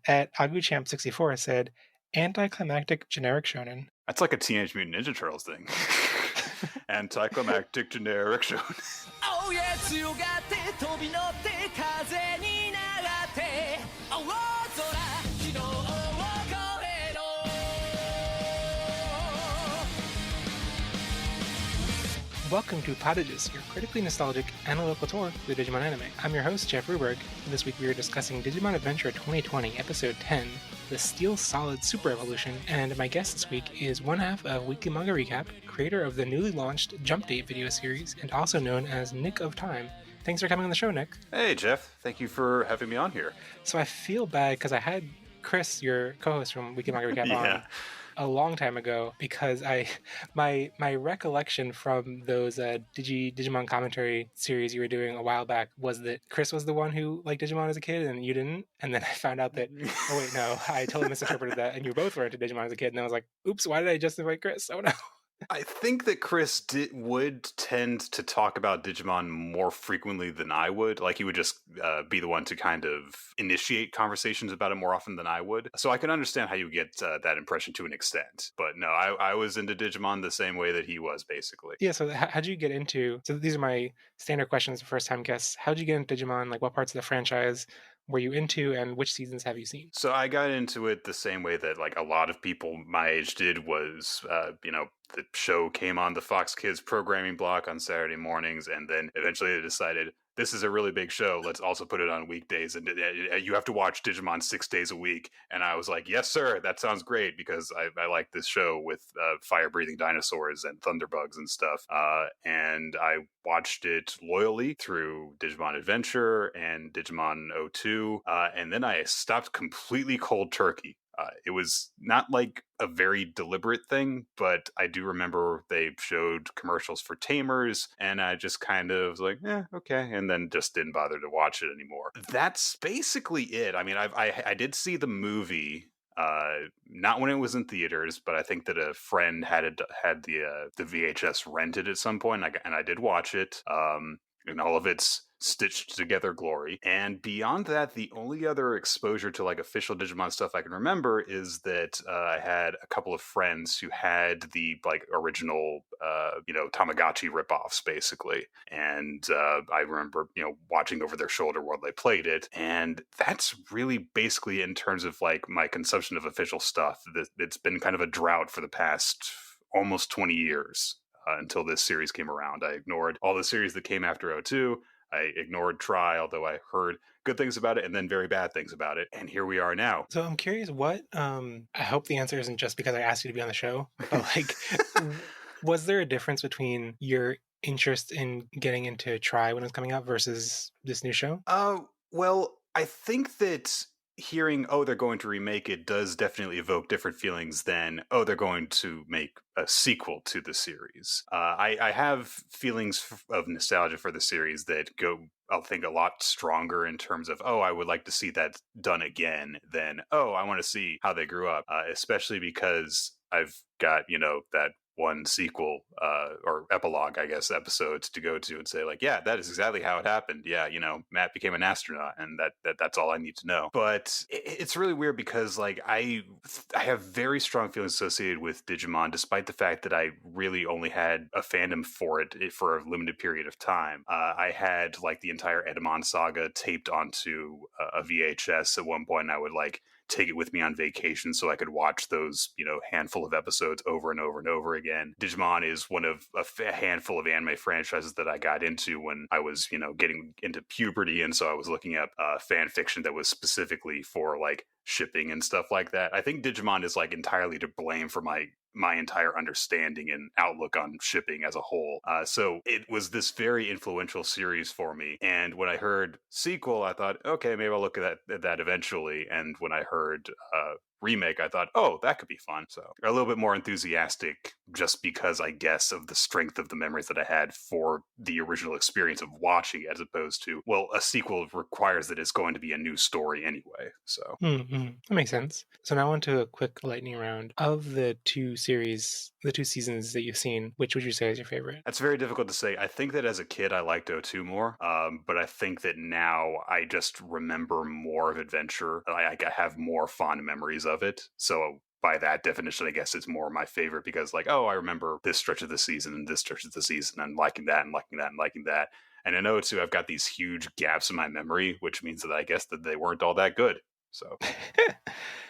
at AguChamp64 said, anticlimactic generic shonen. That's like a Teenage Mutant Ninja Turtles thing. Anticlimactic generic shonen. 青や強がって飛び乗って風に流って青空昨日を越えろ Welcome to Pottages, your critically nostalgic analytical tour through Digimon anime. I'm your host, Jeff Ruberg, and this week we are discussing Digimon Adventure 2020, Episode 10, The Steel Solid Super Evolution, and my guest this week is one half of Weekly Manga Reacp, creator of the newly launched Jump Date video series, and also known as NikFTime. Thanks for coming on the show, Nick. Hey, Jeff. Thank you for having me on here. So I feel bad because I had Chris, your co-host from Weekly Manga Reacap, on a long time ago because my recollection from those Digimon commentary series you were doing a while back was that Chris was the one who liked Digimon as a kid and you didn't, and then I found out that oh wait, no, I totally misinterpreted that and you both were into Digimon as a kid, and I was like, oops, why did I just invite Chris? Oh no. I think that Chris would tend to talk about Digimon more frequently than I would. Like, he would just be the one to kind of initiate conversations about it more often than I would. So I can understand how you get that impression to an extent. But no, I was into Digimon the same way that he was, basically. Yeah, so how'd you get into... So these are my standard questions for first-time guests. How'd you get into Digimon? Like, what parts of the franchise were you into, and which seasons have you seen? So I got into it the same way that, like, a lot of people my age did was, the show came on the Fox Kids programming block on Saturday mornings, and then eventually they decided, this is a really big show, let's also put it on weekdays, and you have to watch Digimon 6 days a week. And I was like, yes, sir, that sounds great, because I like this show with fire-breathing dinosaurs and thunderbugs and stuff. And I watched it loyally through Digimon Adventure and Digimon 02, and then I stopped completely cold turkey. It was not like a very deliberate thing, but I do remember they showed commercials for Tamers, and I just kind of was like, okay, and then just didn't bother to watch it anymore. That's basically it. I mean, I did see the movie, not when it was in theaters, but I think that a friend had the VHS rented at some point, and I did watch it, in all of its stitched together glory. And beyond that, the only other exposure to like official Digimon stuff I can remember is that I had a couple of friends who had the like original Tamagotchi ripoffs, basically, and I remember watching over their shoulder while they played it. And that's really basically in terms of like my consumption of official stuff. It's been kind of a drought for the past almost 20 years. Until this series came around. I ignored all the series that came after 02. I ignored Try, although I heard good things about it and then very bad things about it. And here we are now. So I'm curious what, I hope the answer isn't just because I asked you to be on the show, but like, was there a difference between your interest in getting into Try when it was coming out versus this new show? Well, I think that hearing, they're going to remake it does definitely evoke different feelings than, they're going to make a sequel to the series. I have feelings of nostalgia for the series that go, I think, a lot stronger in terms of, I would like to see that done again than, I want to see how they grew up, especially because I've got, that one sequel or epilogue, I guess, episodes to go to and say like, yeah, that is exactly how it happened. Yeah, Matt became an astronaut, and that's all I need to know. But it's really weird because like I have very strong feelings associated with Digimon, despite the fact that I really only had a fandom for it for a limited period of time. I had like the entire Edamon saga taped onto a VHS at one point, and I would like take it with me on vacation so I could watch those, handful of episodes over and over and over again. Digimon is one of a handful of anime franchises that I got into when I was, getting into puberty, and so I was looking up fan fiction that was specifically for like shipping and stuff like that. I think Digimon is like entirely to blame for my entire understanding and outlook on shipping as a whole. So it was this very influential series for me. And when I heard sequel, I thought, okay, maybe I'll look at that eventually. And when I heard remake, I thought, oh, that could be fun. So a little bit more enthusiastic just because, I guess, of the strength of the memories that I had for the original experience of watching, as opposed to, well, a sequel requires that it's going to be a new story anyway. So That makes sense. So now on to a quick lightning round. Of the two seasons that you've seen, which would you say is your favorite? that's very difficult to say. I think that as a kid, I liked O2 more, but I think that now I just remember more of Adventure. I have more fond memories of it. So by that definition, I guess it's more my favorite because, like, oh, I remember this stretch of the season and this stretch of the season and liking that and liking that and liking that. And in O2, I've got these huge gaps in my memory, which means that I guess that they weren't all that good. So,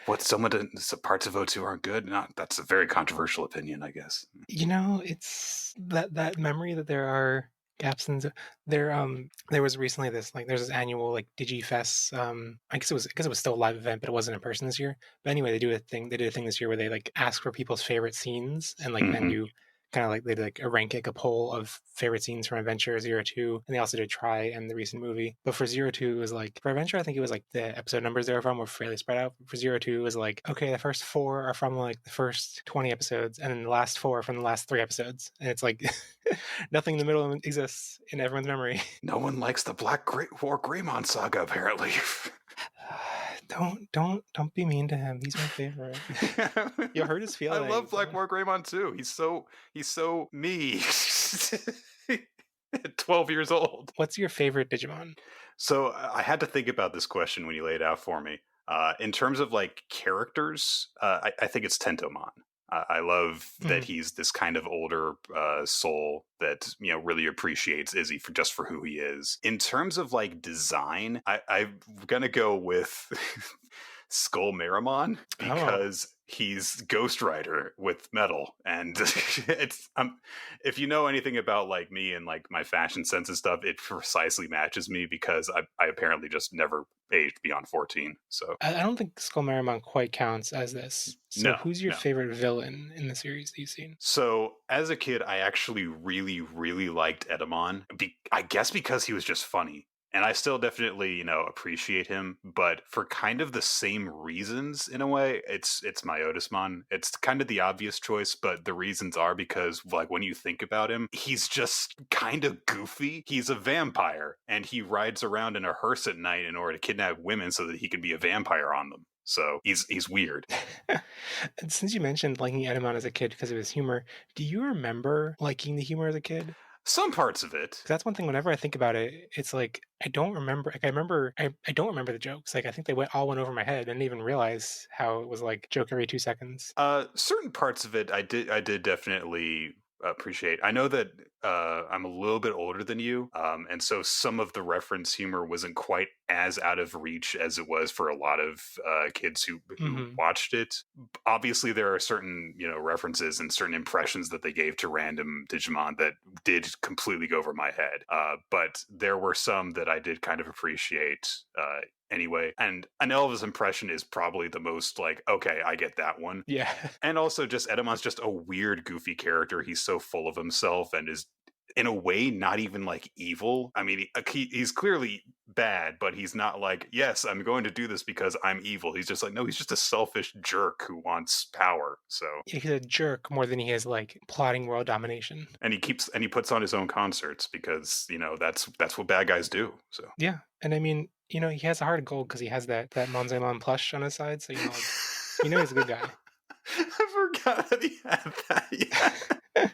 parts of O2 aren't good? That's a very controversial opinion, I guess. It's that memory that there are gaps in there was recently there's this annual like DigiFest. I guess it was still a live event, but it wasn't in person this year. But anyway, they did a thing this year where they like ask for people's favorite scenes and like then do kind of like they did like a poll of favorite scenes from Adventure 02, and they also did Try and the recent movie. But for 02, it was like for Adventure, I think it was like the episode numbers they were from were fairly spread out. For 02, it was like, okay, the first 4 are from like the first 20 episodes, and then the last 4 are from the last 3 episodes, and it's like nothing in the middle exists in everyone's memory. No one likes the War Greymon saga, apparently. Don't be mean to him. He's my favorite. You hurt his feelings. I love Black War Greymon too. He's so me. 12 years old. What's your favorite Digimon? So I had to think about this question when you laid it out for me. In terms of like characters, I think it's Tentomon. I love that he's this kind of older soul that really appreciates Izzy for who he is. In terms of like design, I'm gonna go with Skullmeramon because he's Ghost Rider with metal, and it's if you know anything about like me and like my fashion sense and stuff, it precisely matches me because I apparently just never aged beyond 14. So I don't think Skullmeramon quite counts as this. So who's your favorite villain in the series that you've seen? So as a kid, I actually really, really liked Edamon. I guess because he was just funny. And I still definitely, appreciate him, but for kind of the same reasons in a way, it's Myotismon. It's kind of the obvious choice, but the reasons are because, like, when you think about him, he's just kind of goofy. He's a vampire, and he rides around in a hearse at night in order to kidnap women so that he can be a vampire on them. So he's weird. And since you mentioned liking Edamon as a kid because of his humor, do you remember liking the humor as a kid? Some parts of it. That's one thing. Whenever I think about it, it's like I don't remember. Like I don't remember the jokes. Like I think they all went over my head. I didn't even realize how it was like joke every 2 seconds. Certain parts of it, I did definitely appreciate. I know that I'm a little bit older than you, and so some of the reference humor wasn't quite as out of reach as it was for a lot of kids who watched it. Obviously, there are certain references and certain impressions that they gave to random Digimon that did completely go over my head. But there were some that I did kind of appreciate. Anyway, and an Elvis impression is probably the most like, okay, I get that one. Yeah. And also just Edamon's just a weird, goofy character. He's so full of himself and is in a way not even like evil. I mean, he's clearly bad, but he's not like, yes, I'm going to do this because I'm evil. He's just like, no, he's just a selfish jerk who wants power. So yeah, he's a jerk more than he is like plotting world domination. And he puts on his own concerts because that's what bad guys do. So yeah, and I mean, he has a heart of gold because he has that Monzaemon plush on his side. So he's a good guy. I forgot that he had that. Yeah.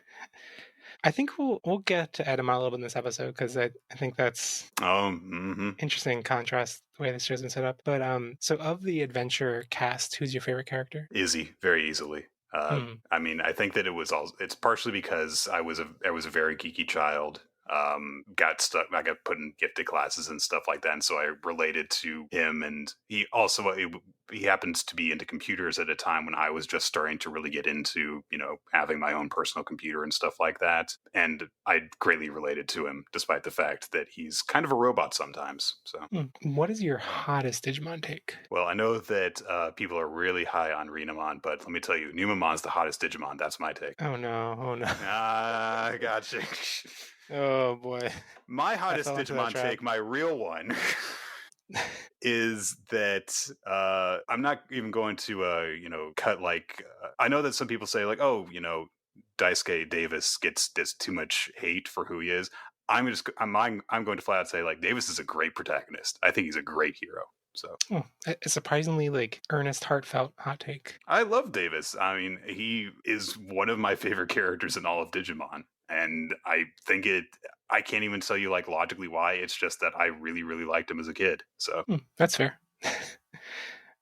I think we'll get to Edamon a little bit in this episode because I think that's interesting contrast the way this show's been set up. But so of the Adventure cast, who's your favorite character? Izzy, very easily. I mean, I think that it's partially because I was a very geeky child. Got stuck. I got put in gifted classes and stuff like that, and so I related to him. And he also he happens to be into computers at a time when I was just starting to really get into having my own personal computer and stuff like that. And I greatly related to him, despite the fact that he's kind of a robot sometimes. So, what is your hottest Digimon take? Well, I know that people are really high on Renamon, but let me tell you, Numamon's the hottest Digimon. That's my take. Oh no! I got you. Oh boy. My hottest Digimon take, my real one. is that I'm not even going to cut like I know that some people say like, oh, Daisuke Davis gets too much hate for who he is. I'm going to flat out say like Davis is a great protagonist. I think he's a great hero. So A surprisingly earnest, heartfelt hot take. I love Davis. I mean, he is one of my favorite characters in all of Digimon. And I think I can't even tell you like logically why. It's just that I really, really liked him as a kid. So that's fair.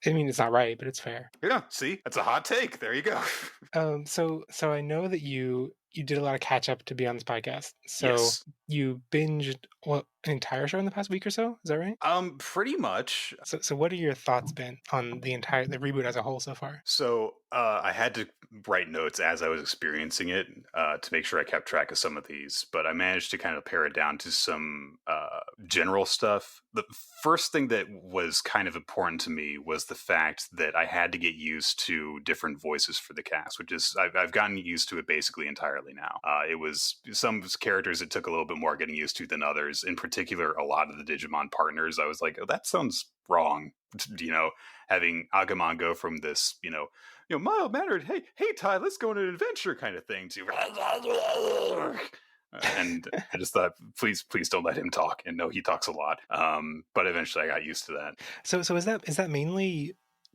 I mean, it's not right, but it's fair. Yeah, see, that's a hot take. There you go. So I know that you did a lot of catch up to be on this podcast. So yes. You binged an entire show in the past week or so. Is that right? Pretty much. So what are your thoughts been on the reboot as a whole so far? So I had to write notes as I was experiencing it to make sure I kept track of some of these, but I managed to kind of pare it down to some general stuff. The first thing that was kind of important to me was the fact that I had to get used to different voices for the cast, which is I've gotten used to it basically entirely now. It was some characters it took a little bit more getting used to than others. In particular, a lot of the Digimon partners, I was like, oh, that sounds wrong. Having Agumon go from this, mild mannered, hey Ty, let's go on an adventure kind of thing to and I just thought, please don't let him talk. And no, he talks a lot. But eventually I got used to that. So is that mainly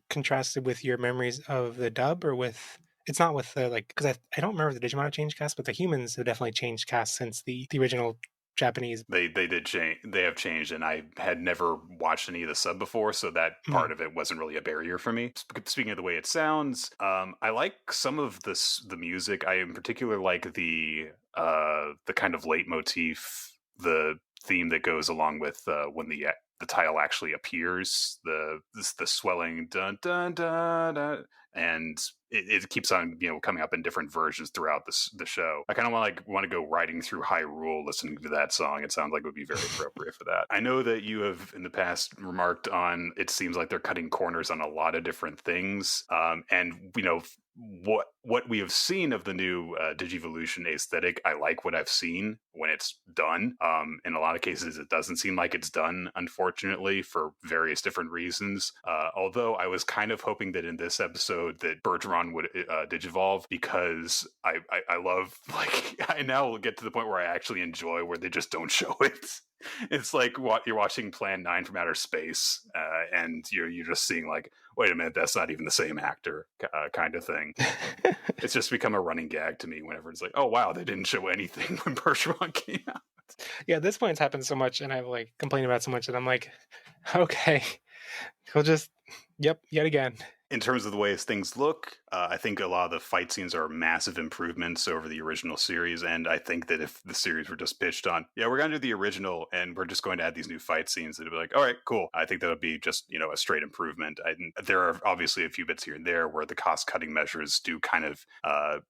contrasted with your memories of the dub, or with it's not with the because I don't remember the Digimon have changed cast, but the humans have definitely changed cast since the original Japanese. They did change. They have changed, and I had never watched any of the sub before, so that part of it wasn't really a barrier for me. Speaking of the way it sounds, I like some of the music. I in particular like the kind of leitmotif, the theme that goes along with when the title actually appears, the swelling dun dun dun, dun and it keeps on coming up in different versions throughout the show. I kind of want to go riding through Hyrule listening to that song. It sounds like it would be very appropriate for that. I know that you have in the past remarked on it seems like they're cutting corners on a lot of different things, and what we have seen of the new Digivolution aesthetic, I like what I've seen when it's done. In a lot of cases, it doesn't seem like it's done, unfortunately, for various different reasons. Although I was kind of hoping that in this episode that Bergeron would digivolve, because I love, I now get to the point where I actually enjoy where they just don't show it. It's like you're watching Plan 9 from outer space, and you're just seeing like, wait a minute, that's not even the same actor kind of thing. It's just become a running gag to me whenever it's like, oh wow, they didn't show anything when Bergeron came out. Yeah, at this point it's happened so much, and I've complained about so much that I'm like, okay, he'll just yet again. In terms of the ways things look, I think a lot of the fight scenes are massive improvements over the original series, and I think that if the series were just pitched on, yeah, we're going to do the original, and we're just going to add these new fight scenes, it'd be like, all right, cool. I think that would be just, a straight improvement. There are obviously a few bits here and there where the cost-cutting measures do kind of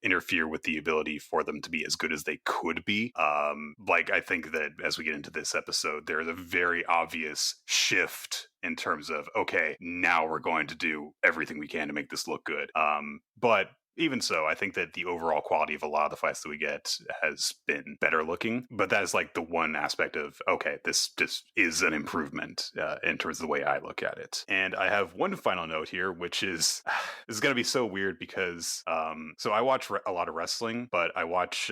interfere with the ability for them to be as good as they could be. I think that as we get into this episode, there's a very obvious shift in terms of, okay, now we're going to do everything we can to make this look good. But even so, I think that the overall quality of a lot of the fights that we get has been better looking. But that is the one aspect of, okay, this just is an improvement in terms of the way I look at it. And I have one final note here, which is, this is going to be so weird because, so I watch a lot of wrestling, but I watch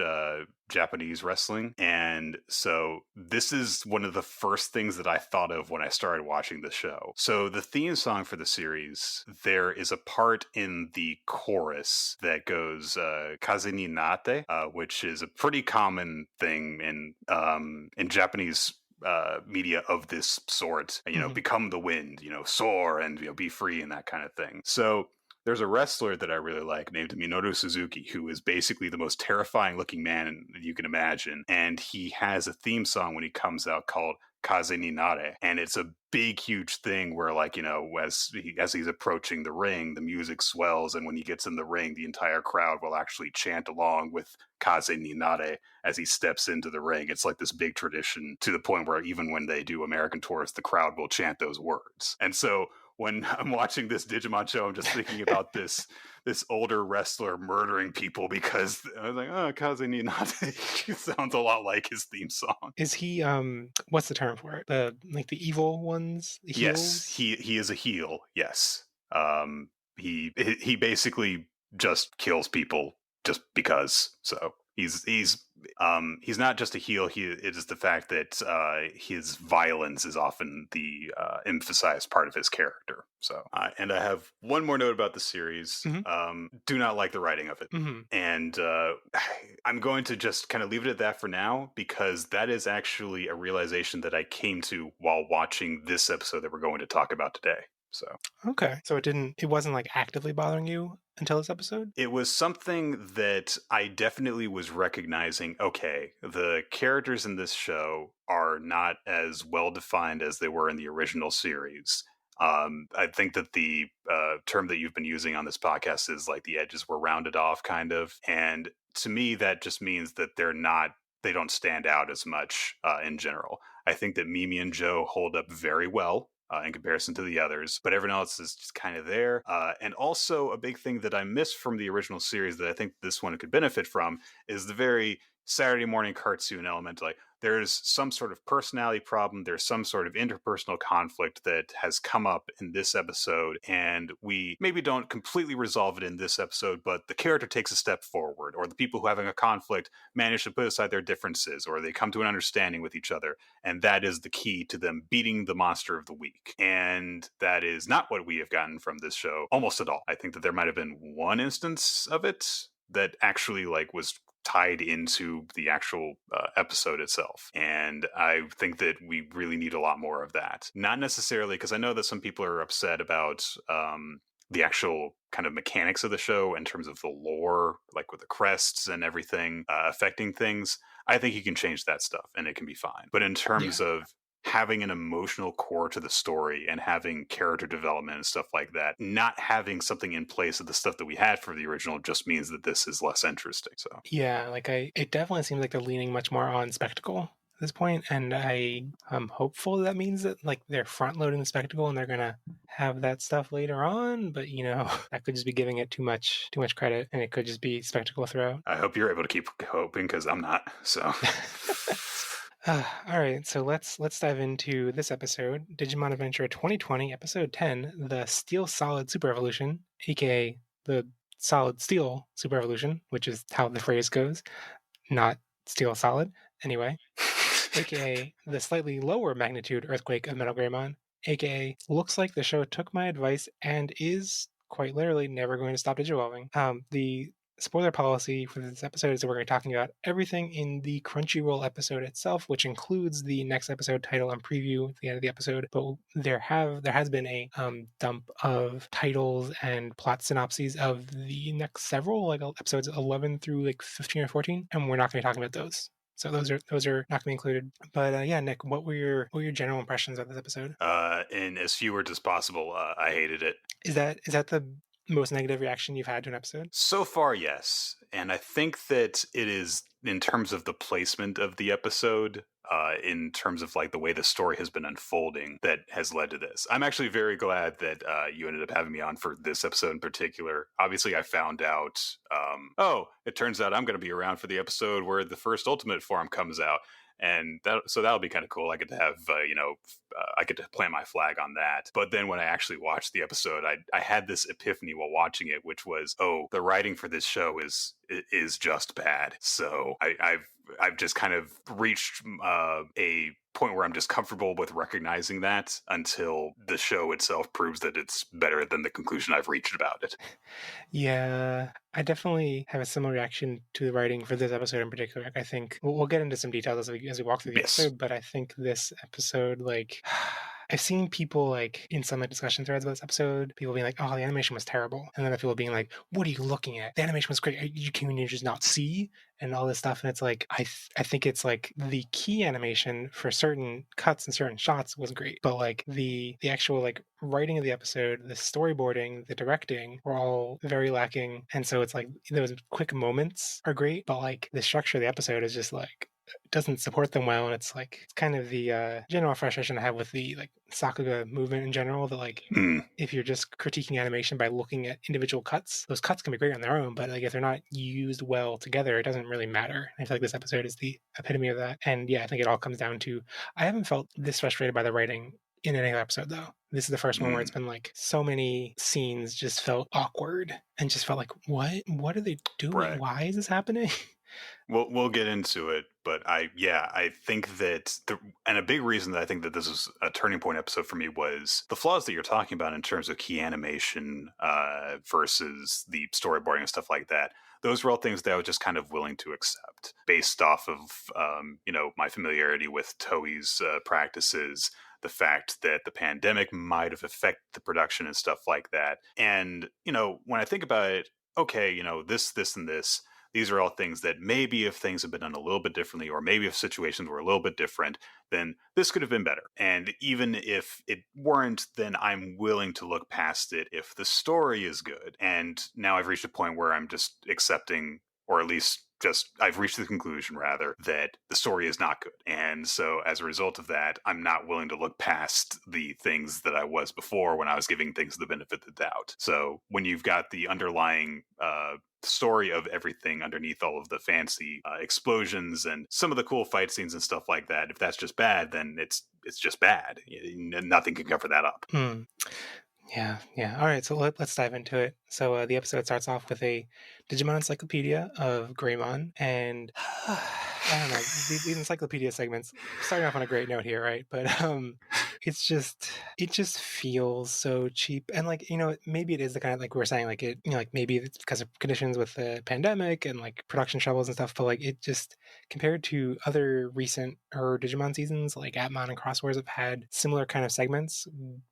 Japanese wrestling. And so this is one of the first things that I thought of when I started watching the show. So the theme song for the series, there is a part in the chorus that goes Kaze ni nate, which is a pretty common thing in Japanese media of this sort. Become the wind, soar and be free and that kind of thing. So there's a wrestler that I really like named Minoru Suzuki, who is basically the most terrifying looking man you can imagine. And he has a theme song when he comes out called Kaze ni Nare. And it's a big, huge thing where, as he's approaching the ring, the music swells. And when he gets in the ring, the entire crowd will actually chant along with Kaze ni Nare as he steps into the ring. It's like this big tradition to the point where even when they do American tours, the crowd will chant those words. And so when I'm watching this Digimon show, I'm just thinking about this older wrestler murdering people because I was like, oh, Kaze ni Nate sounds a lot like his theme song. Is he what's the term for it? The evil ones, the Yes, heels? he is a heel. Yes, he basically just kills people just because. So he's not just a heel. It is the fact that his violence is often the emphasized part of his character. So and I have one more note about the series. Do not like the writing of it, and I'm going to just kind of leave it at that for now, because that is actually a realization that I came to while watching this episode that we're going to talk about today. So Okay. So it wasn't like actively bothering you until this episode? it was something that I definitely was recognizing. Okay, the characters in this show are not as well defined as they were in the original series. I think that the term that you've been using on this podcast is like the edges were rounded off, kind of. And to me, that just means that they don't stand out as much in general. I think that Mimi and Joe hold up very well in comparison to the others, but everyone else is just kind of there. And also, a big thing that I missed from the original series that I think this one could benefit from is the very Saturday morning cartoon element. Like, there's some sort of personality problem, there's some sort of interpersonal conflict that has come up in this episode, and we maybe don't completely resolve it in this episode, but the character takes a step forward, or the people who are having a conflict manage to put aside their differences, or they come to an understanding with each other, and that is the key to them beating the monster of the week. And that is not what we have gotten from this show almost at all. I think that there might have been one instance of it that actually like was tied into the actual episode itself. And I think that we really need a lot more of that. Not necessarily, because I know that some people are upset about the actual kind of mechanics of the show in terms of the lore, like with the crests and everything affecting things. I think you can change that stuff and it can be fine. But in terms of having an emotional core to the story and having character development and stuff like that, not having something in place of the stuff that we had for the original just means that this is less interesting. So Yeah, it definitely seems like they're leaning much more on spectacle at this point, and I'm hopeful that means that like they're front loading the spectacle and they're gonna have that stuff later on, but that could just be giving it too much credit, and it could just be spectacle throughout. I hope you're able to keep hoping, because I'm not. So all right, so let's dive into this episode, Digimon Adventure 2020, episode 10, the Steel Solid Super Evolution, aka the Solid Steel Super Evolution, which is how the phrase goes, not Steel Solid. Anyway, aka the slightly lower magnitude earthquake of MetalGreymon, aka looks like the show took my advice and is quite literally never going to stop digivolving. The spoiler policy for this episode is that we're going to be talking about everything in the Crunchyroll episode itself, which includes the next episode title and preview at the end of the episode. But there has been a dump of titles and plot synopses of the next several, like episodes 11 through like 15 or 14, and we're not going to be talking about those. So those are not going to be included. But yeah, Nick, what were your general impressions of this episode? in as few words as possible, I hated it. Is that the most negative reaction you've had to an episode? So far, yes. And I think that it is, in terms of the placement of the episode, in terms of like the way the story has been unfolding, that has led to this. I'm actually very glad that you ended up having me on for this episode in particular. Obviously, I found out, it turns out I'm going to be around for the episode where the first Ultimate form comes out. And that'll be kind of cool. I get to have, I get to plant my flag on that. But then when I actually watched the episode, I had this epiphany while watching it, which was, the writing for this show is just bad. So I've just kind of reached a point where I'm just comfortable with recognizing that until the show itself proves that it's better than the conclusion I've reached about it. Yeah, I definitely have a similar reaction to the writing for this episode in particular. I think we'll get into some details as we walk through the episode, but I think this episode, like, I've seen people like in some discussion threads about this episode, people being like, "Oh, the animation was terrible," and then other people being like, "What are you looking at? The animation was great. Can you just not see?" And all this stuff. And it's like I think it's like the key animation for certain cuts and certain shots was great, but like the actual like writing of the episode, the storyboarding, the directing were all very lacking. And so it's like those quick moments are great, but like the structure of the episode is just like doesn't support them well, and it's like it's kind of the general frustration I have with the like Sakuga movement in general. That like if you're just critiquing animation by looking at individual cuts, those cuts can be great on their own, but like if they're not used well together, it doesn't really matter. I feel like this episode is the epitome of that. And yeah, I think it all comes down to I haven't felt this frustrated by the writing in any other episode though. This is the first one where it's been like so many scenes just felt awkward and just felt like what are they doing? Right. Why is this happening? We'll get into it, but I think that and a big reason that I think that this is a turning point episode for me was the flaws that you're talking about in terms of key animation versus the storyboarding and stuff like that. Those were all things that I was just kind of willing to accept based off of my familiarity with Toei's practices, the fact that the pandemic might have affected the production and stuff like that. And when I think about it, okay, this, and this. These are all things that maybe if things had been done a little bit differently, or maybe if situations were a little bit different, then this could have been better. And even if it weren't, then I'm willing to look past it if the story is good. And now I've reached a point where I'm just accepting, or at least I've reached the conclusion rather that the story is not good. And so as a result of that, I'm not willing to look past the things that I was before when I was giving things the benefit of the doubt. So when you've got the underlying story of everything underneath all of the fancy explosions and some of the cool fight scenes and stuff like that, if that's just bad, then it's just bad. Nothing can cover that up. Yeah. All right, so let's dive into it. So the episode starts off with a Digimon encyclopedia of Greymon, and I don't know, these encyclopedia segments starting off on a great note here, right? But it just feels so cheap, and like maybe it is the kind of like we were saying, like it like maybe it's because of conditions with the pandemic and like production troubles and stuff, but like it just compared to other recent or Digimon seasons, like Atmon and Crosswords have had similar kind of segments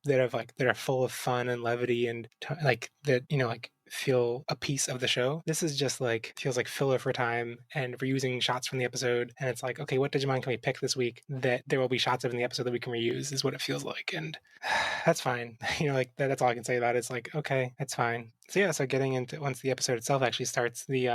that are full of fun and levity and like that like feel a piece of the show. This is just like feels like filler for time and reusing shots from the episode, and it's like, okay, what Digimon can we pick this week that there will be shots of in the episode that we can reuse is what it feels like. And that's fine. Like that's all I can say about it. It's like, okay, that's fine. So yeah, so getting into once the episode itself actually starts, we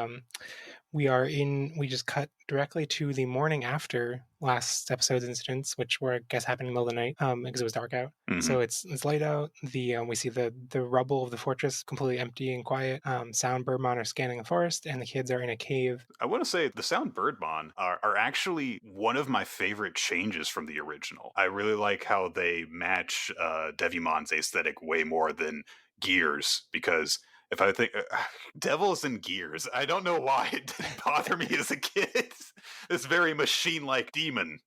just cut directly to the morning after last episode's incidents, which were I guess happening in the middle of the night because it was dark out. So it's light out. We see the rubble of the fortress completely empty and quiet. Sound Birdmon are scanning the forest, and the kids are in a cave. I want to say the Sound Birdmon are actually one of my favorite changes from the original. I really like how they match Devimon's aesthetic way more than Gears, because if I think Devils and Gears, I don't know why it didn't bother me as a kid. This very machine-like demon.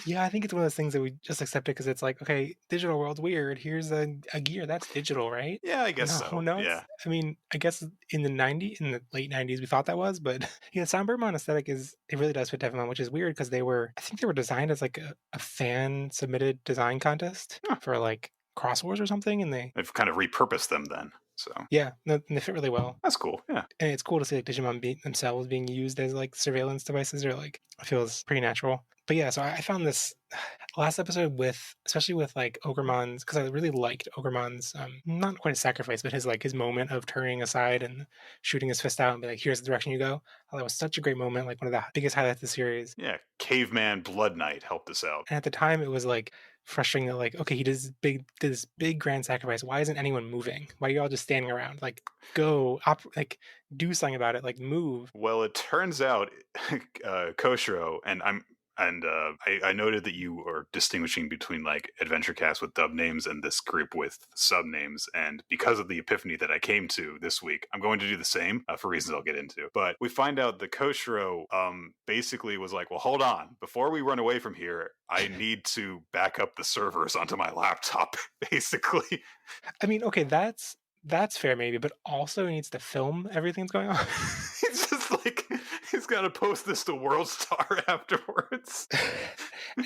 Yeah, I think it's one of those things that we just accept it because it's like, okay, digital world's weird. Here's a gear that's digital, right? Yeah, I guess so. No, yeah. I mean, I guess in the late '90s, we thought that was, but yeah, Sound Birdmon aesthetic it really does fit Devimon, which is weird because I think they were designed as like a fan submitted design contest for like Crosswords or something, and they've kind of repurposed them then. So yeah, no, they fit really well. That's cool. Yeah, and it's cool to see like Digimon themselves being used as like surveillance devices, or like it feels pretty natural. But yeah, so I found this last episode especially with like Ogremmon's, because I really liked Ogremmon's not quite a sacrifice, but his moment of turning aside and shooting his fist out and be like, here's the direction you go. Oh, that was such a great moment, like one of the biggest highlights of the series. Yeah, Caveman Blood Knight helped us out. And at the time it was like frustrating that like, okay, he did this big grand sacrifice. Why isn't anyone moving? Why are you all just standing around? Like go do something about it, like move. Well, it turns out Koshiro, and I noted that you are distinguishing between like Adventure Cast with dub names and this group with sub names, and because of the epiphany that I came to this week, I'm going to do the same for reasons I'll get into. But we find out that Koshiro basically was like, well, hold on, before we run away from here, I need to back up the servers onto my laptop, basically. I mean, okay, that's fair maybe, but also he needs to film everything that's going on. It's just like he's got to post this to WorldStar afterwards.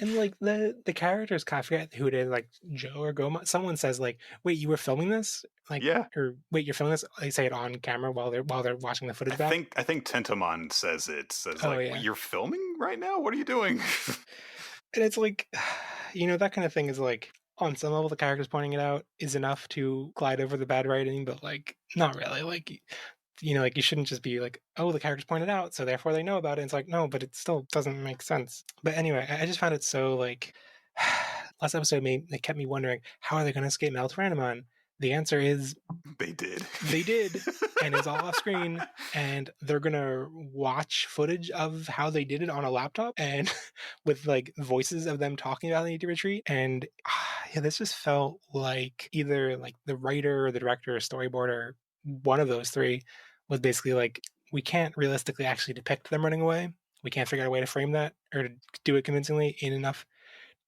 And like the characters, I forget who it is, like Joe or Goma. Someone says like, "Wait, you were filming this?" Like, yeah. Or wait, you're filming this? They say it on camera while they're watching the footage back. I think Tentomon says it. Yeah. You're filming right now? What are you doing? And it's like, that kind of thing is like, on some level, the characters pointing it out is enough to glide over the bad writing, but like, not really. Like, like you shouldn't just be like, oh, the characters pointed out, so therefore they know about it. It's like, no, but it still doesn't make sense. But anyway, I just found it so like last episode it kept me wondering, how are they going to escape MetalGreymon? The answer is They did. They did, and it's all off screen, and they're gonna watch footage of how they did it on a laptop, and with like voices of them talking about the need to retreat. And yeah, this just felt like either like the writer or the director or storyboarder, one of those three, was basically like, we can't realistically actually depict them running away. We can't figure out a way to frame that or to do it convincingly in enough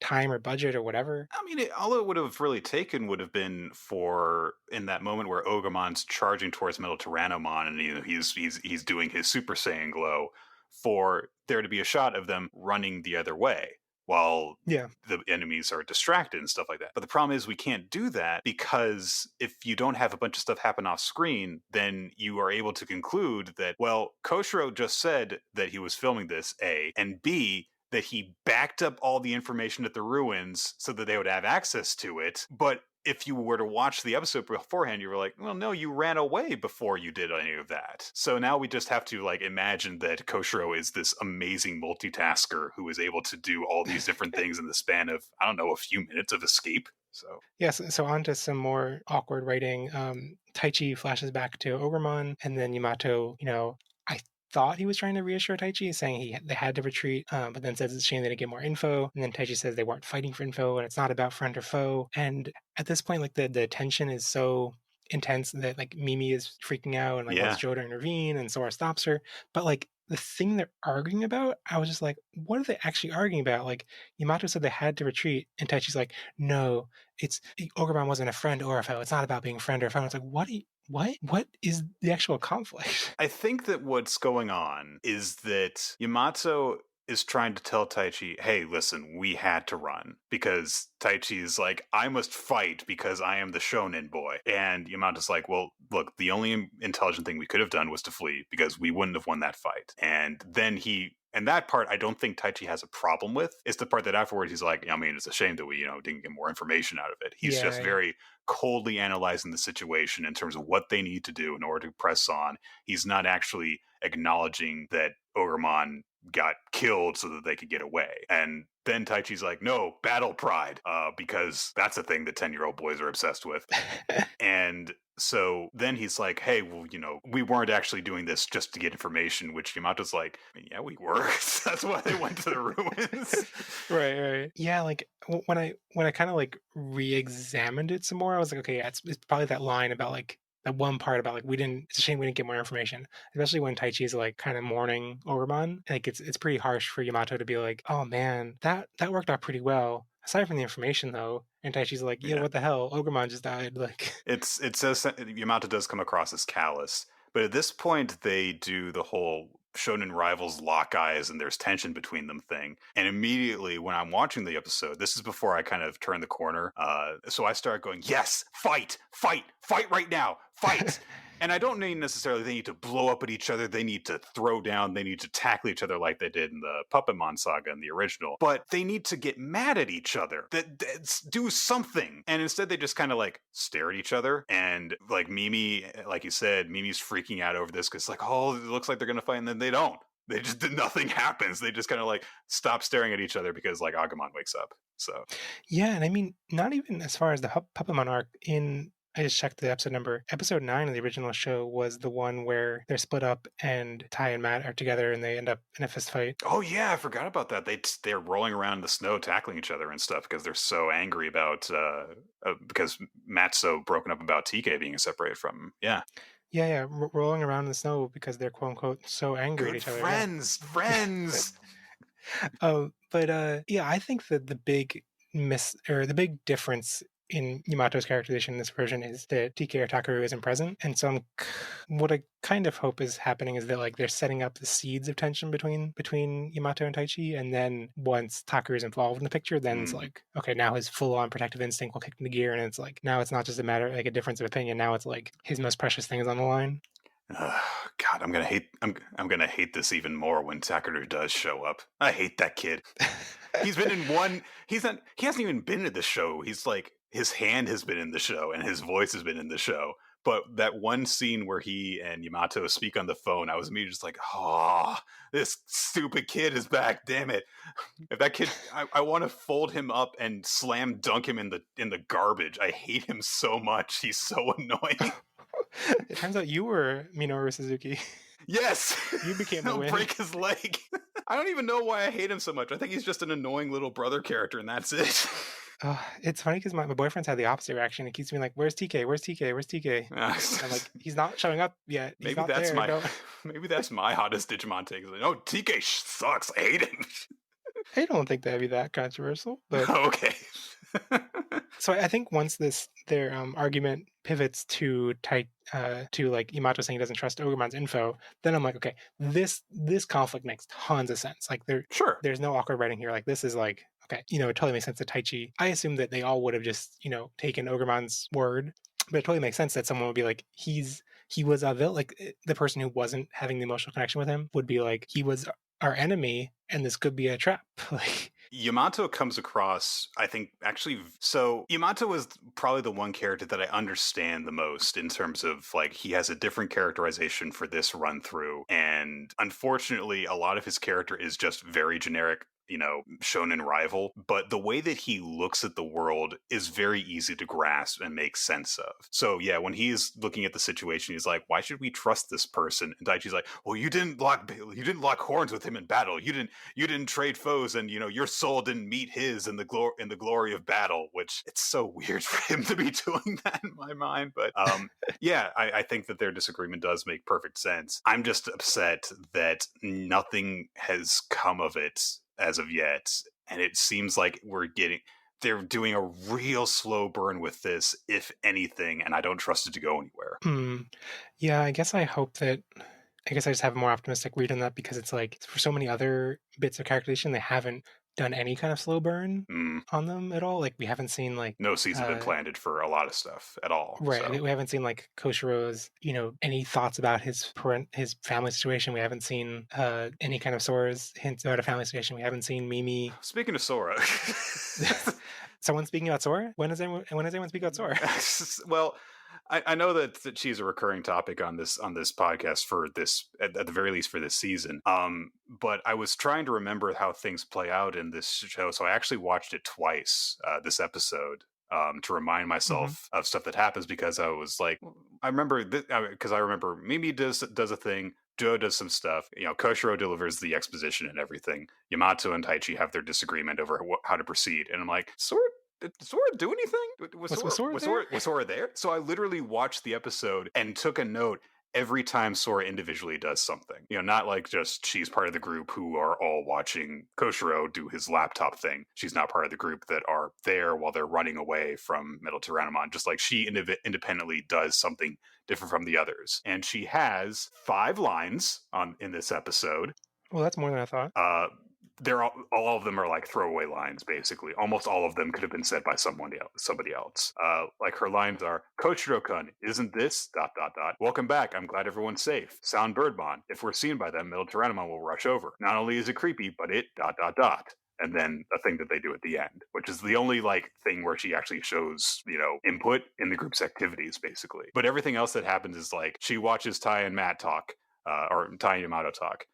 time or budget or whatever. I mean, all it would have really taken would have been for in that moment where Ogamon's charging towards Metal Tyrannomon, and he's doing his Super Saiyan glow, for there to be a shot of them running the other way while the enemies are distracted and stuff like that. But the problem is we can't do that because if you don't have a bunch of stuff happen off screen, then you are able to conclude that, well, Koshiro just said that he was filming this, A, and B, that he backed up all the information at the ruins so that they would have access to it. But if you were to watch the episode beforehand, you were like, well, no, you ran away before you did any of that. So now we just have to like imagine that Koshiro is this amazing multitasker who is able to do all these different things in the span of, I don't know, a few minutes of escape. So yes, so on to some more awkward writing. Taichi flashes back to Ogremon, and then Yamato, I thought he was trying to reassure Taichi, saying they had to retreat, but then says it's a shame they didn't get more info. And then Taichi says they weren't fighting for info, and it's not about friend or foe. And at this point, like the tension is so intense that like Mimi is freaking out and like wants Joe to intervene, and Sora stops her. But like the thing they're arguing about, I was just like, what are they actually arguing about? Like Yamato said they had to retreat, and Taichi's like, no, it's Ogremon wasn't a friend or a foe. It's not about being a friend or a foe. It's like, what is the actual conflict? I think that what's going on is that Yamato is trying to tell Taichi, hey, listen, we had to run. Because Taichi is like, I must fight because I am the shonen boy. And Yamato's like, well, look, the only intelligent thing we could have done was to flee because we wouldn't have won that fight. And then and that part, I don't think Taichi has a problem with. It's the part that afterwards he's like, I mean, it's a shame that we, didn't get more information out of it. He's just very coldly analyzing the situation in terms of what they need to do in order to press on. He's not actually acknowledging that Ogremon got killed so that they could get away. And then Taichi's like, no, battle pride, because that's a thing that 10-year-old boys are obsessed with. And so then he's like, hey, well, we weren't actually doing this just to get information, which Yamato's like, yeah, we were. That's why they went to the ruins. Right. Yeah, like when I kind of like re-examined it some more, I was like, okay, yeah, it's probably that line about like that one part about like it's a shame we didn't get more information, especially when Taichi is like kind of mourning Ogremon. Like it's pretty harsh for Yamato to be like, oh man, that worked out pretty well. Aside from the information though, and Taichi's like, yeah, what the hell? Ogremon just died. Like it says Yamato does come across as callous, but at this point they do the whole shonen rivals lock eyes and there's tension between them thing. And immediately when I'm watching the episode, this is before I kind of turn the corner. So I start going, yes, fight right now, fight. And I don't mean necessarily they need to blow up at each other. They need to throw down. They need to tackle each other like they did in the Puppetmon saga in the original. But they need to get mad at each other. Do something. And instead they just kind of like stare at each other. And like Mimi, like you said, Mimi's freaking out over this because like, oh, it looks like they're going to fight. And then they don't. They just, nothing happens. They just kind of like stop staring at each other because like Agumon wakes up. So. Yeah, and I mean, not even as far as the Puppetmon arc I just checked the episode number. Episode 9 of the original show was the one where they're split up and Tai and Matt are together and they end up in a fist fight. Oh yeah, I forgot about that. They're rolling around in the snow, tackling each other and stuff because they're so angry about because Matt's so broken up about TK being separated from him. Yeah. Yeah, rolling around in the snow because they're quote unquote so angry at each other. Friends. But yeah, I think that the big difference in Yamato's characterization in this version is that TK or Takaru isn't present. And so what I kind of hope is happening is that like they're setting up the seeds of tension between Yamato and Taichi, and then once Takaru is involved in the picture, then it's like, okay, now his full-on protective instinct will kick into gear, and it's like now it's not just a matter like a difference of opinion, now it's like his most precious thing is on the line. God, I'm gonna hate this even more when Takaru does show up. I hate that kid. He's been in one. He hasn't even been in the show. He's like his hand has been in the show and his voice has been in the show, But that one scene where he and Yamato speak on the phone, I was immediately just like, oh, this stupid kid is back, damn it. If that kid, I want to fold him up and slam dunk him in the garbage. I hate him so much. He's so annoying. It turns out you were Minoru Suzuki. Yes! You became the He'll win. break his leg. I don't even know why I hate him so much. I think he's just an annoying little brother character, and that's it. It's funny because my boyfriend's had the opposite reaction. He keeps being like, "Where's TK? Where's TK? Where's TK?" And I'm like, "He's not showing up yet. He's maybe not that's there. maybe that's my hottest Digimon take. Like, oh, TK sucks. I hate him. I don't think that'd be that controversial, but Okay. so I think once their argument pivots to like Yamato saying he doesn't trust Ogermon's info, then I'm like, okay, this conflict makes tons of sense. Like there's no awkward writing here. Like this is like, okay, it totally makes sense to Taichi. I assume that they all would have just taken Ogermon's word, but it totally makes sense that someone would be like, he was a villain. Like the person who wasn't having the emotional connection with him would be like, he was our enemy, and this could be a trap. Like Yamato comes across, I think, actually, so Yamato is probably the one character that I understand the most in terms of, like, he has a different characterization for this run through, and unfortunately, a lot of his character is just very generic, shonen rival, but the way that he looks at the world is very easy to grasp and make sense of. So yeah, when he's looking at the situation, he's like, why should we trust this person? And Daichi's like, well, you didn't lock horns with him in battle. You didn't trade foes, and your soul didn't meet his in the glory of battle, which it's so weird for him to be doing that in my mind. But yeah, I think that their disagreement does make perfect sense. I'm just upset that nothing has come of it as of yet, and it seems like they're doing a real slow burn with this, if anything, and I don't trust it to go anywhere. Yeah, I guess I just have a more optimistic read on that, because it's like for so many other bits of characterization, they haven't done any kind of slow burn on them at all. Like we haven't seen like no seeds have been planted for a lot of stuff at all. Right. So. We haven't seen like Koshiro's, any thoughts about his family situation. We haven't seen any kind of Sora's hints about a family situation. We haven't seen Mimi. Speaking of Sora. Someone speaking about Sora? When does anyone speak about Sora? Well, I know that she's a recurring topic on this podcast for this, at the very least for this season. But I was trying to remember how things play out in this show, so I actually watched it twice this episode to remind myself of stuff that happens, because I was like, I remember because I remember Mimi does a thing. Joe does some stuff. Koshiro delivers the exposition and everything. Yamato and Taichi have their disagreement over how to proceed, and I'm like, did Sora do anything? Was Sora there? So I literally watched the episode and took a note every time Sora individually does something. Not like just she's part of the group who are all watching Koshiro do his laptop thing. She's not part of the group that are there while they're running away from MetalGreymon. Just like she independently does something different from the others. And she has 5 lines in this episode. Well, that's more than I thought. They're all of them are like throwaway lines, basically. Almost all of them could have been said by somebody else. Like her lines are, Koshiro-kun, isn't this ... Welcome back, I'm glad everyone's safe. Sound Birdmon, if we're seen by them, MetalGreymon will rush over. Not only is it creepy, but it ... And then a thing that they do at the end, which is the only like thing where she actually shows, input in the group's activities, basically. But everything else that happens is like she watches Tai and Matt talk, or Tai and Yamato talk.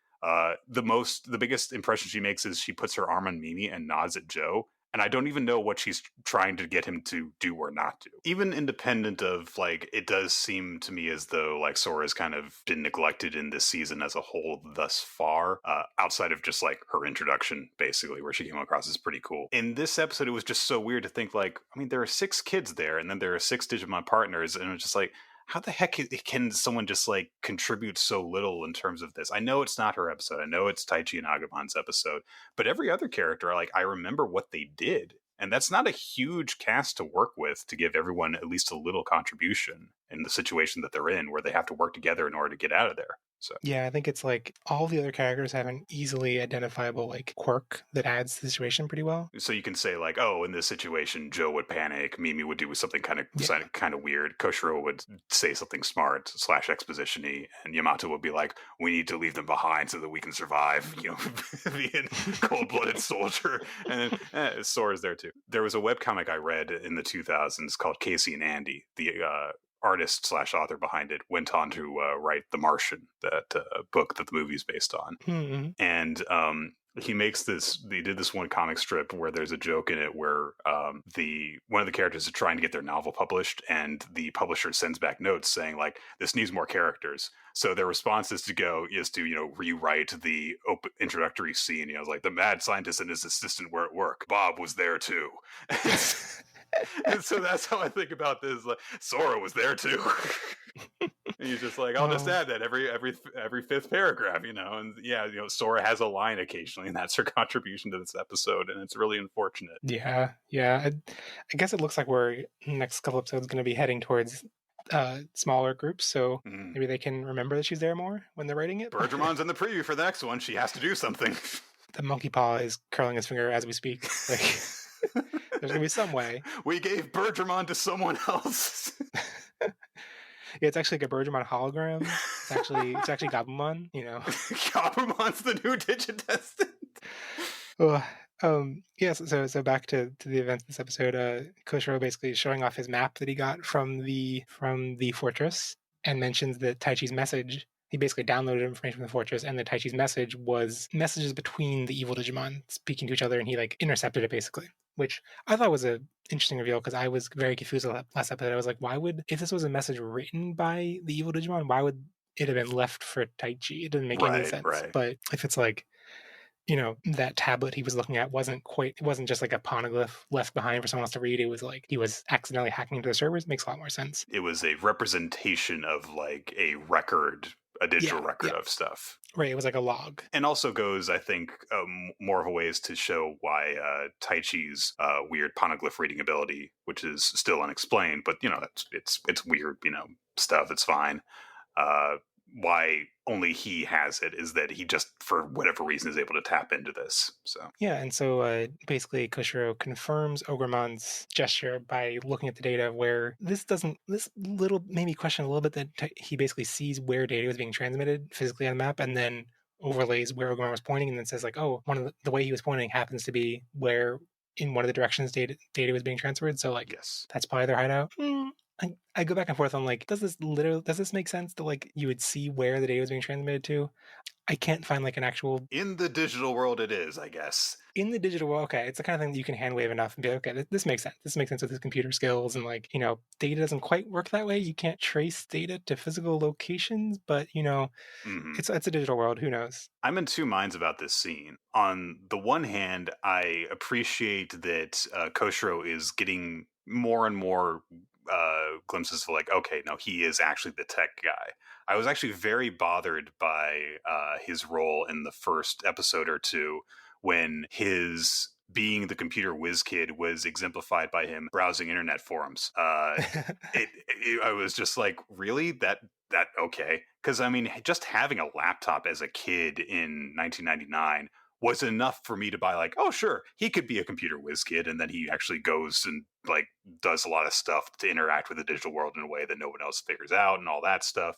The biggest impression she makes is she puts her arm on Mimi and nods at Joe. And I don't even know what she's trying to get him to do or not do. Even independent of, like, it does seem to me as though, like, Sora's kind of been neglected in this season as a whole thus far, outside of just, like, her introduction, basically, where she came across as pretty cool. In this episode, it was just so weird to think, like, I mean, there are 6 kids there, and then there are 6 Digimon partners, and it's just like, how the heck can someone just like contribute so little in terms of this? I know it's not her episode. I know it's Taichi and Agamon's episode, but every other character, like I remember what they did. And that's not a huge cast to work with to give everyone at least a little contribution in the situation that they're in, where they have to work together in order to get out of there. So yeah, I think it's like all the other characters have an easily identifiable like quirk that adds to the situation pretty well. So you can say like, oh, in this situation, Joe would panic, Mimi would do something kind of weird, Koshiro would say something smart / exposition-y, and Yamato would be like, we need to leave them behind so that we can survive, being cold-blooded soldier. And then Sora's there too. There was a webcomic I read in the 2000s called Casey and Andy. The artist slash author behind it, went on to write The Martian, that book that the movie is based on. Mm-hmm. And he did this one comic strip where there's a joke in it where one of the characters is trying to get their novel published, and the publisher sends back notes saying like, this needs more characters. So their response is to rewrite the introductory scene. Like, the mad scientist and his assistant were at work. Bob was there too. And so that's how I think about this. Like, Sora was there too. And he's just like, I'll just add that every fifth paragraph, and Sora has a line occasionally, and that's her contribution to this episode, and it's really unfortunate. Yeah. I guess it looks like we're next couple episodes going to be heading towards smaller groups, so maybe they can remember that she's there more when they're writing it. Bergemon's in the preview for the next one. She has to do something. The monkey paw is curling his finger as we speak. Like, there's gonna be some way. We gave Bergemon to someone else. Yeah, it's actually like a Bergemon hologram. It's actually Gabumon. Gabumon's the new Digitestant. Yes. So back to the events of this episode. Koshiro basically is showing off his map that he got from the fortress, and mentions that Taichi's message. He basically downloaded information from the fortress, and the Taichi's message was messages between the evil Digimon speaking to each other, and he like intercepted it basically, which I thought was an interesting reveal, because I was very confused last episode. I was like, if this was a message written by the evil Digimon, why would it have been left for Taichi? It doesn't make any sense. Right. But if it's like, that tablet he was looking at wasn't just like a poneglyph left behind for someone else to read. It was like he was accidentally hacking into the servers. It makes a lot more sense. It was a representation of like a digital record of stuff. Right, it was like a log. And also goes, I think, more of a ways to show why Taichi's weird poneglyph reading ability, which is still unexplained, but it's weird, stuff. It's fine. Why only he has it is that he just, for whatever reason, is able to tap into this. So and so basically Koshiro confirms Ogremon's gesture by looking at the data, where this little made me question a little bit that he basically sees where data was being transmitted physically on the map, and then overlays where Ogremon was pointing, and then says like, oh, one of the way he was pointing happens to be where in one of the directions data was being transferred. So like, yes, that's probably their hideout. I go back and forth on like, does this make sense that like you would see where the data was being transmitted to? I can't find like an actual... In the digital world it is, I guess. In the digital world, okay, it's the kind of thing that you can hand wave enough and be like, okay, this makes sense. This makes sense with his computer skills, and like, data doesn't quite work that way. You can't trace data to physical locations, but it's a digital world. Who knows? I'm in two minds about this scene. On the one hand, I appreciate that Koshiro is getting more and more glimpses of like, okay, no, he is actually the tech guy. I was actually very bothered by his role in the first episode or two, when his being the computer whiz kid was exemplified by him browsing internet forums. I was just like, really? That okay? Because I mean, just having a laptop as a kid in 1999 was enough for me to buy like, oh sure, he could be a computer whiz kid, and then he actually goes and like does a lot of stuff to interact with the digital world in a way that no one else figures out and all that stuff.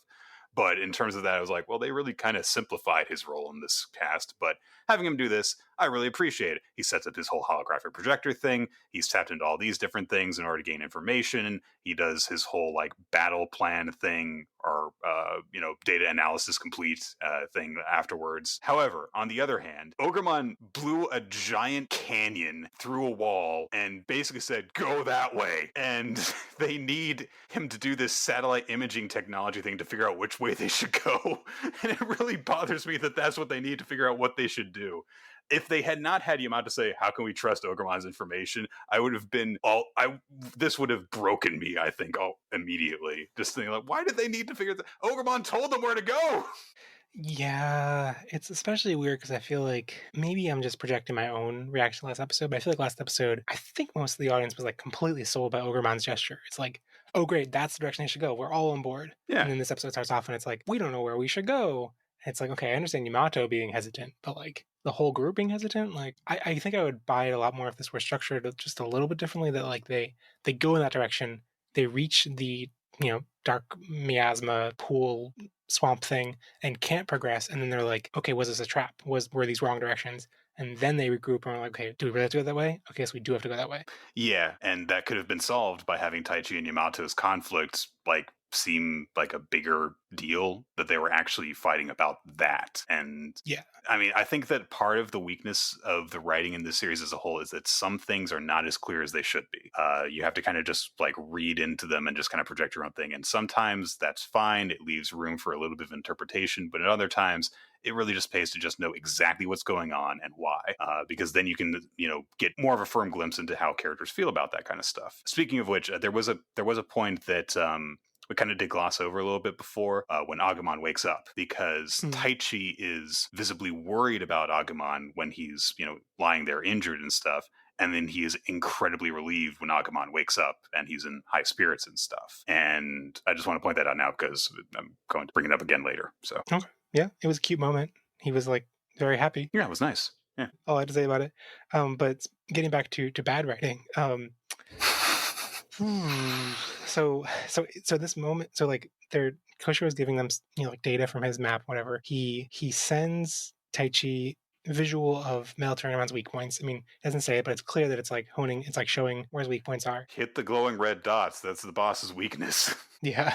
But in terms of that, I was like, well, they really kind of simplified his role in this cast. But having him do this, I really appreciate it. He sets up his whole holographic projector thing. He's tapped into all these different things in order to gain information. He does his whole like battle plan thing, or data analysis complete thing afterwards. However, on the other hand, Ogremon blew a giant canyon through a wall and basically said, go that way. And they need him to do this satellite imaging technology thing to figure out which way they should go. And it really bothers me that that's what they need to figure out what they should do. If they had not had Yamato say, how can we trust Ogremon's information? I would have been this would have broken me, I think, immediately. Just thinking like, why did they need to figure that? Ogremon told them where to go. Yeah, it's especially weird because I feel like maybe I'm just projecting my own reaction to last episode, but I feel like last episode, I think most of the audience was like completely sold by Ogremon's gesture. It's like, oh great, that's the direction they should go. We're all on board. Yeah. And then this episode starts off and it's like, we don't know where we should go. And it's like, okay, I understand Yamato being hesitant, but like the whole group being hesitant, like I think I would buy it a lot more if this were structured just a little bit differently, that like they go in that direction, they reach the dark miasma pool swamp thing and can't progress, and then they're like, okay, was this a trap? Were these wrong directions? and then they regroup and are like, okay, do we really have to go that way? Okay, so we do have to go that way. Yeah, and that could have been solved by having Taichi and Yamato's conflict like seem like a bigger deal, that they were actually fighting about that. And yeah, I mean, I think that part of the weakness of the writing in this series as a whole is that some things are not as clear as they should be. You have to kind of just like read into them and just kind of project your own thing. And sometimes that's fine. It leaves room for a little bit of interpretation. But at other times, it really just pays to just know exactly what's going on and why, because then you can, get more of a firm glimpse into how characters feel about that kind of stuff. Speaking of which, there was a point that we kind of did gloss over a little bit before, when Agumon wakes up, because Taichi is visibly worried about Agumon when he's, lying there injured and stuff. And then he is incredibly relieved when Agumon wakes up and he's in high spirits and stuff. And I just want to point that out now because I'm going to bring it up again later. So okay. Yeah, it was a cute moment. He was like very happy. Yeah, it was nice. Yeah. All I had to say about it. But getting back to bad writing. So this moment, so like Koshiro is giving them, like data from his map, whatever. He sends Taichi visual of Melatonin's weak points. I mean, it doesn't say it, but it's clear that it's like honing, it's like showing where his weak points are. Hit the glowing red dots. That's the boss's weakness. Yeah.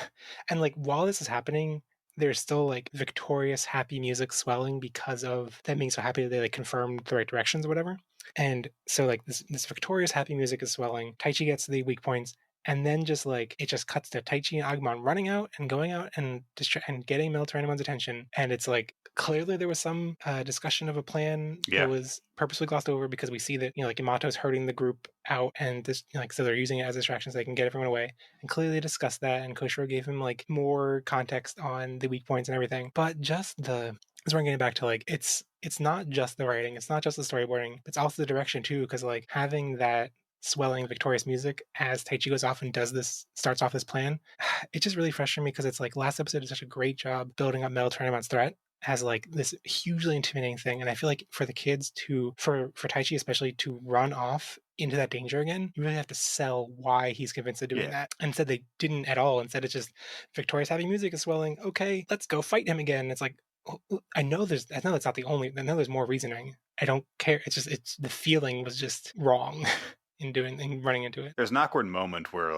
And like while this is happening, there's still like victorious happy music swelling because of them being so happy that they like confirmed the right directions or whatever. And so like this victorious happy music is swelling. Taichi gets the weak points, and then just like it just cuts to Taichi and Agumon running out and going out and getting Melatonin's attention. And it's like clearly there was some discussion of a plan that was purposely glossed over, because we see that like Yamato's hurting the group out, and this so they're using it as distractions so they can get everyone away. And clearly discussed that, and Koshiro gave him like more context on the weak points and everything. But just as we're getting back to like it's not just the writing, it's not just the storyboarding, it's also the direction too, because like having that swelling victorious music as Taichi goes off and starts off this plan, it just really frustrated me, because it's like last episode did such a great job building up Melatonin's threat as like this hugely intimidating thing, and I feel like for the kids for Taichi especially to run off into that danger again, you really have to sell why he's convinced of doing that. And instead they didn't at all. Instead it's just victorious happy music is swelling, okay, let's go fight him again. It's like, I know that's not the only, I know there's more reasoning. I don't care. It's the feeling was just wrong in running into it. There's an awkward moment where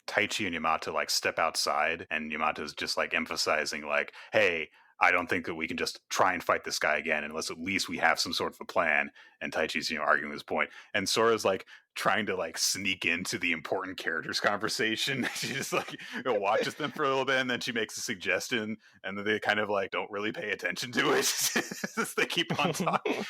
Taichi and Yamato like step outside, and Yamato's just like emphasizing like, hey, I don't think that we can just try and fight this guy again unless at least we have some sort of a plan. And Taichi's, arguing this point. And Sora's like trying to like sneak into the important characters conversation. She just like watches them for a little bit, and then she makes a suggestion, and then they kind of like don't really pay attention to it. They keep on talking.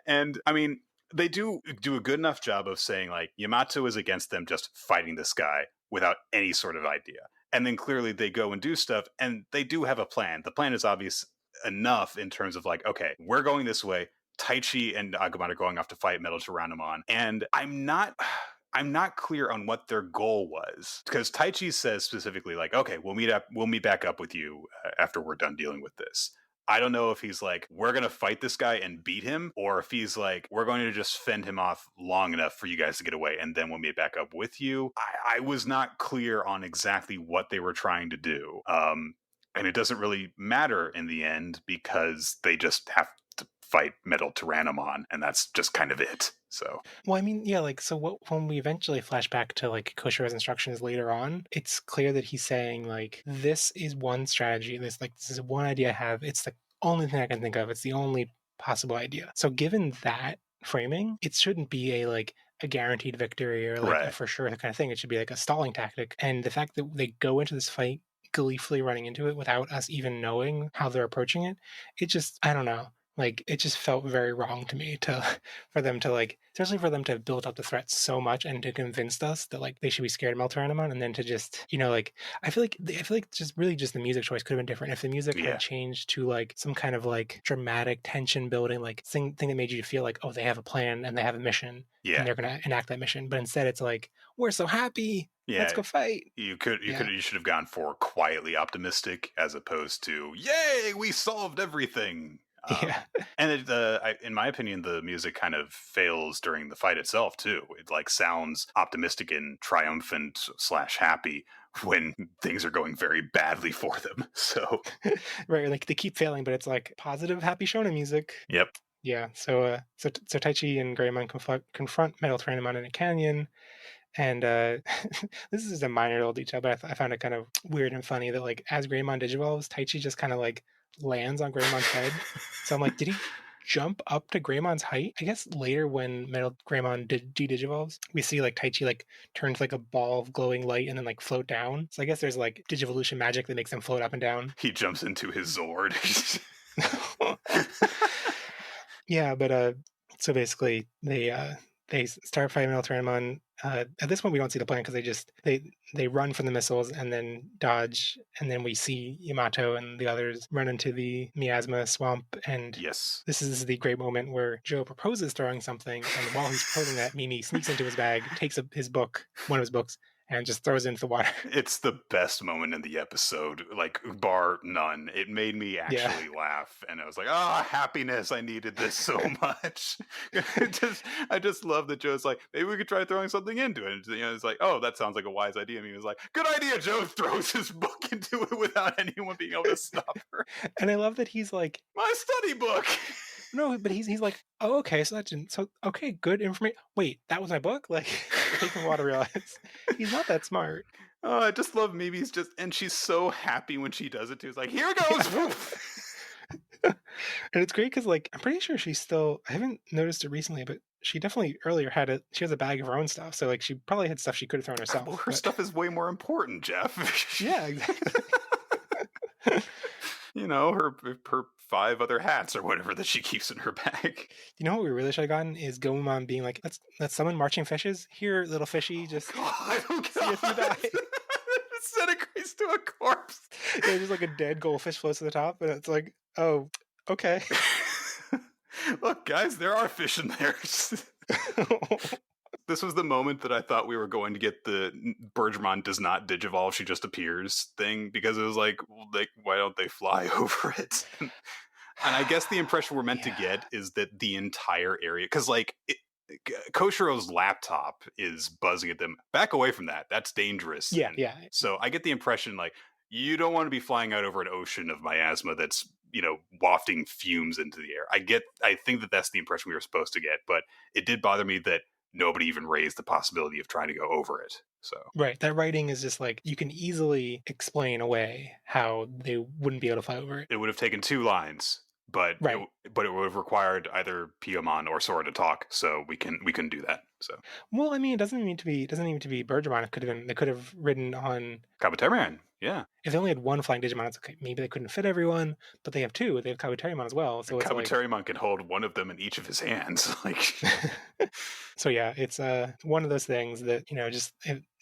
And I mean, they do a good enough job of saying like Yamato is against them just fighting this guy without any sort of idea. And then clearly they go and do stuff, and they do have a plan. The plan is obvious enough in terms of like, okay, we're going this way. Taichi and Agumon are going off to fight Melatoninmon. And I'm not clear on what their goal was, because Taichi says specifically like, okay, we'll meet back up with you after we're done dealing with this. I don't know if he's like, we're going to fight this guy and beat him, or if he's like, we're going to just fend him off long enough for you guys to get away, and then we'll meet back up with you. I was not clear on exactly what they were trying to do. And it doesn't really matter in the end, because they just have to fight Tyrannomon, and that's just kind of it. So, well, I mean, yeah, like, so when we eventually flash back to like Koshiro's instructions later on, it's clear that he's saying like, this is one strategy. This is one idea I have. It's the only thing I can think of. It's the only possible idea. So given that framing, it shouldn't be a guaranteed victory or like a for sure kind of thing. It should be like a stalling tactic. And the fact that they go into this fight gleefully running into it without us even knowing how they're approaching it, it just, I don't know. Like, it just felt very wrong to me for them to like, especially for them to have built up the threat so much and to convince us that like they should be scared of Melatoninmon, and then to just, like, I feel like just really just the music choice could have been different if the music had changed to like some kind of like dramatic tension building, like thing that made you feel like, oh, they have a plan and they have a mission and they're gonna enact that mission. But instead it's like, we're so happy. Let's go fight. You should have gone for quietly optimistic as opposed to, yay, we solved everything. And in my opinion, the music kind of fails during the fight itself too. It like sounds optimistic and triumphant / happy when things are going very badly for them. So right, like they keep failing, but it's like positive, happy shonen music. Yep. Yeah, so Taichi and Greymon confront MetalGreymon in a canyon, and this is a minor little detail, but I found it kind of weird and funny that like as Greymon digivolves, Taichi just kind of like lands on Greymon's head. So I'm like, did he jump up to Greymon's height? I guess later when MetalGreymon de-digivolves, we see like Taichi like turns like a ball of glowing light and then like float down. So I guess there's like digivolution magic that makes them float up and down. He jumps into his Zord. Yeah, but so basically they start fighting MetalGreymon. At this point, we don't see the plan because they run from the missiles and then dodge, and then we see Yamato and the others run into the miasma swamp. And yes, this is the great moment where Joe proposes throwing something, and while he's proposing that, Mimi sneaks into his bag, takes one of his books, and just throws it into the water. It's the best moment in the episode, like bar none. It made me actually laugh, and I was like, happiness! I needed this so much. I just love that Joe's like, maybe we could try throwing something into it. And, it's like, oh, that sounds like a wise idea. And he was like, good idea. Joe throws his book into it without anyone being able to stop her. And I love that he's like, my study book. No, but he's like, oh, okay, okay, good information. Wait, that was my book? Like, it takes me a while to realize he's not that smart. Oh, I just love Mimi's and she's so happy when she does it too. It's like, here goes. Yeah. And it's great because, like, I'm pretty sure she's still, I haven't noticed it recently, but she definitely earlier she has a bag of her own stuff. So, like, she probably had stuff she could have thrown herself. Well, her stuff is way more important, Jeff. Yeah, exactly. Her 5 other hats or whatever that she keeps in her bag. You know what we really should have gotten is Gomamon being like, let's summon marching fishes. Here, little fishy, just see if you die. Disintegrates to a corpse. Yeah, just like a dead goldfish floats to the top, and it's like, oh, okay. Look, guys, there are fish in there. This was the moment that I thought we were going to get the Bergermon does not digivolve, she just appears thing, because it was like, why don't they fly over it? And I guess the impression we're meant to get is that the entire area, because like Koshiro's laptop is buzzing at them. Back away from that. That's dangerous. Yeah. So I get the impression like you don't want to be flying out over an ocean of miasma that's wafting fumes into the air. I think that that's the impression we were supposed to get, but it did bother me that nobody even raised the possibility of trying to go over it. So right, that writing is just like you can easily explain away how they wouldn't be able to fly over it. It would have taken 2 lines, but right. it would have required either Piyamon or Sora to talk. So we couldn't do that. So well, I mean, it doesn't need to be Bergermon. They could have written on Kabuterimon. Yeah. If they only had one flying Digimon, it's okay. Maybe they couldn't fit everyone, but they have 2. They have Kabuterimon as well. So Kabuterimon can hold one of them in each of his hands. Like, so yeah, it's one of those things that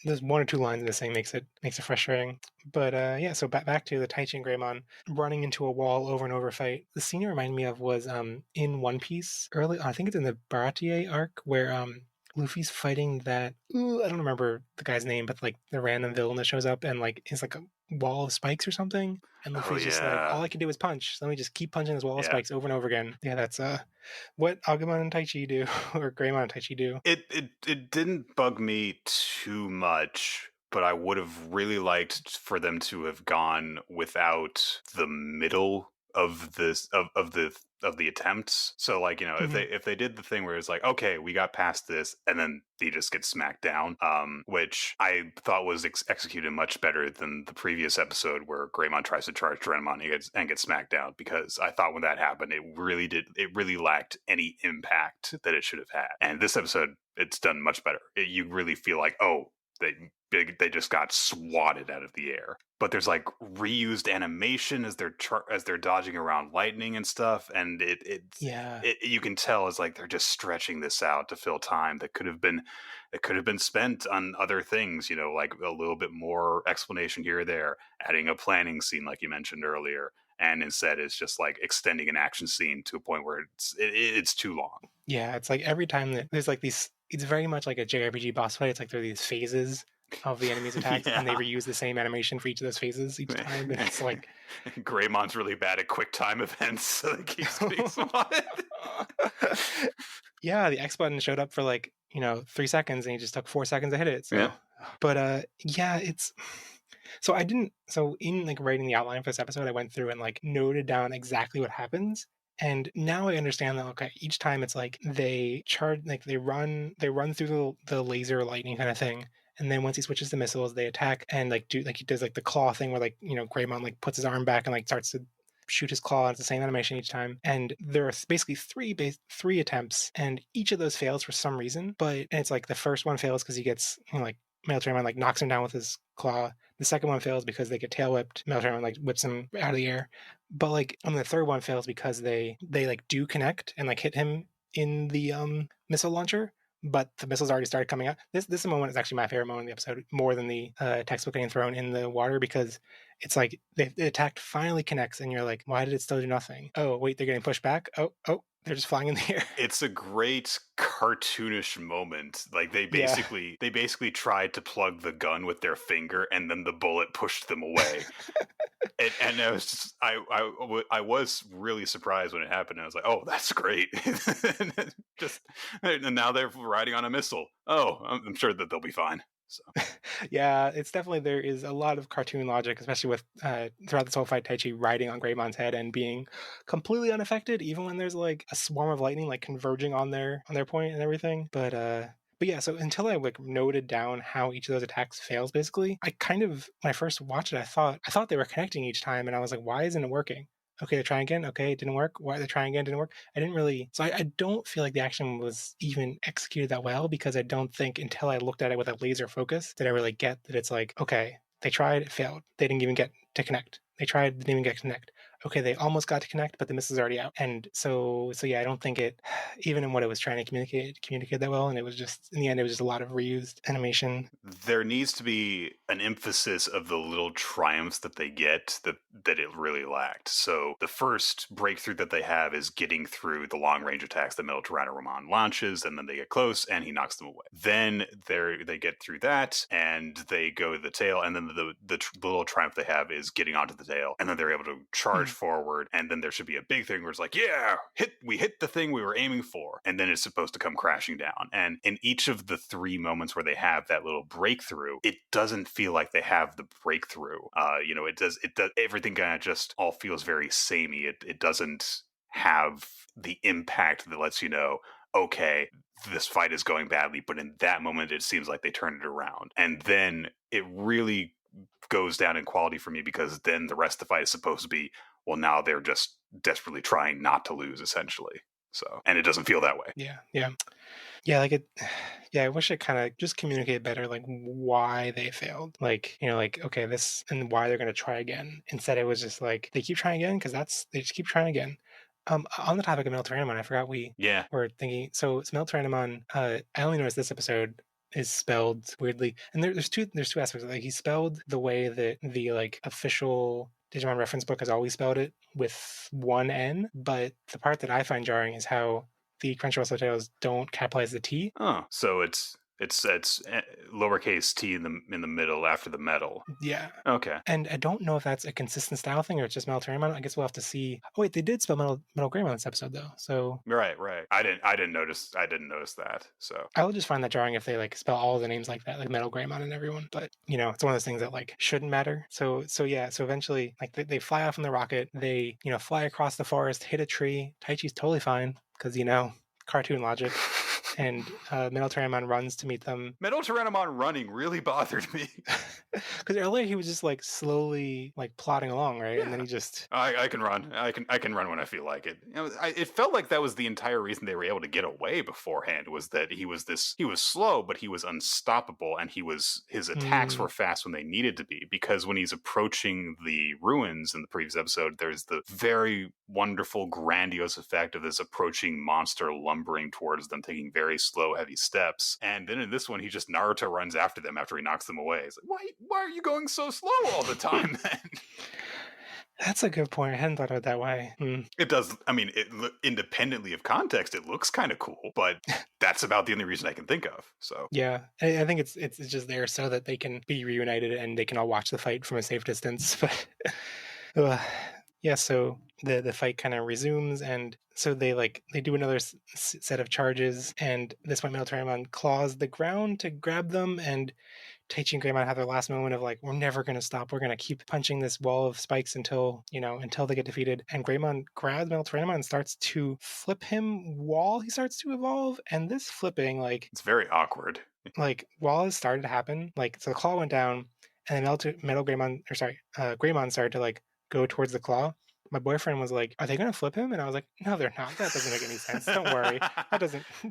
there's 1 or 2 lines in this thing makes it frustrating. But yeah, so back to the Taichi and Greymon running into a wall over and over fight. The scene it reminded me of was in One Piece early. I think it's in the Baratie arc where Luffy's fighting that I don't remember the guy's name, but like the random villain that shows up and like is like a wall of spikes or something, and Luffy's just like, all I can do is punch, so let me just keep punching this wall of spikes over and over again. Yeah, that's what Agumon and Taichi do, or Greymon and Taichi do. It didn't bug me too much, but I would have really liked for them to have gone without the middle of this of the attempts. So like if they did the thing where it's like, okay, we got past this, and then they just get smacked down, which I thought was executed much better than the previous episode where Greymon tries to charge Drenmon and gets smacked down, because I thought when that happened it really lacked any impact that it should have had. And this episode, it's done much better. You really feel like, oh, they just got swatted out of the air. But there's like reused animation as they're dodging around lightning and stuff, and you can tell it's like they're just stretching this out to fill time that could have been spent on other things, like a little bit more explanation here or there, adding a planning scene like you mentioned earlier, and instead it's just like extending an action scene to a point where it's too long. Yeah, it's like every time that there's like these, it's very much like a JRPG boss fight. It's like there are these phases of the enemy's attacks, and they reuse the same animation for each of those phases each time. And it's like Greymon's really bad at quick time events, so it keeps getting swatted. Yeah, the X button showed up for like 3 seconds, and he just took 4 seconds to hit it. So. Yeah, but yeah, it's. So in like writing the outline for this episode, I went through and like noted down exactly what happens. And now I understand that, okay, each time it's like they charge, like they run through the laser lightning kind of thing. And then once he switches to missiles, they attack and like do like he does like the claw thing where like, Greymon like puts his arm back and like starts to shoot his claw. It's the same animation each time. And there are basically three attempts, and each of those fails for some reason. But it's like the first one fails because he gets like MetalGreymon like knocks him down with his claw. The second one fails because they get tail whipped. MetalGreymon like whips him out of the air. But like the third one fails because they like do connect and like hit him in the missile launcher, but the missiles already started coming out. This moment is actually my favorite moment in the episode, more than the textbook getting thrown in the water, because it's like the attack finally connects, and you're like, why did it still do nothing? Oh wait, they're getting pushed back. Oh, they're just flying in the air. It's a great cartoonish moment. Like they basically tried to plug the gun with their finger, and then the bullet pushed them away. And I was just, I was really surprised when it happened. I was like, oh, that's great. And now they're riding on a missile. Oh, I'm sure that they'll be fine. So. Yeah, it's definitely, there is a lot of cartoon logic, especially with throughout this whole fight, Taichi riding on Greymon's head and being completely unaffected, even when there's like a swarm of lightning like converging on their point and everything. But yeah, so until I like noted down how each of those attacks fails, basically, I kind of, when I first watched it, I thought they were connecting each time, and I was like, why isn't it working? Okay, they're trying again. Okay, it didn't work. Why they're trying again? Didn't work. I didn't really. So I don't feel like the action was even executed that well, because I don't think until I looked at it with a laser focus did I really get that it's like, okay, they tried, it failed. They didn't even get to connect. They tried, didn't even get to connect. Okay, they almost got to connect, but the missile's already out. And so yeah, I don't think it, even in what it was trying to communicate that well. And it was just, in the end, it was just a lot of reused animation. There needs to be an emphasis of the little triumphs that they get that it really lacked. So the first breakthrough that they have is getting through the long range attacks that MetalGreymon launches, and then they get close and he knocks them away. Then they get through that and they go to the tail, and then the little triumph they have is getting onto the tail, and then they're able to charge forward, and then there should be a big thing where it's like, yeah, we hit the thing we were aiming for, and then it's supposed to come crashing down. And in each of the three moments where they have that little breakthrough, it doesn't feel like they have the breakthrough. It does everything kind of just all feels very samey. It doesn't have the impact that lets you know, okay, this fight is going badly, but in that moment it seems like they turned it around. And then it really goes down in quality for me, because then the rest of the fight is supposed to be, well, now they're just desperately trying not to lose, essentially. So, and it doesn't feel that way. Like it. Yeah, I wish it kind of just communicated better, like why they failed. Like, okay, this, and why they're going to try again. Instead, it was just like, they keep trying again because they just keep trying again. On the topic of MetalGreymon, I forgot we were thinking. So it's MetalGreymon. I only noticed this episode is spelled weirdly, and there's two aspects. Like, he's spelled the way that the like official Digimon reference book has always spelled it, with one N. But the part that I find jarring is how the Crunchyroll subtitles don't capitalize the T. Oh, so it's lowercase t in the middle after the metal. Yeah. Okay. And I don't know if that's a consistent style thing or it's just MetalGreymon. I guess we'll have to see. Oh wait, they did spell MetalGreymon this episode though. So right. I didn't notice that. So I would just find that jarring if they like spell all the names like that, like MetalGreymon and everyone. But it's one of those things that like shouldn't matter. So eventually, like they fly off in the rocket. They fly across the forest, hit a tree. Taichi's totally fine because cartoon logic. And MetalGreymon runs to meet them. MetalGreymon running really bothered me. Because earlier he was just like slowly like plodding along, right? Yeah. And then he just I can run. I can run when I feel like it. It felt like that was the entire reason they were able to get away beforehand, was that he was slow, but he was unstoppable, and his attacks were fast when they needed to be. Because when he's approaching the ruins in the previous episode, there's the very wonderful, grandiose effect of this approaching monster lumbering towards them, taking very slow, heavy steps. And then in this one, he just Naruto runs after them after he knocks them away. It's like, why are you going so slow all the time then? That's a good point. I hadn't thought of it that way. It does. I mean, independently of context, it looks kind of cool, but that's about the only reason I can think of. So yeah, I think it's just there so that they can be reunited and they can all watch the fight from a safe distance. But yeah, so the fight kind of resumes, and so they do another set of charges, and this point MetalGreymon claws the ground to grab them, and Taichi and Greymon have their last moment of like, we're never going to stop. We're going to keep punching this wall of spikes until they get defeated. And Greymon grabs MetalGreymon and starts to flip him while he starts to evolve. And this flipping, like, it's very awkward. Like, while it started to happen, like, so the claw went down, and then Greymon started to like go towards the claw. My boyfriend was like, "Are they going to flip him?" And I was like, "No, they're not. That doesn't make any sense. Don't worry.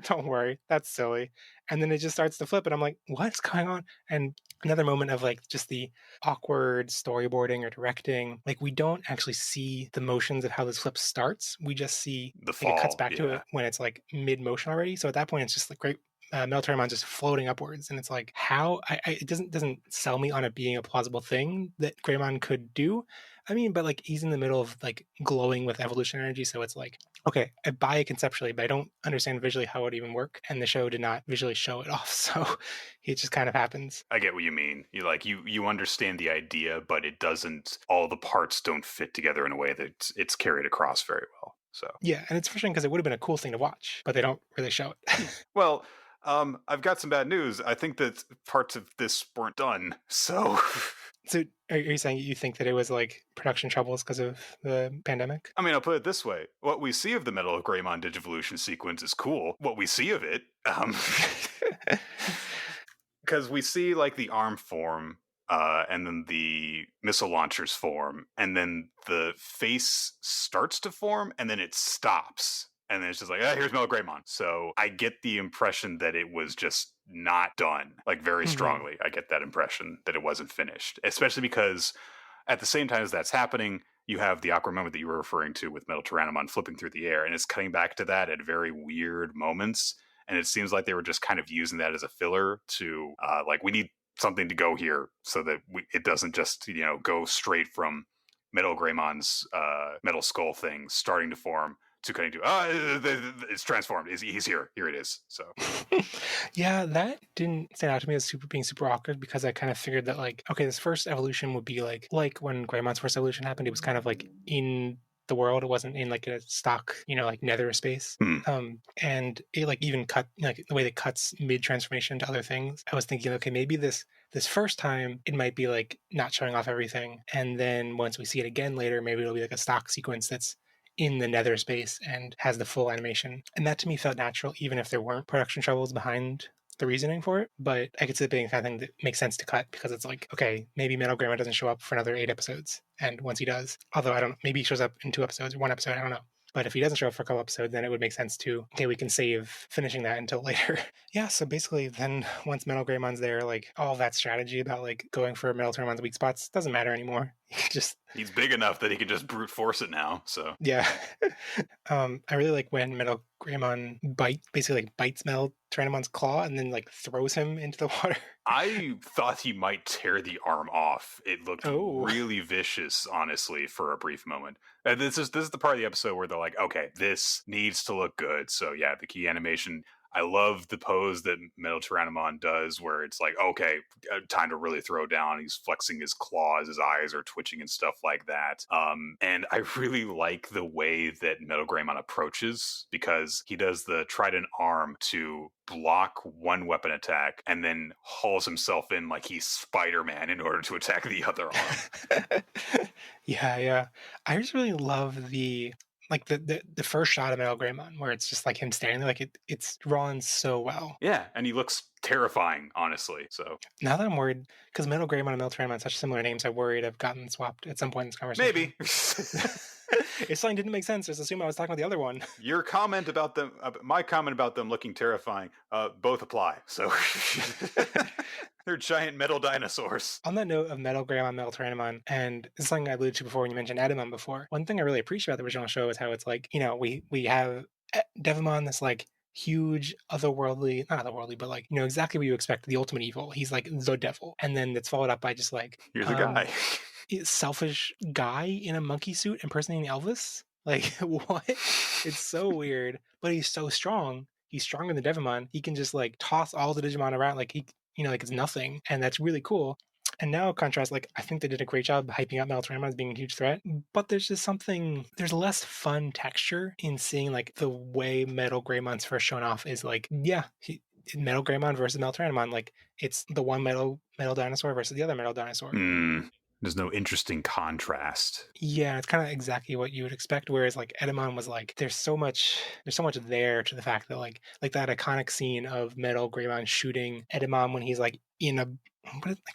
Don't worry. That's silly." And then it just starts to flip, and I'm like, "What's going on?" And another moment of like just the awkward storyboarding or directing. Like, we don't actually see the motions of how this flip starts. We just see the like, it cuts fall, back to it when it's like mid motion already. So at that point, it's just like great. MetalGreymon just floating upwards, and it's like, how it doesn't sell me on it being a plausible thing that Greymon could do. I mean, but like, he's in the middle of like glowing with evolution energy, so it's like, okay, I buy it conceptually, but I don't understand visually how it would even work, and the show did not visually show it off, so it just kind of happens. I get what you mean. You understand the idea, but it doesn't. All the parts don't fit together in a way that it's carried across very well. So yeah, and it's frustrating because it would have been a cool thing to watch, but they don't really show it. well. I've got some bad news. I think that parts of this weren't done. So, So are you saying you think that it was like production troubles because of the pandemic? I mean, I'll put it this way: what we see of the MetalGreymon Digivolution sequence is cool. What we see of it, because we see like the arm form, and then the missile launchers form, and then the face starts to form, and then it stops. And then it's just like, here's MetalGreymon. So I get the impression that it was just not done, like very strongly. I get that impression that it wasn't finished, especially because at the same time as that's happening, you have the awkward moment that you were referring to with MetalTyrannomon flipping through the air, and it's cutting back to that at very weird moments. And it seems like they were just kind of using that as a filler to, like, we need something to go here so that it doesn't just, go straight from MetalGreymon's metal skull thing starting to form to cutting to it's transformed. He's here. Here it is. So yeah, that didn't stand out to me as being super awkward, because I kind of figured that like, okay, this first evolution would be like when Greymon's first evolution happened, it was kind of like in the world. It wasn't in like a stock, like nether space. And it like even cut, like the way that cuts mid transformation to other things. I was thinking, okay, maybe this first time it might be like not showing off everything, and then once we see it again later, maybe it'll be like a stock sequence that's in the nether space and has the full animation. And that to me felt natural, even if there weren't production troubles behind the reasoning for it. But I could see it being the kind of thing that makes sense to cut, because it's like, okay, maybe MetalGreymon doesn't show up for another 8 episodes. And once he does, although I don't know, maybe he shows up in 2 episodes or 1 episode, I don't know. But if he doesn't show up for a couple episodes, then it would make sense to, okay, we can save finishing that until later. Yeah, so basically then once MetalGreymon's there, like all that strategy about like going for MetalTyrannomon's weak spots doesn't matter anymore. He's big enough that he can just brute force it now. So yeah. I really like when MetalGreymon basically bites MetalTyrannomon's claw and then like throws him into the water. I thought he might tear the arm off. It looked really vicious, honestly, for a brief moment. This is the part of the episode where they're like, okay, this needs to look good. So yeah, the key animation. I love the pose that MetalTyrannomon does, where it's like, okay, time to really throw down. He's flexing his claws, his eyes are twitching and stuff like that. And I really like the way that MetalGreymon approaches, because he does the trident arm to block one weapon attack and then hauls himself in like he's Spider-Man in order to attack the other arm. Yeah. I just really love the first shot of MetalGreymon, where it's just like him standing there, like it's drawn so well. Yeah, and he looks terrifying, honestly. So now that I'm worried, because MetalGreymon and MetalTyrannomon are such similar names, I'm worried I've gotten swapped at some point in this conversation. Maybe. If something didn't make sense, just assume I was talking about the other one. Your comment about them, my comment about them looking terrifying, both apply. So they're giant metal dinosaurs. On that note of MetalGreymon, MetalTyrannomon, and this is something I alluded to before when you mentioned Edamon before, one thing I really appreciate about the original show is how it's like, we have Devimon, this like huge not otherworldly, but like, exactly what you expect, the ultimate evil. He's like the devil. And then it's followed up by just like, here's a guy. Selfish guy in a monkey suit impersonating Elvis. Like, what? It's so weird, but he's so strong. He's stronger than Devimon. He can just like toss all the Digimon around like he, like it's nothing, and that's really cool. And now, contrast, like, I think they did a great job hyping up MetalTyrannomon as being a huge threat, but there's less fun texture in seeing like the way MetalGreymon's first shown off is like, yeah, MetalGreymon versus MetalTyrannomon. Like, it's the one metal dinosaur versus the other metal dinosaur. There's no interesting contrast. Yeah, it's kind of exactly what you would expect. Whereas like Edamon was like, there's so much there to the fact that like that iconic scene of MetalGreymon shooting Edamon when he's like in a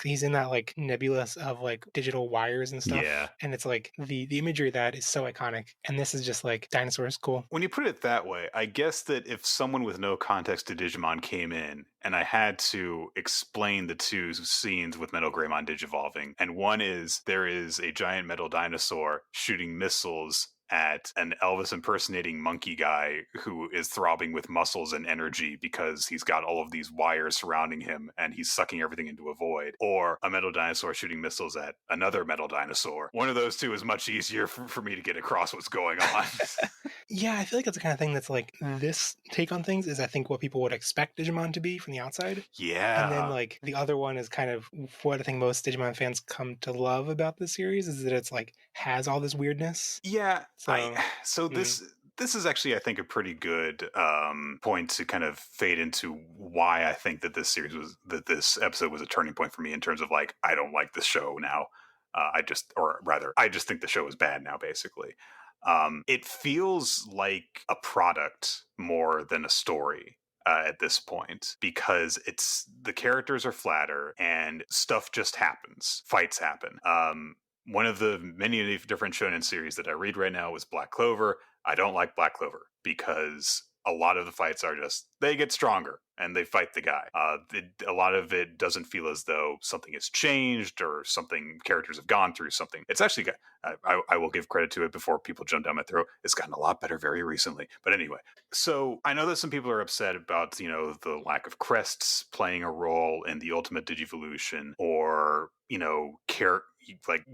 he's in that like nebulous of like digital wires and stuff. Yeah. And it's like the imagery of that is so iconic. And this is just like dinosaurs cool. When you put it that way, I guess that if someone with no context to Digimon came in and I had to explain the two scenes with MetalGreymon digivolving, and one is there is a giant metal dinosaur shooting missiles at an Elvis impersonating monkey guy who is throbbing with muscles and energy because he's got all of these wires surrounding him and he's sucking everything into a void, or a metal dinosaur shooting missiles at another metal dinosaur. One of those two is much easier for me to get across what's going on. Yeah, I feel like it's the kind of thing that's like, this take on things is I think what people would expect Digimon to be from the outside. Yeah. And then like the other one is kind of what I think most Digimon fans come to love about this series, is that it's like has all this weirdness. Yeah. This is actually, I think, a pretty good point to kind of fade into why I think that this episode was a turning point for me in terms of like, I don't like this show now. I just think the show is bad now, basically. It feels like a product more than a story at this point, because the characters are flatter and stuff just happens. Fights happen. One of the many different shonen series that I read right now is Black Clover. I don't like Black Clover because a lot of the fights are just, they get stronger and they fight the guy. A lot of it doesn't feel as though something has changed or characters have gone through something. It's actually, I will give credit to it before people jump down my throat, it's gotten a lot better very recently. But anyway, so I know that some people are upset about, the lack of crests playing a role in the ultimate Digivolution, or,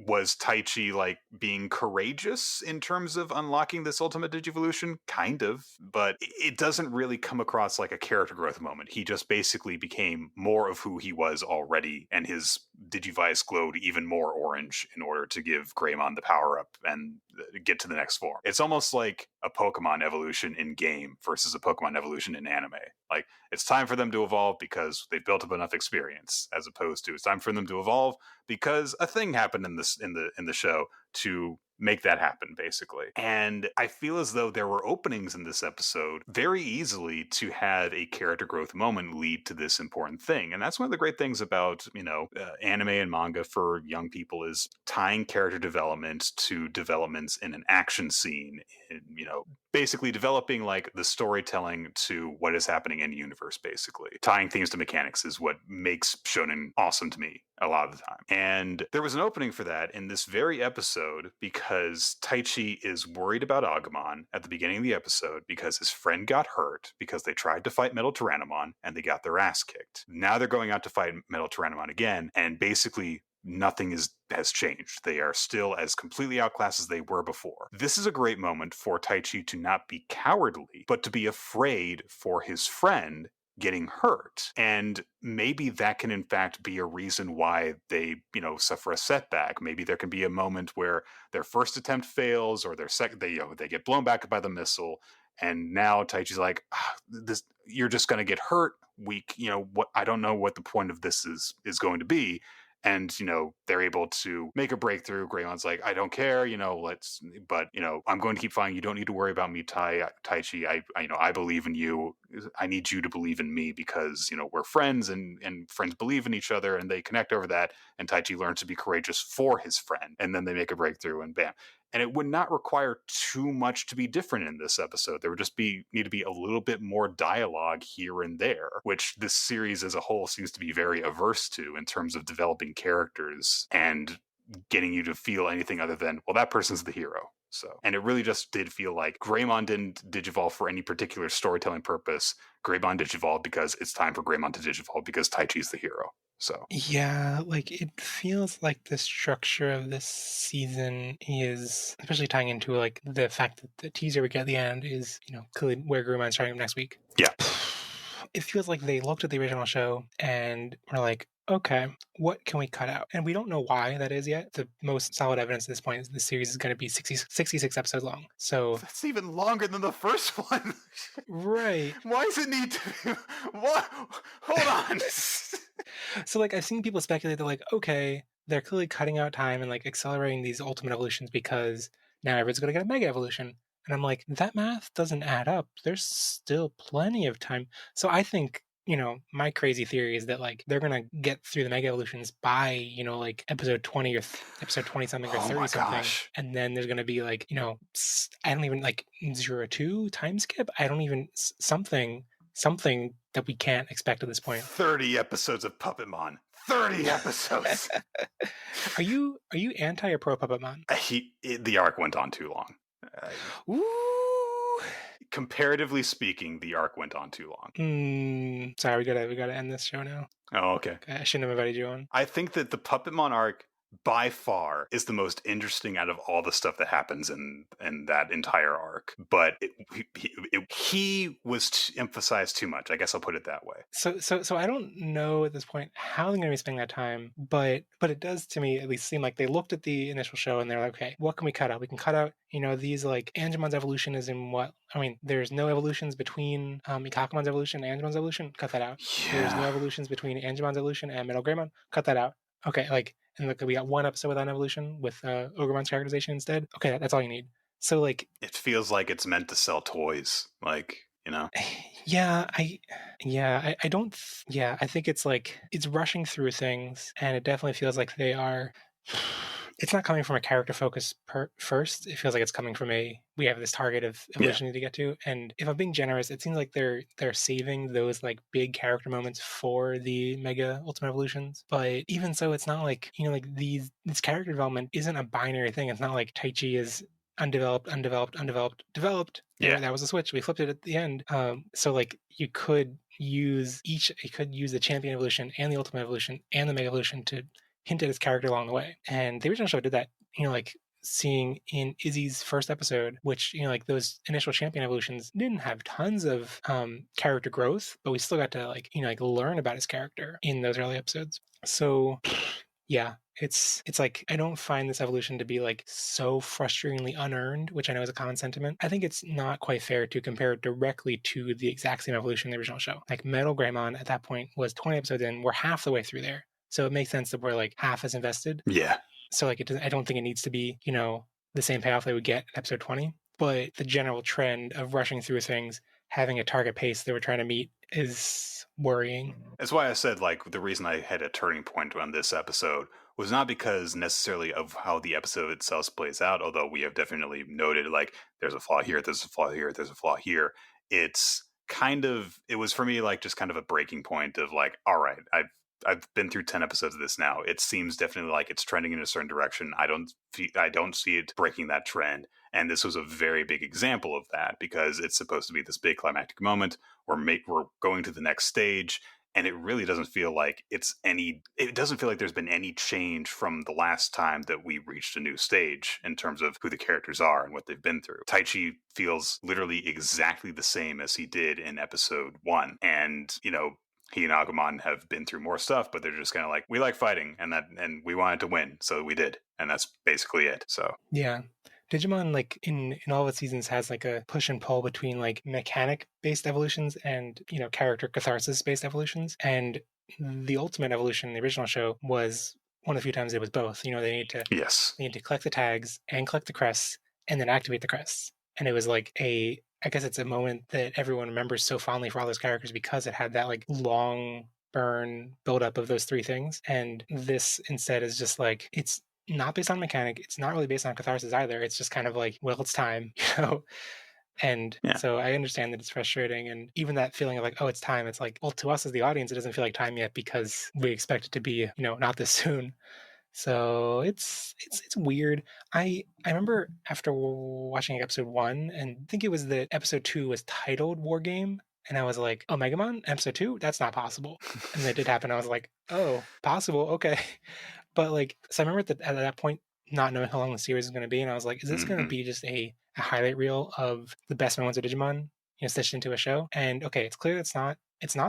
was Taichi like being courageous in terms of unlocking this ultimate Digivolution? Kind of, but it doesn't really come across like a character growth moment. He just basically became more of who he was already, and his Digivice glowed even more orange in order to give Greymon the power up and get to the next form. It's almost like a Pokemon evolution in game versus a Pokemon evolution in anime. Like, it's time for them to evolve because they've built up enough experience, as opposed to it's time for them to evolve because a thing happened in the show to make that happen, basically. And I feel as though there were openings in this episode very easily to have a character growth moment lead to this important thing. And that's one of the great things about, anime and manga for young people, is tying character development to developments in an action scene, basically developing like the storytelling to what is happening in the universe, basically. Tying things to mechanics is what makes shonen awesome to me a lot of the time. And there was an opening for that in this very episode because Taichi is worried about Agumon at the beginning of the episode because his friend got hurt because they tried to fight Metal Tyrannomon and they got their ass kicked. Now they're going out to fight Metal Tyrannomon again, and basically nothing has changed. They are still as completely outclassed as they were before. This is a great moment for Taichi to not be cowardly, but to be afraid for his friend getting hurt. And maybe that can in fact be a reason why they, suffer a setback. Maybe there can be a moment where their first attempt fails, or their second, they get blown back by the missile. And now Taichi's like, you're just going to get hurt. Weak. What? I don't know what the point of this is going to be. And, they're able to make a breakthrough. Greymon's like, I don't care, I'm going to keep fighting. You don't need to worry about me, Taichi. I believe in you. I need you to believe in me because, we're friends, and friends believe in each other, and they connect over that. And Taichi learns to be courageous for his friend. And then they make a breakthrough, and bam. And it would not require too much to be different in this episode. There would just need to be a little bit more dialogue here and there, which this series as a whole seems to be very averse to in terms of developing characters and getting you to feel anything other than, well, that person's the hero. So, and it really just did feel like Greymon didn't digivolve for any particular storytelling purpose. Greymon digivolved because it's time for Greymon to digivolve because Taichi's the hero. So yeah, like it feels like the structure of this season is, especially tying into like the fact that the teaser we get at the end is, clearly where Greymon's starting up next week. Yeah. It feels like they looked at the original show and were like, okay, what can we cut out? And we don't know why that is yet. The most solid evidence at this point is the series is going to be 66 episodes long. So That's even longer than the first one. right. Why does it need to be? What? Hold on. So like I've seen people speculate that like, okay, they're clearly cutting out time and like accelerating these ultimate evolutions because now everyone's going to get a mega evolution. And I'm like, that math doesn't add up. There's still plenty of time. So I think, my crazy theory is that like they're going to get through the mega evolutions by, like episode 20 or episode 20 something or Oh 30 my something. gosh. And then there's going to be like, I don't even like 0-2 time skip. I don't even something that we can't expect at this point. 30 episodes of Puppetmon. 30 episodes. Are you anti or pro Puppetmon? The arc went on too long. Ooh. Comparatively speaking, the arc went on too long. Sorry, we gotta end this show now. Oh, okay. I shouldn't have invited you on. I think that the Puppetmon arc by far is the most interesting out of all the stuff that happens in that entire arc. But he was emphasized too much. I guess I'll put it that way. So I don't know at this point how they're going to be spending that time, but it does to me at least seem like they looked at the initial show and they're like, okay, what can we cut out? We can cut out, these like Angemon's evolution is in what? I mean, there's no evolutions between Ikakumon's evolution and Angemon's evolution. Cut that out. Yeah. There's no evolutions between Angemon's evolution and MetalGreymon. Cut that out. Okay, like, and look, we got one episode without an evolution with Ogremon's characterization instead. Okay, that's all you need. So like, it feels like it's meant to sell toys, like, Yeah, I don't. I think it's like it's rushing through things, and it definitely feels like they are. It's not coming from a character focus first. It feels like it's coming from we have this target of evolution we need to get to. And if I'm being generous, it seems like they're saving those like big character moments for the mega ultimate evolutions. But even so, it's not like like this character development isn't a binary thing. It's not like Taichi is undeveloped, developed. Yeah, that was a switch. We flipped it at the end. So like you could use the champion evolution and the ultimate evolution and the mega evolution to hint at his character along the way. And the original show did that. Like seeing in Izzy's first episode, which like those initial champion evolutions didn't have tons of character growth, but we still got to like learn about his character in those early episodes. So yeah, it's like I don't find this evolution to be like so frustratingly unearned, which I know is a common sentiment. I think it's not quite fair to compare it directly to the exact same evolution in the original show. Like MetalGreymon at that point was 20 episodes in, we're half the way through there. So it makes sense that we're like half as invested. Yeah. So like I don't think it needs to be, the same payoff they would get at episode 20. But the general trend of rushing through things, having a target pace they were trying to meet is worrying. That's why I said like the reason I had a turning point on this episode was not because necessarily of how the episode itself plays out, although we have definitely noted like there's a flaw here, there's a flaw here, there's a flaw here. It was for me like just kind of a breaking point of like, all right, I've been through 10 episodes of this now. It seems definitely like it's trending in a certain direction. I don't see it breaking that trend. And this was a very big example of that because it's supposed to be this big climactic moment. We're going to the next stage. And it really doesn't feel like it doesn't feel like there's been any change from the last time that we reached a new stage in terms of who the characters are and what they've been through. Taichi feels literally exactly the same as he did in episode 1. And, he and Agumon have been through more stuff, but they're just kind of like, we like fighting and we wanted to win. So we did. And that's basically it. So yeah. Digimon, like in all of its seasons, has like a push and pull between like mechanic-based evolutions and character catharsis-based evolutions. And the ultimate evolution in the original show was one of the few times it was both. They need to collect the tags and collect the crests and then activate the crests. And it was like I guess it's a moment that everyone remembers so fondly for all those characters because it had that like long burn buildup of those three things. And this instead is just like it's not based on mechanic. It's not really based on catharsis either. It's just kind of like, well, it's time, And so I understand that it's frustrating. And even that feeling of like, oh, it's time. It's like, well, to us as the audience, it doesn't feel like time yet because we expect it to be, not this soon. So it's weird. I remember after watching episode 1, and I think it was that episode 2 was titled War Game. And I was like, oh, Megamon, episode 2? That's not possible. And it did happen. I was like, oh, possible. Okay. But like, so I remember at that point, not knowing how long the series is going to be. And I was like, is this going to be just a highlight reel of the best moments of Digimon? stitched into a show. And okay, it's clear it's not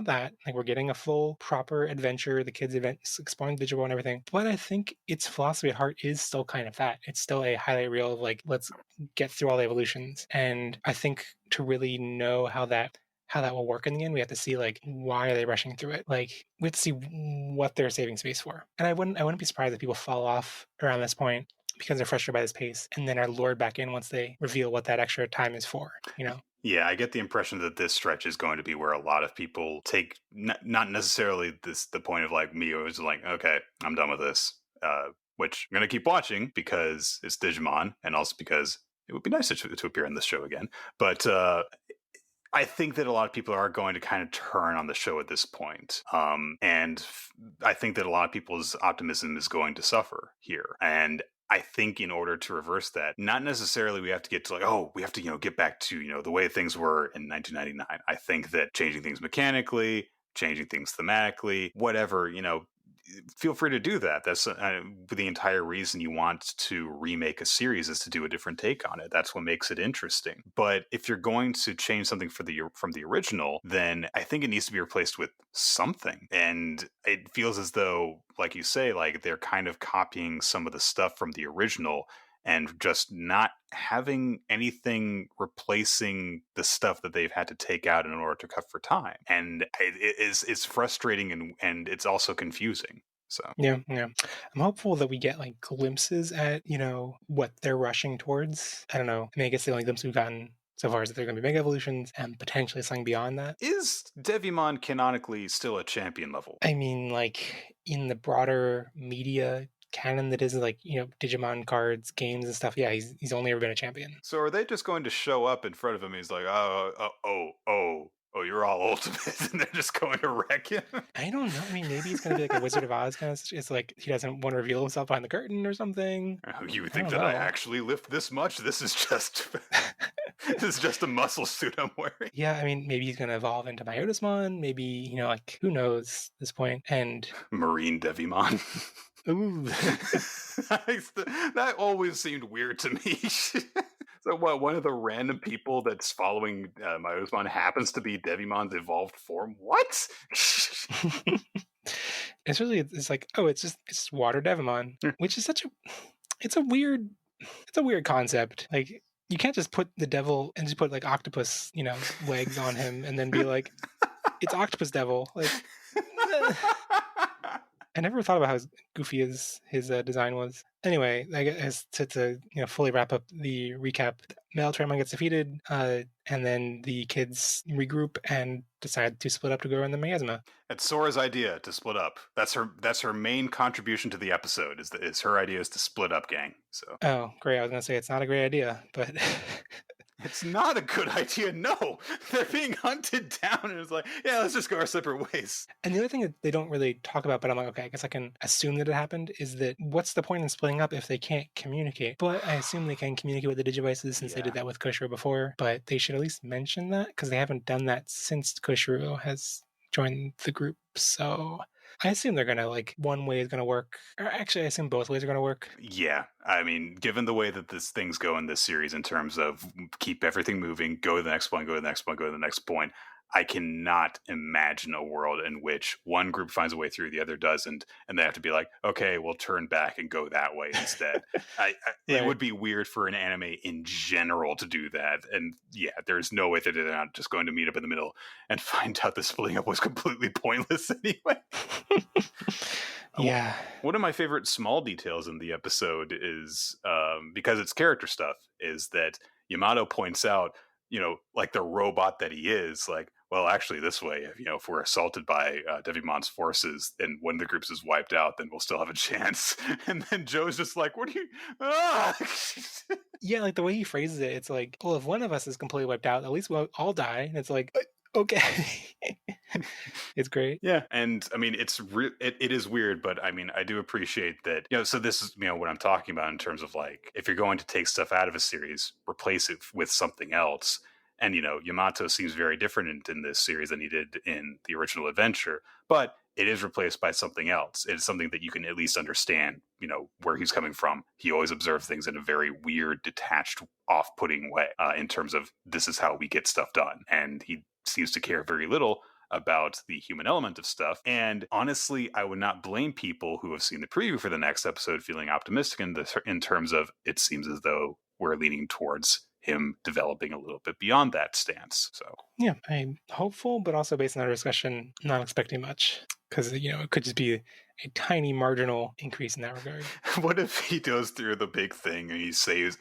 that. Like, we're getting a full, proper adventure, the kids' events, exploring the digital and everything. But I think its philosophy at heart is still kind of that. It's still a highlight reel of like, let's get through all the evolutions. And I think to really know how that will work in the end, we have to see like, why are they rushing through it? Like, we have to see what they're saving space for. And I wouldn't be surprised if people fall off around this point because they're frustrated by this pace, and then are lured back in once they reveal what that extra time is for, Yeah, I get the impression that this stretch is going to be where a lot of people take not necessarily the point of like me, it was like, okay, I'm done with this, which I'm going to keep watching because it's Digimon, and also because it would be nice to appear in this show again. But I think that a lot of people are going to kind of turn on the show at this point. And I think that a lot of people's optimism is going to suffer here. And I think in order to reverse that, not necessarily we have to get to like, oh, we have to, get back to, the way things were in 1999. I think that changing things mechanically, changing things thematically, whatever, feel free to do that. That's the entire reason you want to remake a series is to do a different take on it. That's what makes it interesting. But if you're going to change something from the original, then I think it needs to be replaced with something. And it feels as though, like you say, like they're kind of copying some of the stuff from the original and just not having anything replacing the stuff that they've had to take out in order to cut for time. And it's frustrating and it's also confusing. So yeah. I'm hopeful that we get like glimpses at, what they're rushing towards. I don't know. I mean, I guess the only glimpse we've gotten so far is that they're going to be mega evolutions and potentially something beyond that. Is Devimon canonically still a champion level? I mean, like in the broader media canon that is like, Digimon cards, games and stuff, yeah, he's only ever been a champion. So are they just going to show up in front of him? He's like, oh, you're all ultimate, and they're just going to wreck him? I don't know. I mean, maybe he's going to be like a Wizard of Oz kind of. It's like he doesn't want to reveal himself behind the curtain or something. You would think that I actually lift this much? This is just this is just a muscle suit I'm wearing. Yeah, I mean, maybe he's going to evolve into Myotismon. Maybe, like, who knows at this point. And Marine Devimon. Ooh. That always seemed weird to me. So what, one of the random people that's following Myotismon happens to be Devimon's evolved form? What? It's like, oh, it's just water Devimon, which is it's a weird concept. Like, you can't just put the devil and just put like octopus, legs on him and then be like, it's Octopus Devil. Like, I never thought about how goofy his design was. Anyway, I guess to fully wrap up the recap, MetalGreymon gets defeated, and then the kids regroup and decide to split up to go around the miasma. It's Sora's idea to split up. That's her main contribution to the episode. Is her idea is to split up, gang. So. Oh, great! I was gonna say it's not a great idea, but. It's not a good idea, no. They're being hunted down, and it's like, yeah, let's just go our separate ways. And the other thing that they don't really talk about, but I'm like, okay, I guess I can assume that it happened, is that what's the point in splitting up if they can't communicate? But I assume they can communicate with the Digivices since they did that with Koshiro before, but they should at least mention that, because they haven't done that since Koshiro has joined the group, so... I assume they're going to, like, one way is going to work. Or actually, I assume both ways are going to work. Yeah. I mean, given the way that things go in this series in terms of keep everything moving, go to the next point, go to the next point, go to the next point, I cannot imagine a world in which one group finds a way through, the other doesn't, and they have to be like, okay, we'll turn back and go that way instead. It would be weird for an anime in general to do that. And yeah, there's no way that they're not just going to meet up in the middle and find out the splitting up was completely pointless anyway. Yeah. One of my favorite small details in the episode is, because it's character stuff, is that Yamato points out, like the robot that he is, like, well, actually this way, if we're assaulted by Devimon's forces and one of the groups is wiped out, then we'll still have a chance. And then Joe's just like, what do you... Yeah, like the way he phrases it, it's like, well, if one of us is completely wiped out, at least we'll all die. And it's like, okay. It's great. Yeah. And I mean, it is weird, but I mean, I do appreciate that, so this is, what I'm talking about in terms of like, if you're going to take stuff out of a series, replace it with something else. And, Yamato seems very different in this series than he did in the original Adventure. But it is replaced by something else. It's something that you can at least understand, where he's coming from. He always observes things in a very weird, detached, off-putting way in terms of this is how we get stuff done. And he seems to care very little about the human element of stuff. And honestly, I would not blame people who have seen the preview for the next episode feeling optimistic in terms of it seems as though we're leaning towards him developing a little bit beyond that stance. So yeah, I'm hopeful, but also based on our discussion, not expecting much, because it could just be a tiny marginal increase in that regard. What if he goes through the big thing and he saves,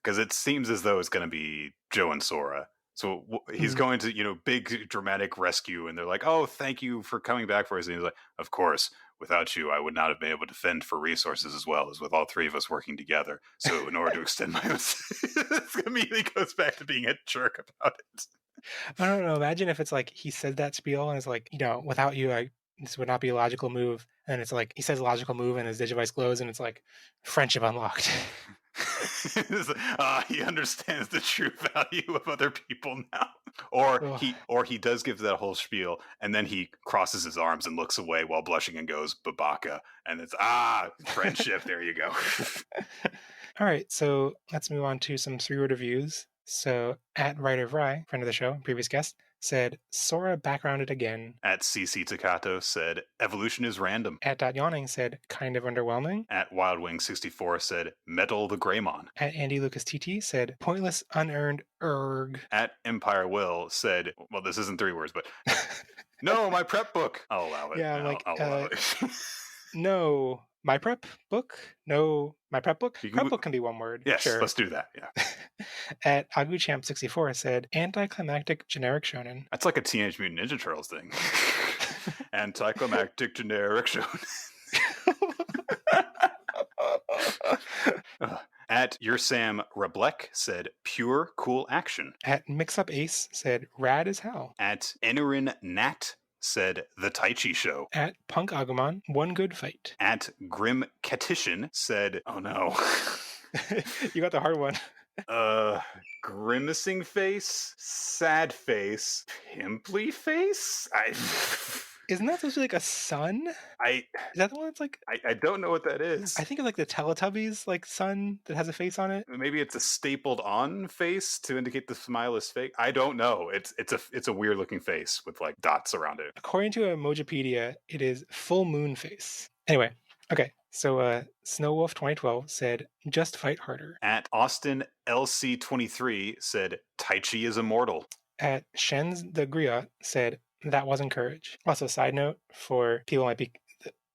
because it seems as though it's going to be Joe and Sora. So he's going to, big dramatic rescue, and they're like, "Oh, thank you for coming back for us." And he's like, "Of course, without you, I would not have been able to fend for resources as well as with all three of us working together. So in order to extend my own," it immediately goes back to being a jerk about it. I don't know. Imagine if it's like he said that spiel and it's like, without you, this would not be a logical move. And it's like he says logical move and his Digivice glows and it's like friendship unlocked. He understands the true value of other people now. Or he does give that whole spiel and then he crosses his arms and looks away while blushing and goes Babaka, and it's friendship. There you go. All right, so let's move on to some 3-word reviews. So at Writer of Rye, friend of the show, previous guest, said Sora backgrounded again. At CC Takato said evolution is random. At Dot Yawning said kind of underwhelming. At WildWing64 said MetalGreymon. At Andy Lucas TT said pointless unearned erg. At Empire Will said, well, this isn't 3 words, but no, my prep book. I'll allow it. Yeah, I'll allow it. No, my prep book? No, my prep book? Prep book can be 1 word. Yes, sure. Let's do that, yeah. At AguChamp64 said anticlimactic generic shonen. That's like a Teenage Mutant Ninja Turtles thing. Anticlimactic generic shonen. At Your Sam Reblek said pure cool action. At Mixup Ace said rad as hell. At Enerin Nat said The Tai Chi Show. At Punk Agumon, 1 good fight. At Grim Catishan said, oh no. You got the hard one. Grimacing face, sad face, pimply face? Isn't that supposed to be like a sun? Is that the one that's like... I don't know what that is. I think of like the Teletubbies like sun that has a face on it. Maybe it's a stapled on face to indicate the smile is fake. I don't know. It's a weird looking face with like dots around it. According to Emojipedia, it is full moon face. Anyway, okay. So Snowwolf 2012 said, just fight harder. At Austin LC23 said, Tai Chi is immortal. At Shens the Griot said, that wasn't courage. Also, side note for people might be...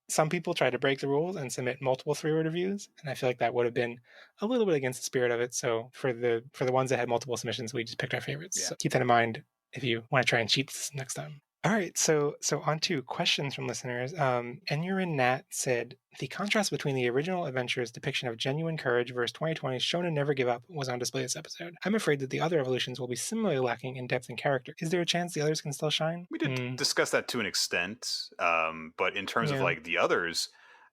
Some people try to break the rules and submit multiple 3-word reviews, and I feel like that would have been a little bit against the spirit of it. So for the ones that had multiple submissions, we just picked our favorites. Yeah. So keep that in mind if you want to try and cheat this next time. All right, so on to questions from listeners. Enurin Nat said, the contrast between the original Adventure's depiction of genuine courage versus 2020's Shonen Never Give Up was on display this episode. I'm afraid that the other evolutions will be similarly lacking in depth and character. Is there a chance the others can still shine? We did discuss that to an extent, but in terms of like the others,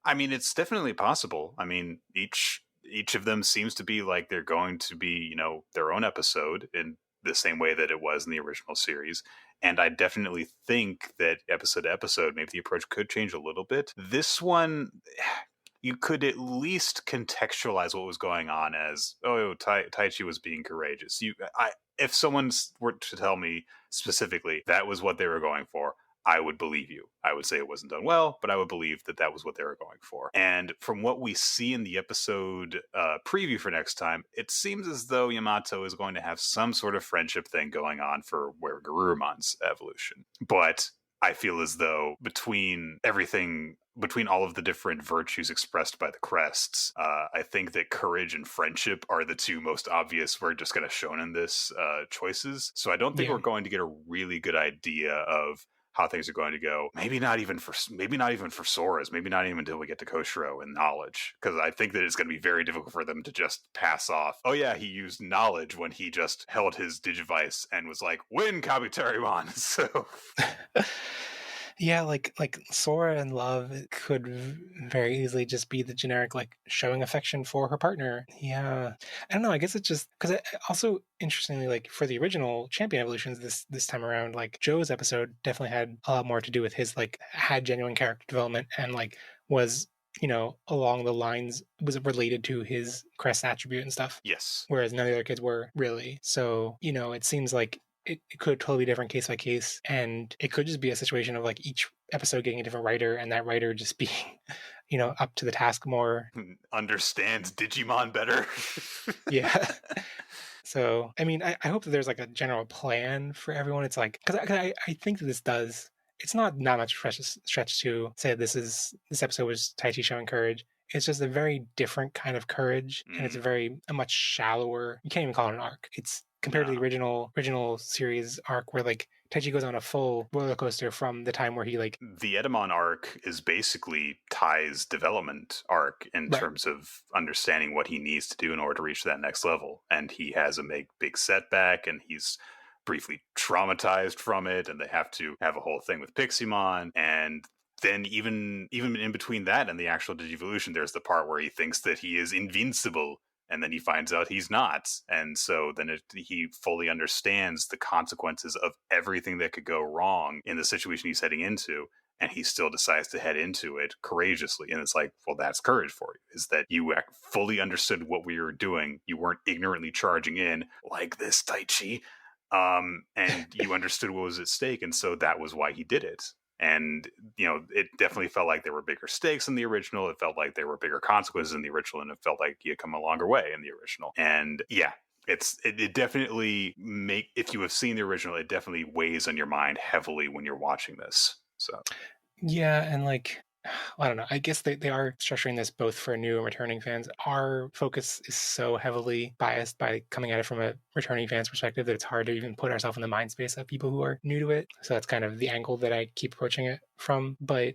I mean, it's definitely possible. I mean, each of them seems to be like they're going to be, their own episode in the same way that it was in the original series. And I definitely think that episode to episode, maybe the approach could change a little bit. This one, you could at least contextualize what was going on as, Tai Chi was being courageous. If someone were to tell me specifically that was what they were going for, I would believe you. I would say it wasn't done well, but I would believe that was what they were going for. And from what we see in the episode preview for next time, it seems as though Yamato is going to have some sort of friendship thing going on for where Garurumon's evolution. But I feel as though between all of the different virtues expressed by the crests, I think that courage and friendship are the 2 most obvious. We're just going to shown in this choices. So I don't think we're going to get a really good idea of how things are going to go. Maybe not even for Sora's. Maybe not even until we get to Koshiro and knowledge, because I think that it's going to be very difficult for them to just pass off. Oh yeah, he used knowledge when he just held his Digivice and was like, "Win, Kabuterimon." So Yeah, like Sora and Love could very easily just be the generic like showing affection for her partner. Yeah, I don't know. I guess it's just because also interestingly, like for the original Champion evolutions this time around, like Joe's episode definitely had a lot more to do with his like had genuine character development and like was along the lines was related to his crest attribute and stuff. Yes. Whereas none of the other kids were really. So it seems like it could totally be different case by case, and it could just be a situation of like each episode getting a different writer and that writer just being up to the task more. Understands Digimon better. Yeah. So I mean, I hope that there's like a general plan for everyone. It's like because I think that this does. It's not much stretch to say this episode was Taichi showing courage. It's just a very different kind of courage, and it's a much shallower. You can't even call it an arc. It's compared to the original series arc where like Taichi goes on a full roller coaster from the time where he like the Edamon arc is basically Tai's development arc in terms of understanding what he needs to do in order to reach that next level, and he has a big setback, and he's briefly traumatized from it, and they have to have a whole thing with Piximon, and then even in between that and the actual Digivolution, there's the part where he thinks that he is invincible, and then he finds out he's not. And so then he fully understands the consequences of everything that could go wrong in the situation he's heading into. And he still decides to head into it courageously. And it's like, well, that's courage for you, is that you fully understood what we were doing. You weren't ignorantly charging in like this, Taichi. And you understood what was at stake. And so that was why he did it. And, it definitely felt like there were bigger stakes in the original. It felt like there were bigger consequences in the original, and it felt like he had come a longer way in the original. And yeah, it definitely if you have seen the original, it definitely weighs on your mind heavily when you're watching this. So yeah, and like I don't know. I guess they are structuring this both for new and returning fans. Our focus is so heavily biased by coming at it from a returning fan's perspective that it's hard to even put ourselves in the mind space of people who are new to it. So that's kind of the angle that I keep approaching it from. But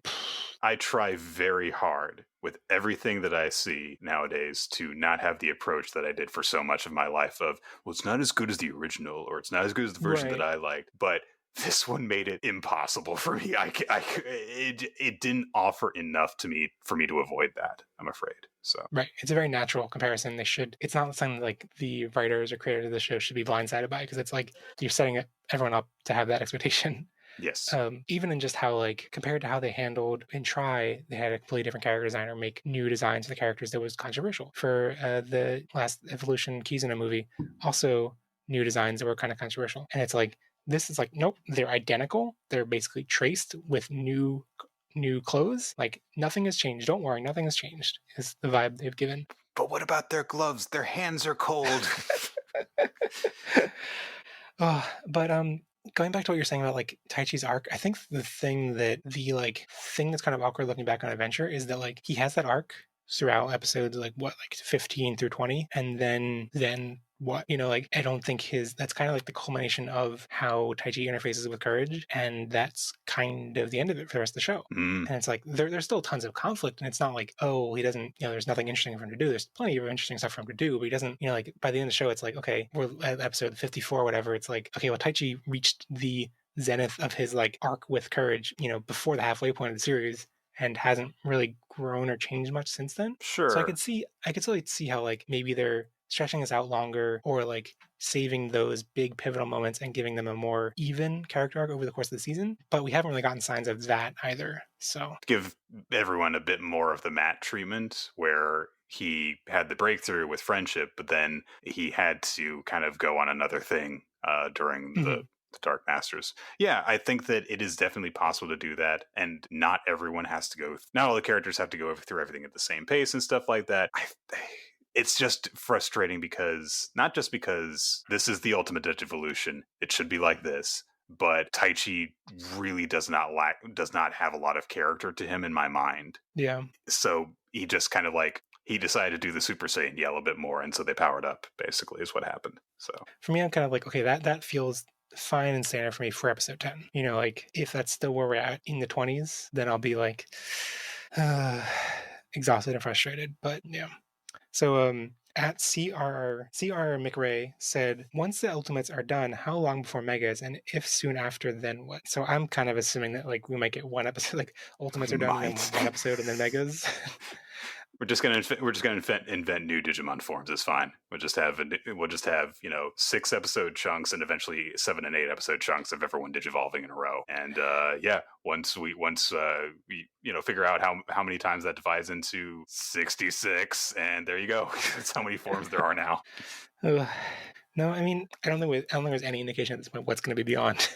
I try very hard with everything that I see nowadays to not have the approach that I did for so much of my life of, well, it's not as good as the original, or it's not as good as the version that I liked. But this one made it impossible for me. It didn't offer enough to me for me to avoid that, I'm afraid. So right, it's a very natural comparison. It's not something like the writers or creators of the show should be blindsided by, because it's like you're setting everyone up to have that expectation. Yes. Even in just how, like, compared to how they handled in Try, they had a completely different character designer make new designs for the characters that was controversial. For the last Evolution Kizuna movie, also new designs that were kind of controversial. And it's like, this is like, nope, they're identical. They're basically traced with new clothes. Like, nothing has changed. Don't worry, nothing has changed, is the vibe they've given. But what about their gloves? Their hands are cold. But going back to what you're saying about like Taichi's arc, I think the thing that's kind of awkward looking back on Adventure is that like he has that arc throughout episodes like 15 through 20, and then what, like I don't think that's kind of like the culmination of how Taichi interfaces with courage, and that's kind of the end of it for the rest of the show. And it's like there's still tons of conflict, and it's not like, oh, he doesn't, there's nothing interesting for him to do. There's plenty of interesting stuff for him to do, but he doesn't, like by the end of the show, it's like, okay, we're at episode 54 or whatever. It's like, okay, well, Taichi reached the zenith of his like arc with courage, before the halfway point of the series, and hasn't really grown or changed much since then. Sure. So I could totally see how like maybe they're stretching this out longer, or like saving those big pivotal moments and giving them a more even character arc over the course of the season. But we haven't really gotten signs of that either. So give everyone a bit more of the Matt treatment, where he had the breakthrough with friendship, but then he had to kind of go on another thing during the Dark Masters. Yeah, I think that it is definitely possible to do that, and not everyone has to go. Not all the characters have to go through everything at the same pace and stuff like that. It's just frustrating because not just because this is the ultimate Digivolution, it should be like this, but Taichi really does not have a lot of character to him in my mind. Yeah. So he just kind of like, he decided to do the Super Saiyan yell a bit more, and so they powered up, basically, is what happened. So for me, I'm kind of like, okay, that feels fine and standard for me for episode 10. Like if that's still where we're at in the 20s, then I'll be like exhausted and frustrated. But yeah. So At CR McRae said, once the Ultimates are done, how long before Megas? And if soon after, then what? So I'm kind of assuming that like we might get one episode, like Ultimates are done and then one episode and then Megas. We're just gonna invent new Digimon forms. It's fine. We'll just have 6-episode chunks and eventually 7 and 8 episode chunks of everyone digivolving in a row. And once we figure out how many times that divides into 66, and there you go. That's how many forms there are now. No, I mean I don't think there's any indication at this point what's going to be beyond.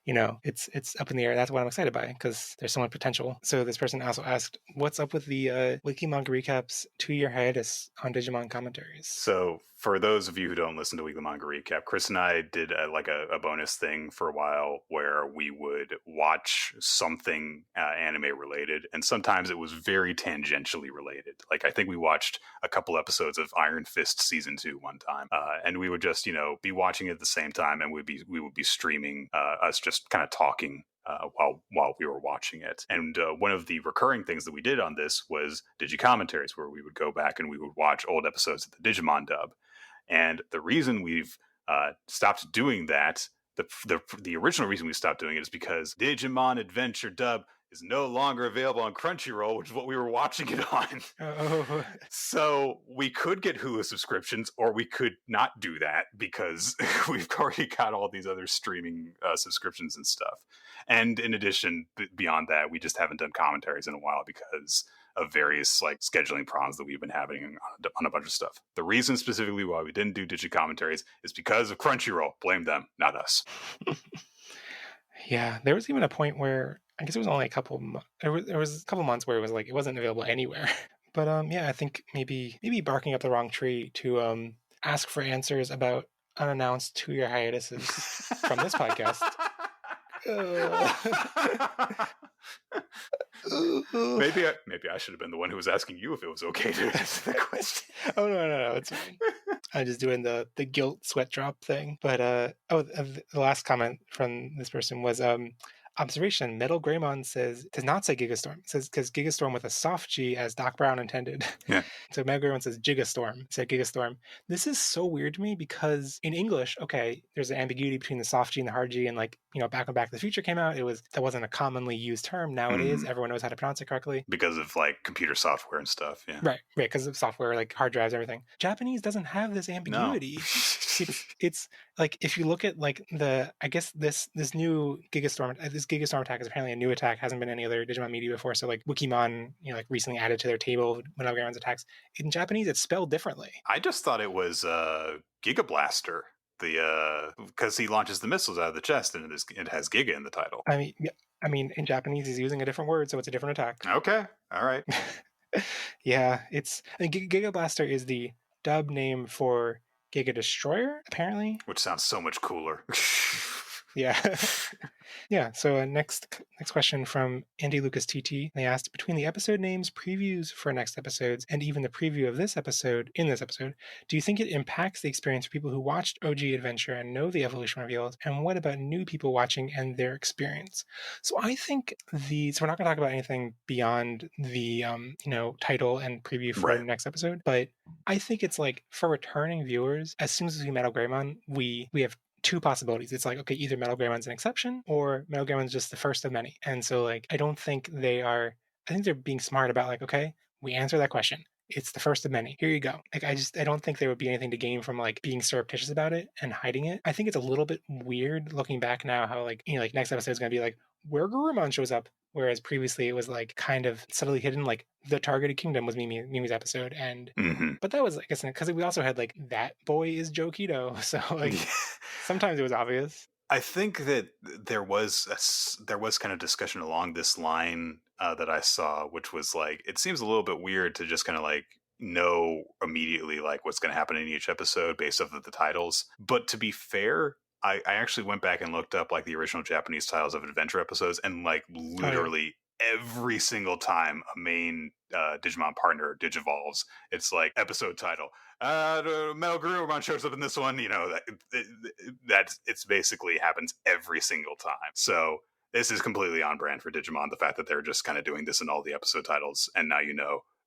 It's up in the air. That's what I'm excited by because there's so much potential. So this person also asked, what's up with the Weekly Manga Recap's 2-year hiatus on Digimon commentaries? So for those of you who don't listen to Weekly Manga Recap, Chris and I did a bonus thing for a while where we would watch something anime related, and sometimes it was very tangentially related. Like I think we watched a couple episodes of Iron Fist season 2 one time, and we would just be watching it at the same time, and we would be streaming us just kind of talking while we were watching it. And one of the recurring things that we did on this was Digi-commentaries, where we would go back and we would watch old episodes of the Digimon dub. And the reason we've stopped doing that, the original reason we stopped doing it is because Digimon Adventure dub is no longer available on Crunchyroll, which is what we were watching it on. Oh. So we could get Hulu subscriptions, or we could not do that because we've already got all these other streaming subscriptions and stuff. And in addition, beyond that, we just haven't done commentaries in a while because of various like scheduling problems that we've been having on a bunch of stuff. The reason specifically why we didn't do Digi commentaries is because of Crunchyroll. Blame them, not us. Yeah, there was even a point where I guess it was only a couple. There was a couple months where it was like it wasn't available anywhere. But I think maybe barking up the wrong tree to ask for answers about unannounced 2-year hiatuses from this podcast. Maybe I should have been the one who was asking you if it was okay to answer the question. Oh no, it's fine. I'm just doing the guilt sweat drop thing. But the last comment from this person was observation. MetalGreymon says does not say Gigastorm. It says because Gigastorm with a soft G as Doc Brown intended. Yeah. So MetalGreymon says Gigastorm. It said Gigastorm. This is so weird to me because in English, okay, there's an ambiguity between the soft G and the hard G, and like back when Back to the Future came out, that wasn't a commonly used term. Now it is. Everyone knows how to pronounce it correctly because of like computer software and stuff. Yeah. Right. Because of software, like hard drives, everything. Japanese doesn't have this ambiguity. No. It's like if you look at like this new Gigastorm, this Gigastorm attack is apparently a new attack. Hasn't been any other Digimon media before. So like Wikimon, like recently added to their table when MetalGreymon's attacks. In Japanese, it's spelled differently. I just thought it was Giga Blaster. Because he launches the missiles out of the chest and it has Giga in the title. I mean, in Japanese, he's using a different word, so it's a different attack. Okay, all right. Yeah, Giga Blaster is the dub name for Giga Destroyer, apparently. Which sounds so much cooler. Yeah. Yeah, so next question from Andy Lucas TT. They asked, between the episode names, previews for next episodes, and even the preview of this episode, do you think it impacts the experience for people who watched OG Adventure and know the evolution reveals? And what about new people watching and their experience? So I think so we're not going to talk about anything beyond the title and preview for the next episode, but I think it's like for returning viewers, as soon as we MetalGreymon, we have two possibilities. It's like, okay, either MetalGreymon's an exception or MetalGreymon's just the first of many. And so like, I think they're being smart about like, okay, we answer that question. It's the first of many. Here you go. Like, I don't think there would be anything to gain from like being surreptitious about it and hiding it. I think it's a little bit weird looking back now how like, like next episode is going to be like where Garurumon shows up. Whereas previously it was like kind of subtly hidden, like the Targeted Kingdom was Mimi's episode. And, but that was, I guess, because we also had like that boy is Joe Keto. So like sometimes it was obvious. I think that there was kind of discussion along this line that I saw, which was like, it seems a little bit weird to just kind of like know immediately like what's going to happen in each episode based off of the titles. But to be fair, I actually went back and looked up like the original Japanese titles of adventure episodes, and like literally every single time a main Digimon partner digivolves, it's like episode title. MetalGreymon shows up in this one. That's it's basically happens every single time. So this is completely on brand for Digimon. The fact that they're just kind of doing this in all the episode titles, and now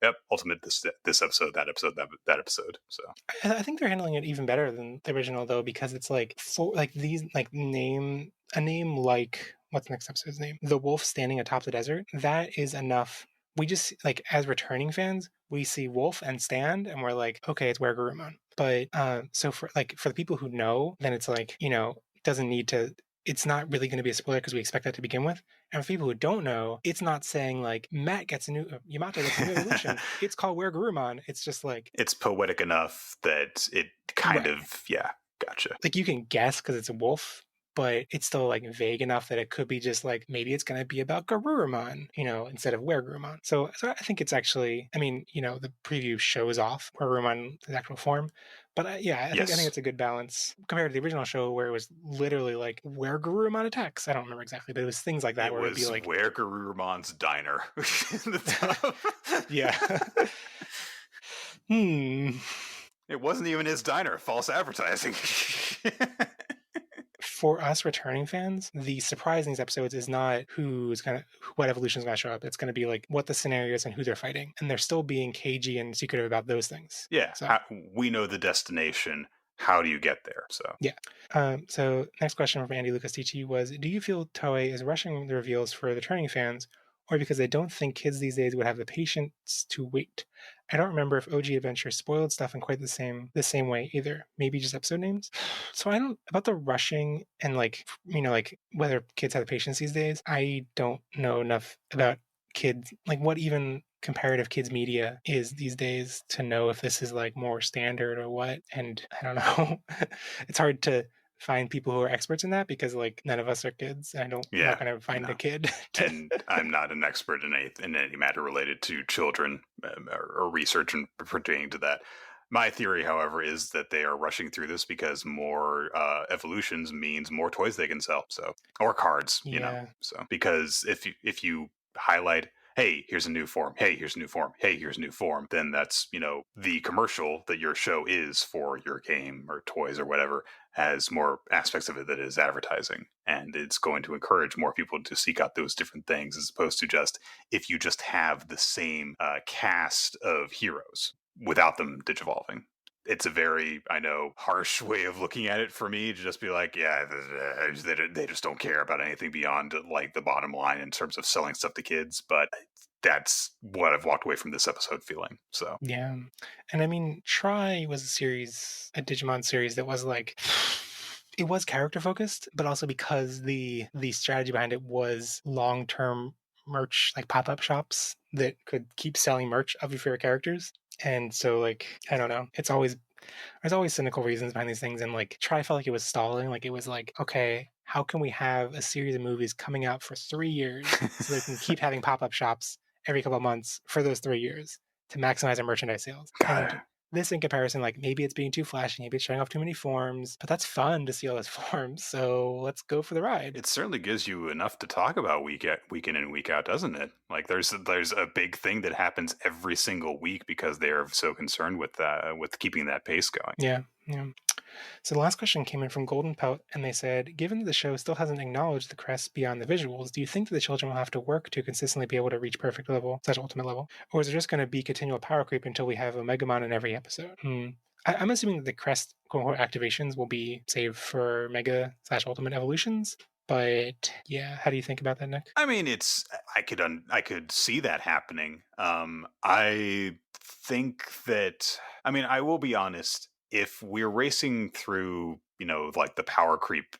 yep, Ultimate this episode, that episode, that episode. So I think they're handling it even better than the original though, because it's like for like these like name a name like what's the next episode's name? The wolf standing atop the desert. That is enough. We just like as returning fans, we see wolf and stand, and we're like, okay, it's Weregarurumon. But so for the people who know, then it's like it doesn't need to. It's not really going to be a spoiler because we expect that to begin with. And for people who don't know, it's not saying like Matt gets a new Yamato gets a new evolution. It's called Weregarurumon. It's just like it's poetic enough that it kind of gotcha. Like you can guess because it's a wolf, but it's still like vague enough that it could be just like maybe it's going to be about Garurumon, instead of Weregarurumon. So I think it's actually, I mean, the preview shows off Weregarurumon's actual form, but I think it's a good balance compared to the original show where it was literally like Weregarurumon attacks. I don't remember exactly, but it was things like that where it'd be like Weregarurumon's diner. Yeah. It wasn't even his diner. False advertising. For us returning fans, the surprise in these episodes is not what evolution is going to show up. It's going to be like what the scenarios and who they're fighting, and they're still being cagey and secretive about those things. Yeah, so, we know the destination. How do you get there? So yeah. So next question from Andy Lucas Tichi was: do you feel Toei is rushing the reveals for the returning fans, or because they don't think kids these days would have the patience to wait? I don't remember if OG Adventure spoiled stuff in quite the same way either. Maybe just episode names. So I don't about the rushing and like whether kids have the patience these days. I don't know enough about kids, like what even comparative kids media is these days to know if this is like more standard or what. And I don't know. It's hard to find people who are experts in that because like none of us are kids. I'm not going to find a kid. And I'm not an expert in any matter related to children or research and pertaining to that. My theory, however, is that they are rushing through this because more evolutions means more toys they can sell. So, or cards, So because if you highlight, hey, here's a new form. Hey, here's a new form. Hey, here's a new form. Then that's, the commercial that your show is for your game or toys or whatever has more aspects of it that is advertising. And it's going to encourage more people to seek out those different things as opposed to just if you just have the same cast of heroes without them digivolving. It's a very, I know, harsh way of looking at it for me to just be like, yeah, they just don't care about anything beyond like the bottom line in terms of selling stuff to kids. But that's what I've walked away from this episode feeling. So yeah, and I mean, Try was a Digimon series that was like. It was character focused, but also because the strategy behind it was long-term merch, like pop-up shops that could keep selling merch of your favorite characters. And so like, I don't know, there's always cynical reasons behind these things. And like Try felt like it was stalling. Like it was like, okay, how can we have a series of movies coming out for 3 years so they can keep having pop-up shops every couple of months for those 3 years to maximize our merchandise sales? And this in comparison, like maybe it's being too flashy, maybe it's showing off too many forms, but that's fun to see all those forms. So let's go for the ride. It certainly gives you enough to talk about week in and week out, doesn't it? Like there's a big thing that happens every single week because they're so concerned with keeping that pace going. Yeah. So the last question came in from Golden Pelt, and they said, given that the show still hasn't acknowledged the crest beyond the visuals, do you think that the children will have to work to consistently be able to reach perfect level, / ultimate level? Or is there just going to be continual power creep until we have Omegamon in every episode? I'm assuming that the crest quote-unquote activations will be saved for Mega / ultimate evolutions. But yeah, how do you think about that, Nick? I mean, I could see that happening. I think that, I mean, I will be honest, if we're racing through, like the power creep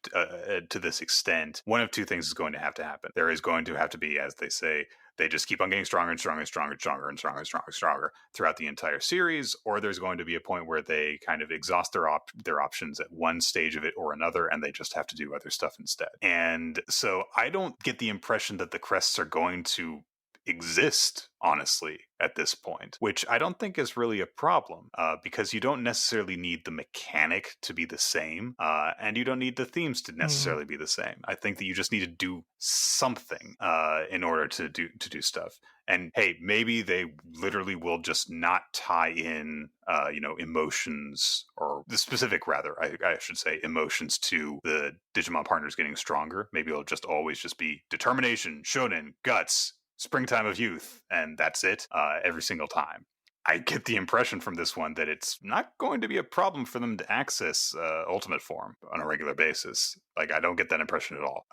to this extent, one of two things is going to have to happen. There is going to have to be, as they say, they just keep on getting stronger and stronger and stronger and stronger and stronger and stronger and stronger throughout the entire series, or there's going to be a point where they kind of exhaust their options at one stage of it or another, and they just have to do other stuff instead. And so I don't get the impression that the crests are going to exist, honestly, at this point, which I don't think is really a problem because you don't necessarily need the mechanic to be the same and you don't need the themes to necessarily be the same. I think that you just need to do something in order to do stuff. And hey, maybe they literally will just not tie in emotions, or the specific rather, I should say, emotions to the Digimon partners getting stronger. Maybe it'll just always just be determination, shonen, guts, springtime of youth, and that's it every single time. I get the impression from this one that it's not going to be a problem for them to access Ultimate Form on a regular basis. Like, I don't get that impression at all.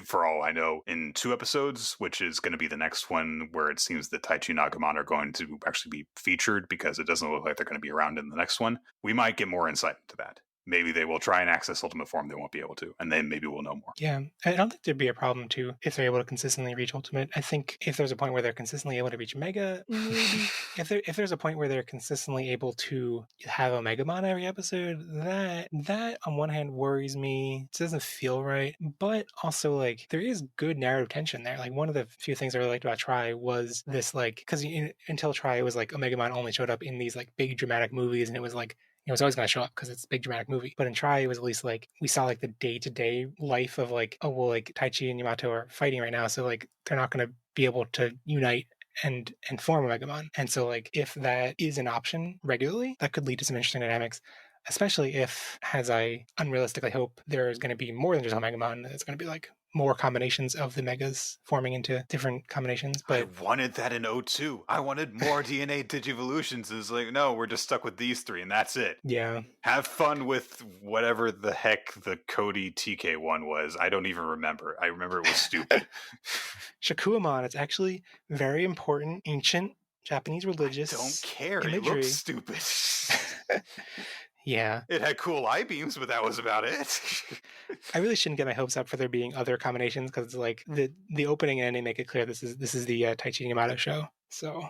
For all I know, in 2 episodes, which is going to be the next one where it seems that Taichi and Agumon are going to actually be featured because it doesn't look like they're going to be around in the next one, we might get more insight into that. Maybe they will try and access Ultimate Form. They won't be able to. And then maybe we'll know more. Yeah. I don't think there'd be a problem, too, if they're able to consistently reach Ultimate. I think if there's a point where they're consistently able to reach Mega, maybe. if there's a point where they're consistently able to have a Megamon every episode, that on one hand worries me. It doesn't feel right. But also, like, there is good narrative tension there. Like, one of the few things I really liked about Try was this, like, because until Try, it was like a Megamon only showed up in these, like, big dramatic movies, and it was like, it was always going to show up because it's a big dramatic movie. But in Try, it was at least like we saw like the day-to-day life of like, oh, well, like Taichi and Yamato are fighting right now, so like they're not going to be able to unite and form a Megamon. And so like if that is an option regularly, that could lead to some interesting dynamics, especially if, as I unrealistically hope, there's going to be more than just a Megamon. It's going to be like more combinations of the Megas forming into different combinations. But I wanted that in 02. I wanted more DNA Digivolutions. It's like, no, we're just stuck with these 3 and that's it. Yeah. Have fun with whatever the heck the Cody TK one was. I don't even remember. I remember it was stupid. Shakuamon, it's actually very important, ancient Japanese religious. I don't care. Imagery. It looks stupid. Yeah. It had cool eye beams, but that was about it. I really shouldn't get my hopes up for there being other combinations because it's like the opening and ending make it clear this is the Taichi and Yamato show. So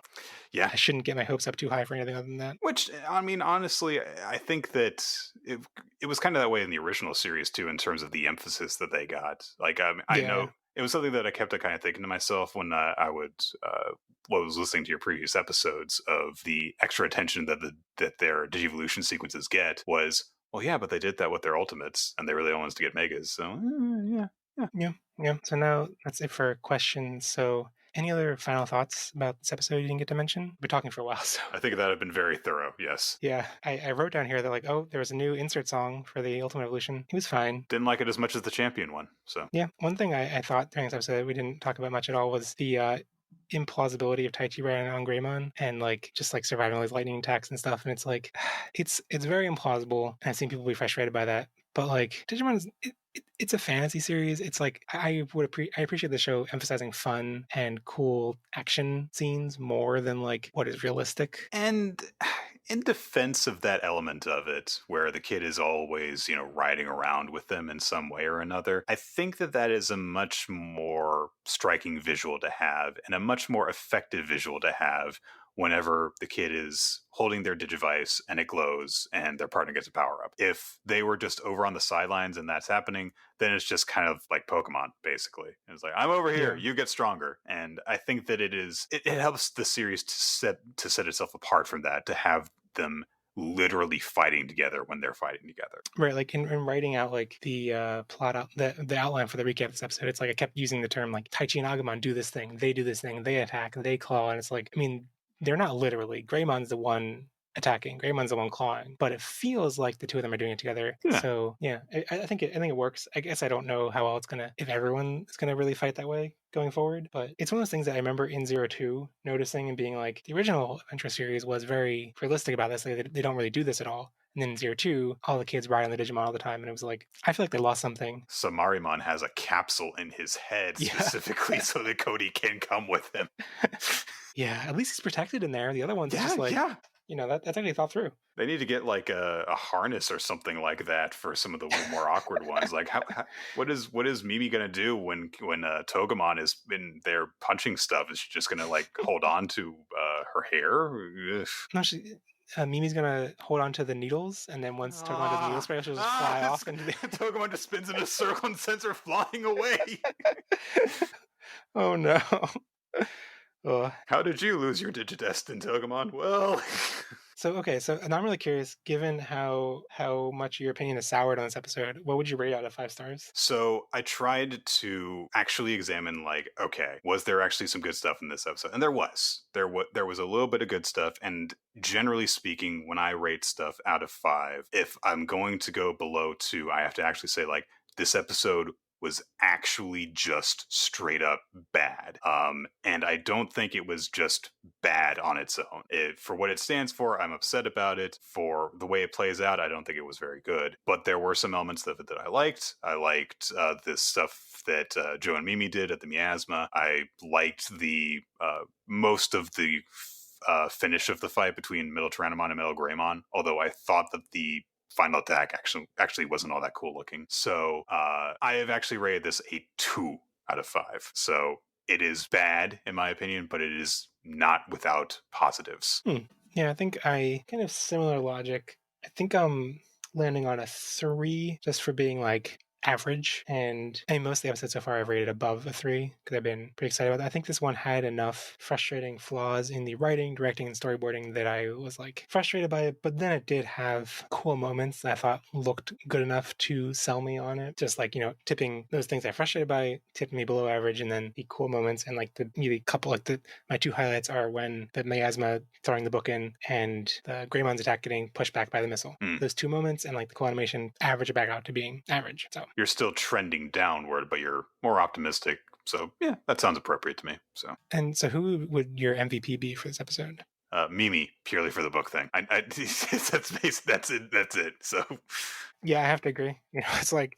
yeah, I shouldn't get my hopes up too high for anything other than that. Which, I mean, honestly, I think that it was kind of that way in the original series too, in terms of the emphasis that they got. Like, I know it was something that I kept kind of thinking to myself when I was listening to your previous episodes of the extra attention that their Digivolution sequences get was, well, yeah, but they did that with their ultimates, and they really want us to get megas. So yeah. So now that's it for questions. So any other final thoughts about this episode you didn't get to mention? We've been talking for a while, so I think that had been very thorough. Yes. Yeah, I wrote down here that like, oh, there was a new insert song for the Ultimate Evolution. It was fine. Didn't like it as much as the Champion one. So yeah, one thing I thought during this episode that we didn't talk about much at all was the implausibility of Taichi riding on Greymon and like just like surviving all these lightning attacks and stuff. And it's like it's very implausible, and I've seen people be frustrated by that. But like Digimon is it's a fantasy series. It's like I appreciate the show emphasizing fun and cool action scenes more than like what is realistic. And in defense of that element of it, where the kid is always, riding around with them in some way or another, I think that is a much more striking visual to have and a much more effective visual to have whenever the kid is holding their Digivice and it glows and their partner gets a power up. If they were just over on the sidelines and that's happening, then it's just kind of like Pokemon, basically. It's like, I'm over here, you get stronger. And I think that it helps the series to set itself apart from that, to have them literally fighting together when they're fighting together. Right, like in writing out like the plot out the outline for the recap of this episode, it's like I kept using the term like Taichi and Agumon do this thing, they attack, they claw, and it's like, I mean, they're not literally. Greymon's the one attacking, Greymon's the one clawing, but it feels like the two of them are doing it together. Yeah. So yeah, I think it works. I guess I don't know how well if everyone is gonna really fight that way going forward, but it's one of those things that I remember in 02 noticing and being like, the original Adventure series was very realistic about this. Like, they don't really do this at all. And then in 02, all the kids ride on the Digimon all the time, and it was like, I feel like they lost something. Samarimon has a capsule in his head specifically so that Cody can come with him. Yeah, at least he's protected in there. The other one's just like, that's actually thought through. They need to get like a harness or something like that for some of the more awkward ones. Like, what is Mimi gonna do when Togemon is in there punching stuff? Is she just gonna like hold on to her hair? Ugh. No, Mimi's gonna hold on to the needles, and then once Togemon does the needle spray, she'll just fly off into the Togemon just spins in a circle and sends her flying away. Oh no. How did you lose your Digidestin, Togemon? Well, so now I'm really curious, given how much your opinion is soured on this episode, what would you rate out of 5 stars? So I tried to actually examine, like, okay, was there actually some good stuff in this episode? And there was. There was a little bit of good stuff, and generally speaking, when I rate stuff out of 5, if I'm going to go below 2, I have to actually say, like, this episode was actually just straight up bad. And I don't think it was just bad on its own. For what it stands for, I'm upset about it. For the way it plays out, I don't think it was very good. But there were some elements of it that I liked. I liked this stuff that Joe and Mimi did at the miasma. I liked the most of the finish of the fight between MetalGreymon and MetalGreymon, although I thought that the final attack actually wasn't all that cool looking. So I have actually rated this a 2 out of 5. So it is bad in my opinion, but it is not without positives. Yeah, I think I kind of similar logic. I think I'm landing on a 3 just for being like average, and most of the episodes so far I've rated above a 3 because I've been pretty excited about that. I think this one had enough frustrating flaws in the writing, directing, and storyboarding that I was like frustrated by it, but then it did have cool moments that I thought looked good enough to sell me on it. Just like, tipping those things I'm frustrated by, tipping me below average, and then the cool moments, and like the couple, like my 2 highlights are when the miasma throwing the book in and the Greymon's attack getting pushed back by the missile. Those 2 moments and like the cool animation average it back out to being average. So you're still trending downward, but you're more optimistic. So yeah, that sounds appropriate to me. So who would your MVP be for this episode? Mimi, purely for the book thing. That's it. So yeah, I have to agree. It's like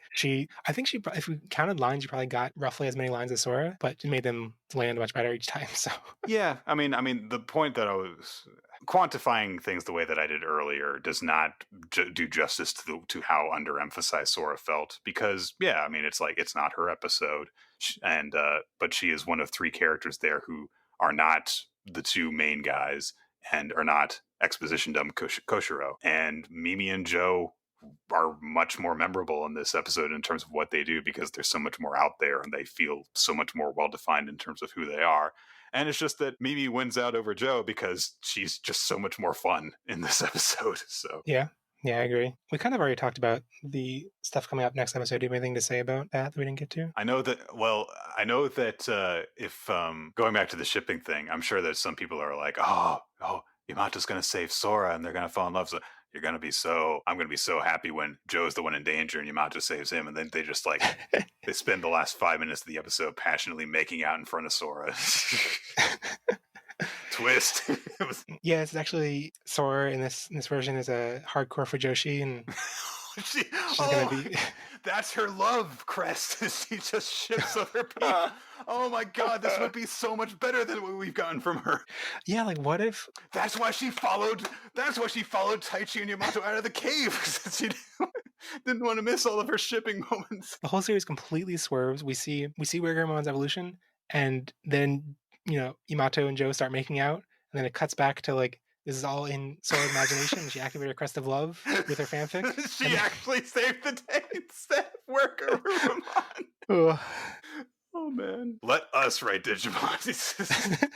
I think if we counted lines, she probably got roughly as many lines as Sora, but it made them land much better each time. So yeah, I mean, the point that I was quantifying things the way that I did earlier does not do justice to how underemphasized Sora felt, because yeah, I mean, it's like it's not her episode, and but she is one of 3 characters there who are not the 2 main guys and are not exposition dumb Koshiro, and Mimi and Joe are much more memorable in this episode in terms of what they do, because they're so much more out there and they feel so much more well-defined in terms of who they are. And it's just that Mimi wins out over Joe because she's just so much more fun in this episode. So yeah, I agree. We kind of already talked about the stuff coming up next episode. Do you have anything to say about that we didn't get to? I know that if going back to the shipping thing, I'm sure that some people are like, oh, Yamato's going to save Sora and they're going to fall in love. So I'm going to be so happy when Joe's the one in danger and Yamato saves him. And then they just like, they spend the last 5 minutes of the episode passionately making out in front of Sora. Twist. Yeah, it's actually Sora in this version is a hardcore Fujoshi, and she's gonna be. That's her love crest. She just ships other people. Oh my god, this would be so much better than what we've gotten from her. Yeah, like what if? That's why she followed Taichi and Yamato out of the cave. She didn't want to miss all of her shipping moments. The whole series completely swerves. We see Weigremon's evolution, and then Yamato and Joe start making out, and then it cuts back to like this is all in Sora's imagination. She activated her crest of love with her fanfic. She actually saved the day instead of worker Rumamon. Oh man. Let us write Digimon.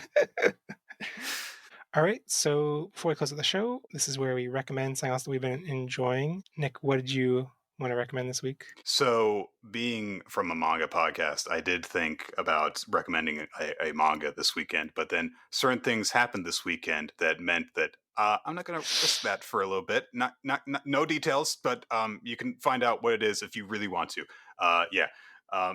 All right, so before we close out the show, this is where we recommend something else that we've been enjoying. Nick, what did you want to recommend this week? So, being from a manga podcast, I did think about recommending a manga this weekend, but then certain things happened this weekend that meant that I'm not going to risk that for a little bit. Not no details, but you can find out what it is if you really want to.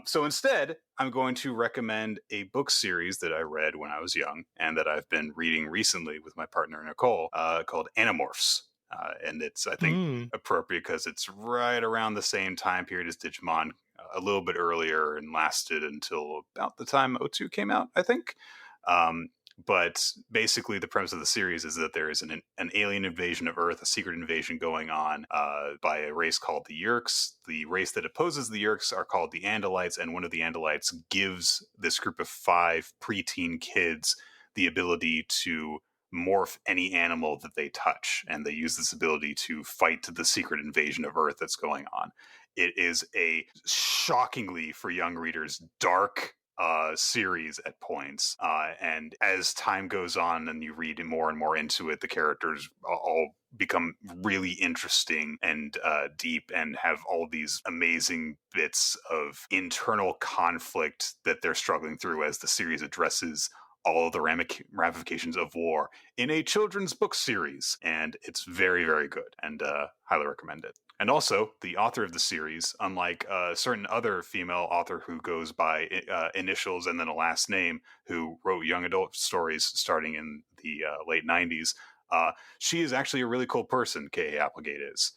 So instead, I'm going to recommend a book series that I read when I was young and that I've been reading recently with my partner Nicole, called Animorphs. And it's, I think, appropriate because it's right around the same time period as Digimon, a little bit earlier, and lasted until about the time O2 came out, I think. But basically, the premise of the series is that there is an alien invasion of Earth, a secret invasion going on by a race called the Yeerks. The race that opposes the Yeerks are called the Andalites, and one of the Andalites gives this group of 5 preteen kids the ability to morph any animal that they touch, and they use this ability to fight the secret invasion of Earth that's going on. It is a shockingly, for young readers, dark series at points, and as time goes on and you read more and more into it, the characters all become really interesting and deep, and have all these amazing bits of internal conflict that they're struggling through as the series addresses all of the ramifications of war in a children's book series. And it's very, very good, and highly recommend it. And also, the author of the series, unlike a certain other female author who goes by initials and then a last name, who wrote young adult stories starting in the late 90s, she is actually a really cool person, K.A. Applegate is.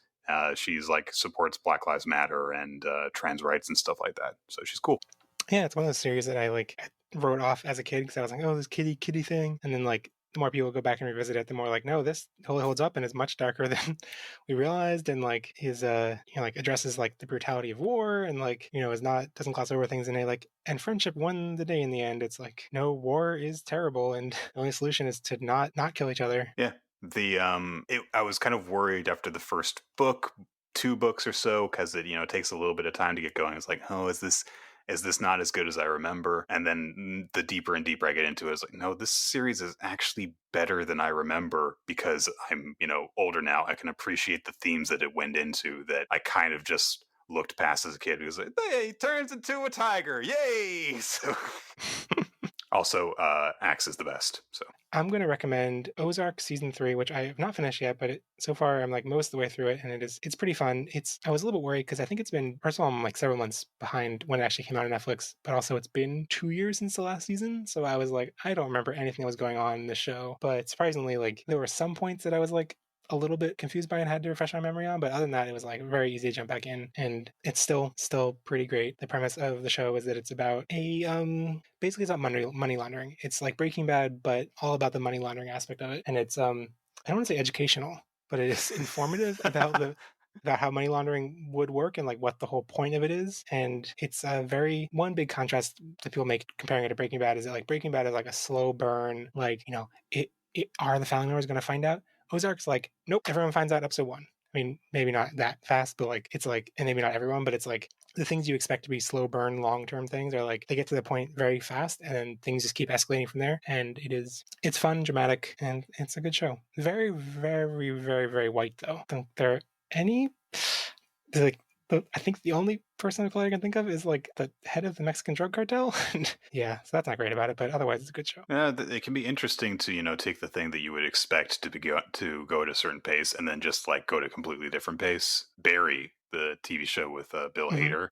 She's like supports Black Lives Matter and trans rights and stuff like that. So she's cool. Yeah, it's one of those series that I wrote off as a kid because I was like, oh, this kitty thing. And then like the more people go back and revisit it, the more like, no, this totally holds up and is much darker than we realized. And like his like addresses like the brutality of war and like, is not doesn't gloss over things, and and friendship won the day in the end. It's like, no, war is terrible and the only solution is to not kill each other. Yeah. I was kind of worried after the first book, 2 books or so, because it takes a little bit of time to get going. It's like, oh, is this not as good as I remember? And then the deeper and deeper I get into it, it's like, no, this series is actually better than I remember, because I'm older now. I can appreciate the themes that it went into that I kind of just looked past as a kid. It was like, hey, he turns into a tiger, yay! So also, Axe is the best. So I'm going to recommend Ozark season 3, which I have not finished yet, but so far I'm like most of the way through it, and it's pretty fun. I was a little bit worried because I think it's been, first of all, I'm like several months behind when it actually came out on Netflix, but also it's been 2 years since the last season, so I was like, I don't remember anything that was going on in the show. But surprisingly, like there were some points that I was like a little bit confused by and had to refresh my memory on, but other than that, it was like very easy to jump back in, and it's still pretty great. The premise of the show is that it's about basically it's about money laundering. It's like Breaking Bad, but all about the money laundering aspect of it, and it's I don't want to say educational, but it is informative about how money laundering would work and like what the whole point of it is. And it's a very, one big contrast that people make comparing it to Breaking Bad is that like Breaking Bad is like a slow burn, like are the family members going to find out? Ozark's like, nope, everyone finds out episode 1. I mean, maybe not that fast, but like it's like, and maybe not everyone, but it's like the things you expect to be slow burn, long term things are like they get to the point very fast, and then things just keep escalating from there. And it's fun, dramatic, and it's a good show. Very, very, very, very white though. Don't there any like I think the only person of color I can think of is like the head of the Mexican drug cartel. Yeah, so that's not great about it, but otherwise it's a good show. Yeah, it can be interesting to take the thing that you would expect to go at a certain pace and then just like go at a completely different pace. Barry, the TV show with Bill Hader,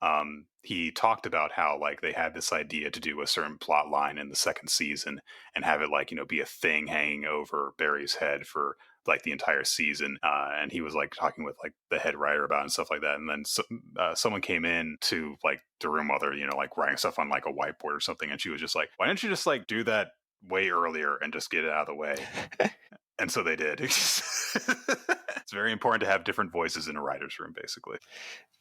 he talked about how like they had this idea to do a certain plot line in the second season and have it like be a thing hanging over Barry's head for like the entire season, and he was like talking with like the head writer about it and stuff like that, and then someone came in to like the room while they're like writing stuff on like a whiteboard or something, and she was just like, why don't you just like do that way earlier and just get it out of the way? And so they did. It's very important to have different voices in a writer's room, basically.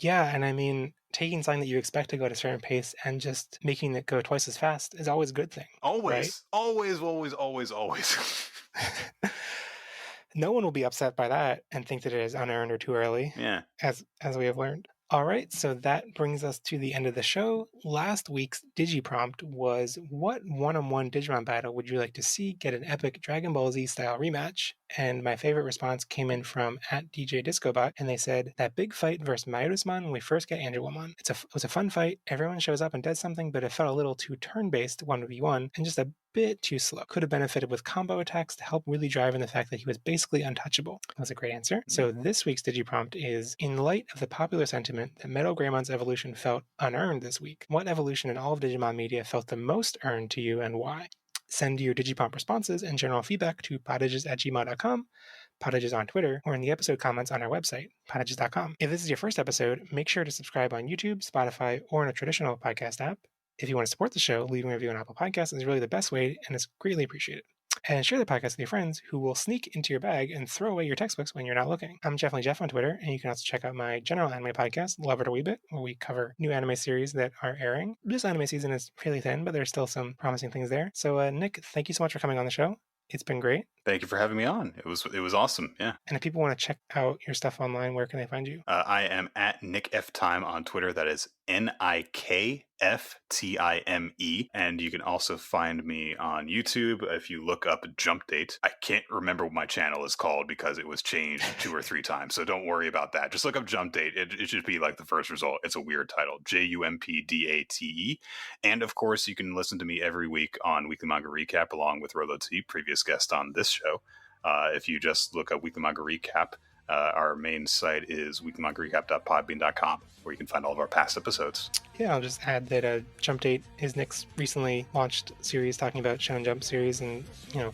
Yeah, and I mean, taking something that you expect to go at a certain pace and just making it go twice as fast is always a good thing. Always, right? always. No one will be upset by that and think that it is unearned or too early. Yeah. As we have learned. All right, so that brings us to the end of the show. Last week's Digiprompt was, what one-on-one Digimon battle would you like to see get an epic Dragon Ball Z style rematch? And my favorite response came in from @DJDiscobot, and they said, that big fight versus Mayurusmon when we first get Angelomon. It was a fun fight. Everyone shows up and does something, but it felt a little too turn-based 1v1 and just a bit too slow. Could have benefited with combo attacks to help really drive in the fact that he was basically untouchable. That was a great answer. So this week's Digiprompt is, in light of the popular sentiment that MetalGreymon's evolution felt unearned this week, what evolution in all of Digimon media felt the most earned to you and why? Send your Digiprompt responses and general feedback to potages@gmail.com, Potages on Twitter, or in the episode comments on our website, potages.com. If this is your first episode, make sure to subscribe on YouTube, Spotify, or in a traditional podcast app. If you want to support the show, leaving a review on Apple Podcasts is really the best way, and it's greatly appreciated. And share the podcast with your friends who will sneak into your bag and throw away your textbooks when you're not looking. I'm Definitely Jeff on Twitter, and you can also check out my general anime podcast, Love It a Wee Bit, where we cover new anime series that are airing. This anime season is fairly thin, but there's still some promising things there. So, Nick, thank you so much for coming on the show. It's been great. Thank you for having me on. It was awesome. Yeah. And if people want to check out your stuff online, where can they find you? I am at NikFTime on Twitter. That is NikFTime. And you can also find me on YouTube if you look up Jump Date. I can't remember what my channel is called because it was changed 2 or 3 times. So don't worry about that. Just look up Jump Date. It should be like the first result. It's a weird title. JUMPDATE. And of course, you can listen to me every week on Weekly Manga Recap along with Rolo T, previous guest on this show. If you just look up Weekly Manga Recap Our main site is weeklymangarecap.podbean.com, where you can find all of our past episodes. Yeah, I'll just add that Jump Date is Nick's recently launched series talking about Shonen Jump series and,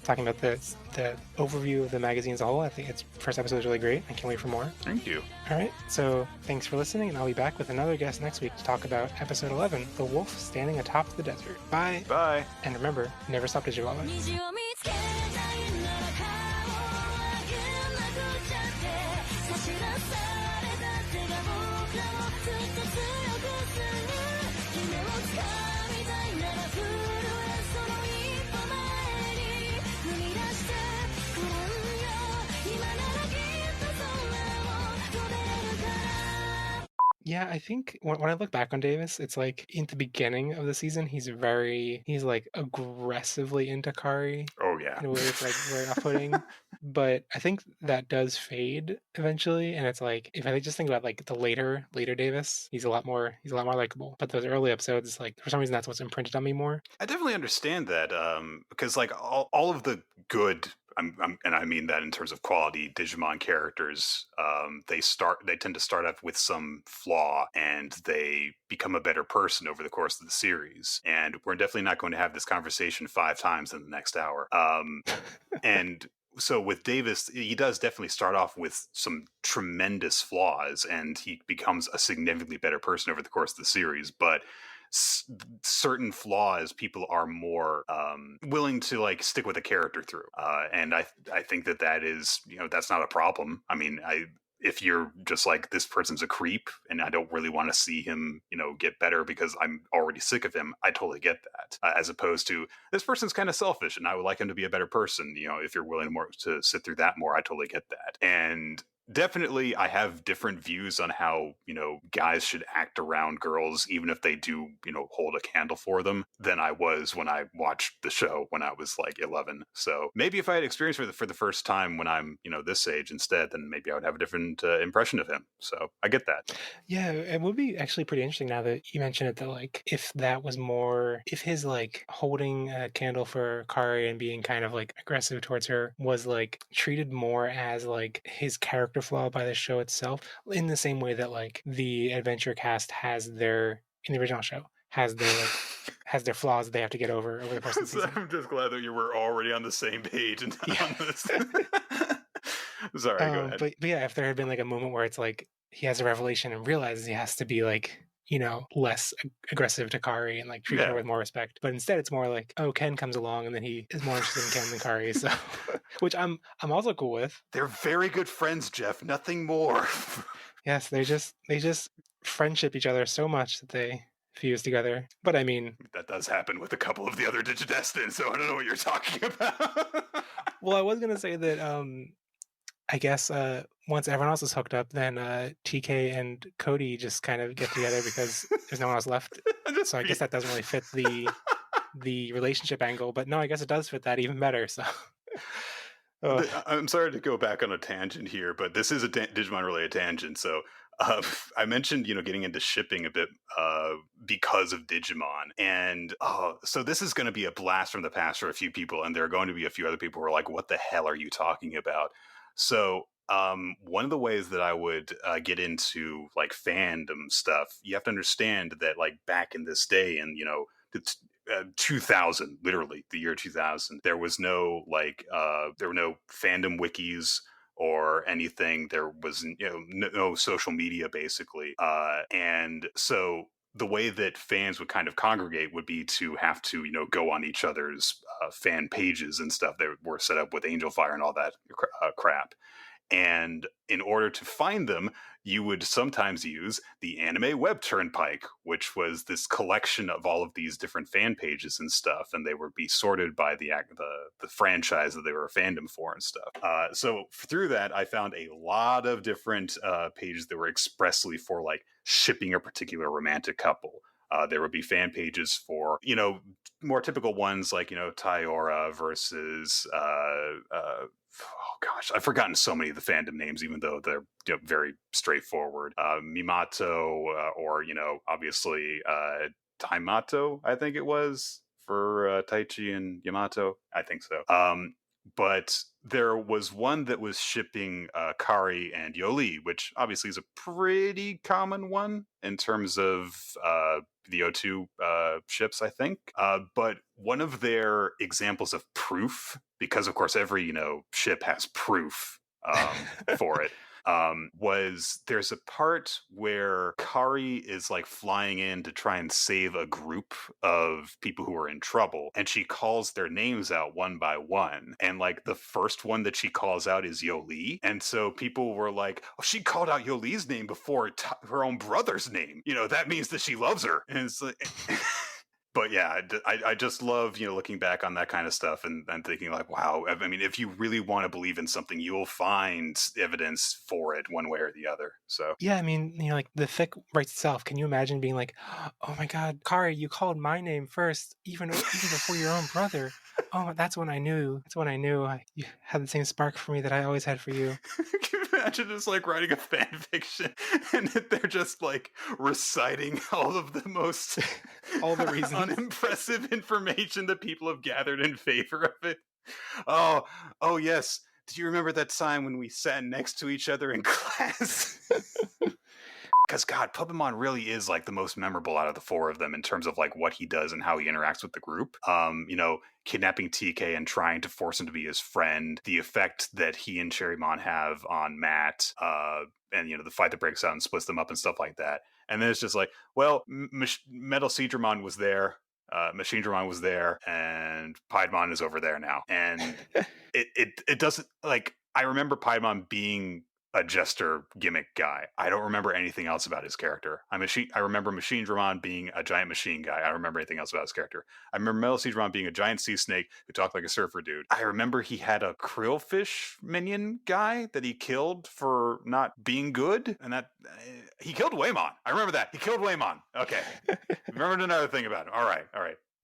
talking about the overview of the magazine as a whole. I think its first episode is really great. I can't wait for more. Thank you. All right, so thanks for listening, and I'll be back with another guest next week to talk about episode 11, The Wolf Standing Atop the Desert. Bye. Bye. And remember, never stop Digivolving. 虹を見つけたいなら顔を上げなくちゃって差し出された手が僕らをずっと強くする夢を掴みたいなら震えその一歩前に踏み出してごらんよ今ならきっと空を飛べるから Yeah, I think when I look back on Davis, it's like in the beginning of the season, he's like aggressively into Kari Oh, yeah. in a way it's like very off-putting. But I think that does fade eventually, and it's like if I just think about like the later Davis, he's a lot more likable. But those early episodes, like for some reason, that's what's imprinted on me more. I definitely understand that, because like all of the good, and I mean that in terms of quality, Digimon characters, they tend to start off with some flaw, and they become a better person over the course of the series. And we're definitely not going to have this conversation 5 times in the next hour. And so with Davis, he does definitely start off with some tremendous flaws, and he becomes a significantly better person over the course of the series. But certain flaws, people are more willing to like stick with a character through, and I think that is, that's not a problem. I mean, if you're just like, this person's a creep and I don't really want to see him, get better because I'm already sick of him, I totally get that. As opposed to, this person's kind of selfish and I would like him to be a better person. If you're willing to sit through that more, I totally get that. And definitely I have different views on how, guys should act around girls, even if they do, hold a candle for them, than I was when I watched the show when I was like 11. So maybe if I had experience for the first time when I'm, this age instead, then maybe I would have a different impression of him. So I get that. Yeah, it would be actually pretty interesting now that you mention it, that like if his like holding a candle for Kari and being kind of like aggressive towards her was like treated more as like his character flaw by the show itself, in the same way that like the Adventure cast in the original show has their flaws that they have to get over the course of the season. I'm just glad that you were already on the same page and on this. Sorry, go ahead. But yeah, if there had been like a moment where it's like he has a revelation and realizes he has to be like, less aggressive to Kari and like treat her with more respect. But instead it's more like, oh, Ken comes along and then he is more interested in Ken than Kari. So which I'm also cool with. They're very good friends, Jeff. Nothing more. Yes, they just friendship each other so much that they fuse together. But I mean, that does happen with a couple of the other Digidestin, so I don't know what you're talking about. Well, I was gonna say that I guess once everyone else is hooked up, then TK and Cody just kind of get together because there's no one else left. So I guess that doesn't really fit the relationship angle. But no, I guess it does fit that even better. So I'm sorry to go back on a tangent here, but this is a Digimon-related tangent. So I mentioned, getting into shipping a bit because of Digimon. And so this is going to be a blast from the past for a few people. And there are going to be a few other people who are like, what the hell are you talking about? So one of the ways that I would get into like fandom stuff, you have to understand that like back in this day and, 2000, literally the year 2000, there was no there were no fandom wikis or anything. There was no social media basically, and so the way that fans would kind of congregate would be to have to go on each other's fan pages and stuff that were set up with Angel Fire and all that crap. And in order to find them, you would sometimes use the Anime Web Turnpike, which was this collection of all of these different fan pages and stuff, and they would be sorted by the franchise that they were a fandom for and stuff. So through that, I found a lot of different pages that were expressly for like shipping a particular romantic couple. There would be fan pages for, more typical ones like, Taiora versus oh gosh, I've forgotten so many of the fandom names, even though they're very straightforward. Mimato, or obviously Taimato, I think it was for Taichi and Yamato. I think so. but there was one that was shipping Kari and Yoli, which obviously is a pretty common one in terms of the O2 ships, I think. But one of their examples of proof, because of course every ship has proof for it, was there's a part where Kari is like flying in to try and save a group of people who are in trouble, and she calls their names out one by one, and like the first one that she calls out is Yoli, and so people were like, oh, she called out Yoli's name before her own brother's name, that means that she loves her. And it's like but yeah, I just love, looking back on that kind of stuff and thinking like, wow, I mean, if you really want to believe in something, you'll find evidence for it one way or the other. So yeah, I mean, like the fic writes itself. Can you imagine being like, oh my God, Kari, you called my name first, even before your own brother. Oh, that's when I knew. That's when I knew you had the same spark for me that I always had for you. Can you imagine just like writing a fan fiction and they're just like reciting all of the most all the reasons, unimpressive information that people have gathered in favor of it. Oh yes. Do you remember that time when we sat next to each other in class? Because God, Puppetmon really is like the most memorable out of the four of them in terms of like what he does and how he interacts with the group. Kidnapping TK and trying to force him to be his friend, the effect that he and Cherrymon have on Matt, and the fight that breaks out and splits them up and stuff like that. And then it's just like, well, Metal Seedramon was there, Machine Dramon was there, and Piedmon is over there now. And it doesn't, like, I remember Piedmon being a jester gimmick guy. I don't remember anything else about his character. I remember Machine Dramon being a giant machine guy. I don't remember anything else about his character. I remember Metal Sea Dramon being a giant sea snake who talked like a surfer dude. I remember he had a krillfish minion guy that he killed for not being good, and that he killed Waymon. I remember that. He killed Waymon. Okay. Remembered another thing about him. All right.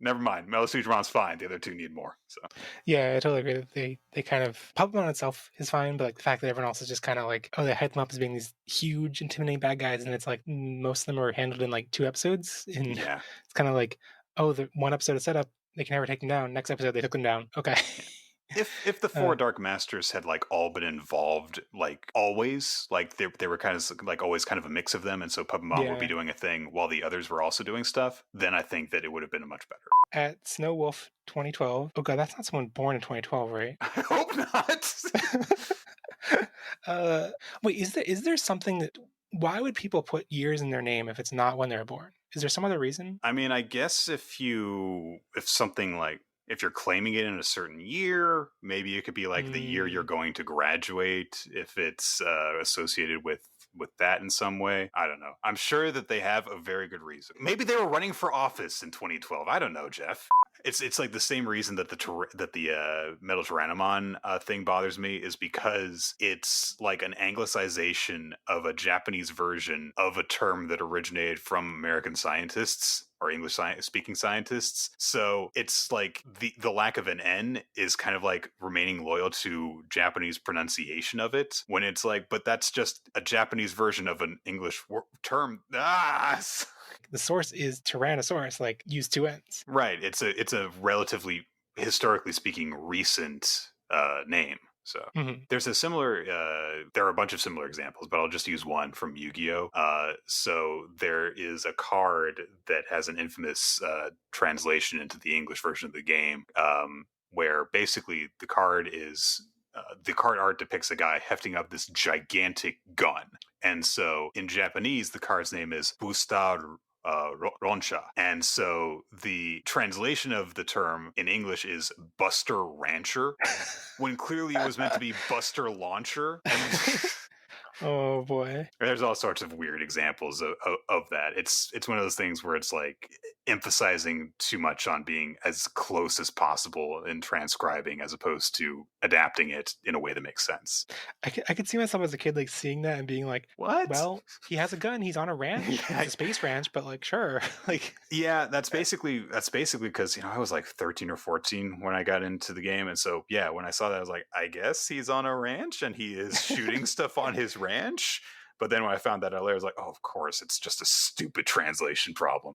Never mind. Metal Sea Dramon's fine. The other two need more. So yeah, I totally agree that they kind of Puppetmon itself is fine, but like the fact that everyone else is just kind of like, oh, they hype them up as being these huge, intimidating bad guys, and it's like most of them are handled in like 2 episodes, and yeah, it's kind of like, oh, the one episode of setup, they can never take them down. Next episode, they took them down. Okay. If the four Dark Masters had like all been involved, like always, like they were kind of like always kind of a mix of them, and so Puppetmon would be doing a thing while the others were also doing stuff, then I think that it would have been much better. At Snow Wolf 2012. Oh god, that's not someone born in 2012, right? I hope not. Wait, is there something that, why would people put years in their name if it's not when they're born? Is there some other reason? I mean, I guess if something like, if you're claiming it in a certain year, maybe it could be like the year you're going to graduate, if it's associated with that in some way. I don't know. I'm sure that they have a very good reason. Maybe they were running for office in 2012. I don't know, Jeff. It's like the same reason that the Metal Tyrannomon thing bothers me, is because it's like an anglicization of a Japanese version of a term that originated from American scientists or English speaking scientists. So it's like the lack of an N is kind of like remaining loyal to Japanese pronunciation of it, when it's like, but that's just a Japanese version of an English term. The source is Tyrannosaurus, like use 2 N's. Right. It's a relatively, historically speaking, recent name. So there's a similar, there are a bunch of similar examples, but I'll just use one from Yu-Gi-Oh! So there is a card that has an infamous translation into the English version of the game, where basically the card is, the card art depicts a guy hefting up this gigantic gun. And so in Japanese, the card's name is Bustar Ronsha. And so the translation of the term in English is Buster Rancher, when clearly it was meant to be Buster Launcher. Oh boy. There's all sorts of weird examples of that. It's one of those things where it's like emphasizing too much on being as close as possible in transcribing, as opposed to adapting it in a way that makes sense. I could see myself as a kid like seeing that and being like, what? Well, he has a gun, he's on a ranch. Yeah. It's a space ranch, but like, sure. Like, yeah, that's basically because, I was like 13 or 14 when I got into the game. And so, yeah, when I saw that, I was like, I guess he's on a ranch and he is shooting stuff on his ranch. But then when I found that out later, I was like, oh, of course, it's just a stupid translation problem.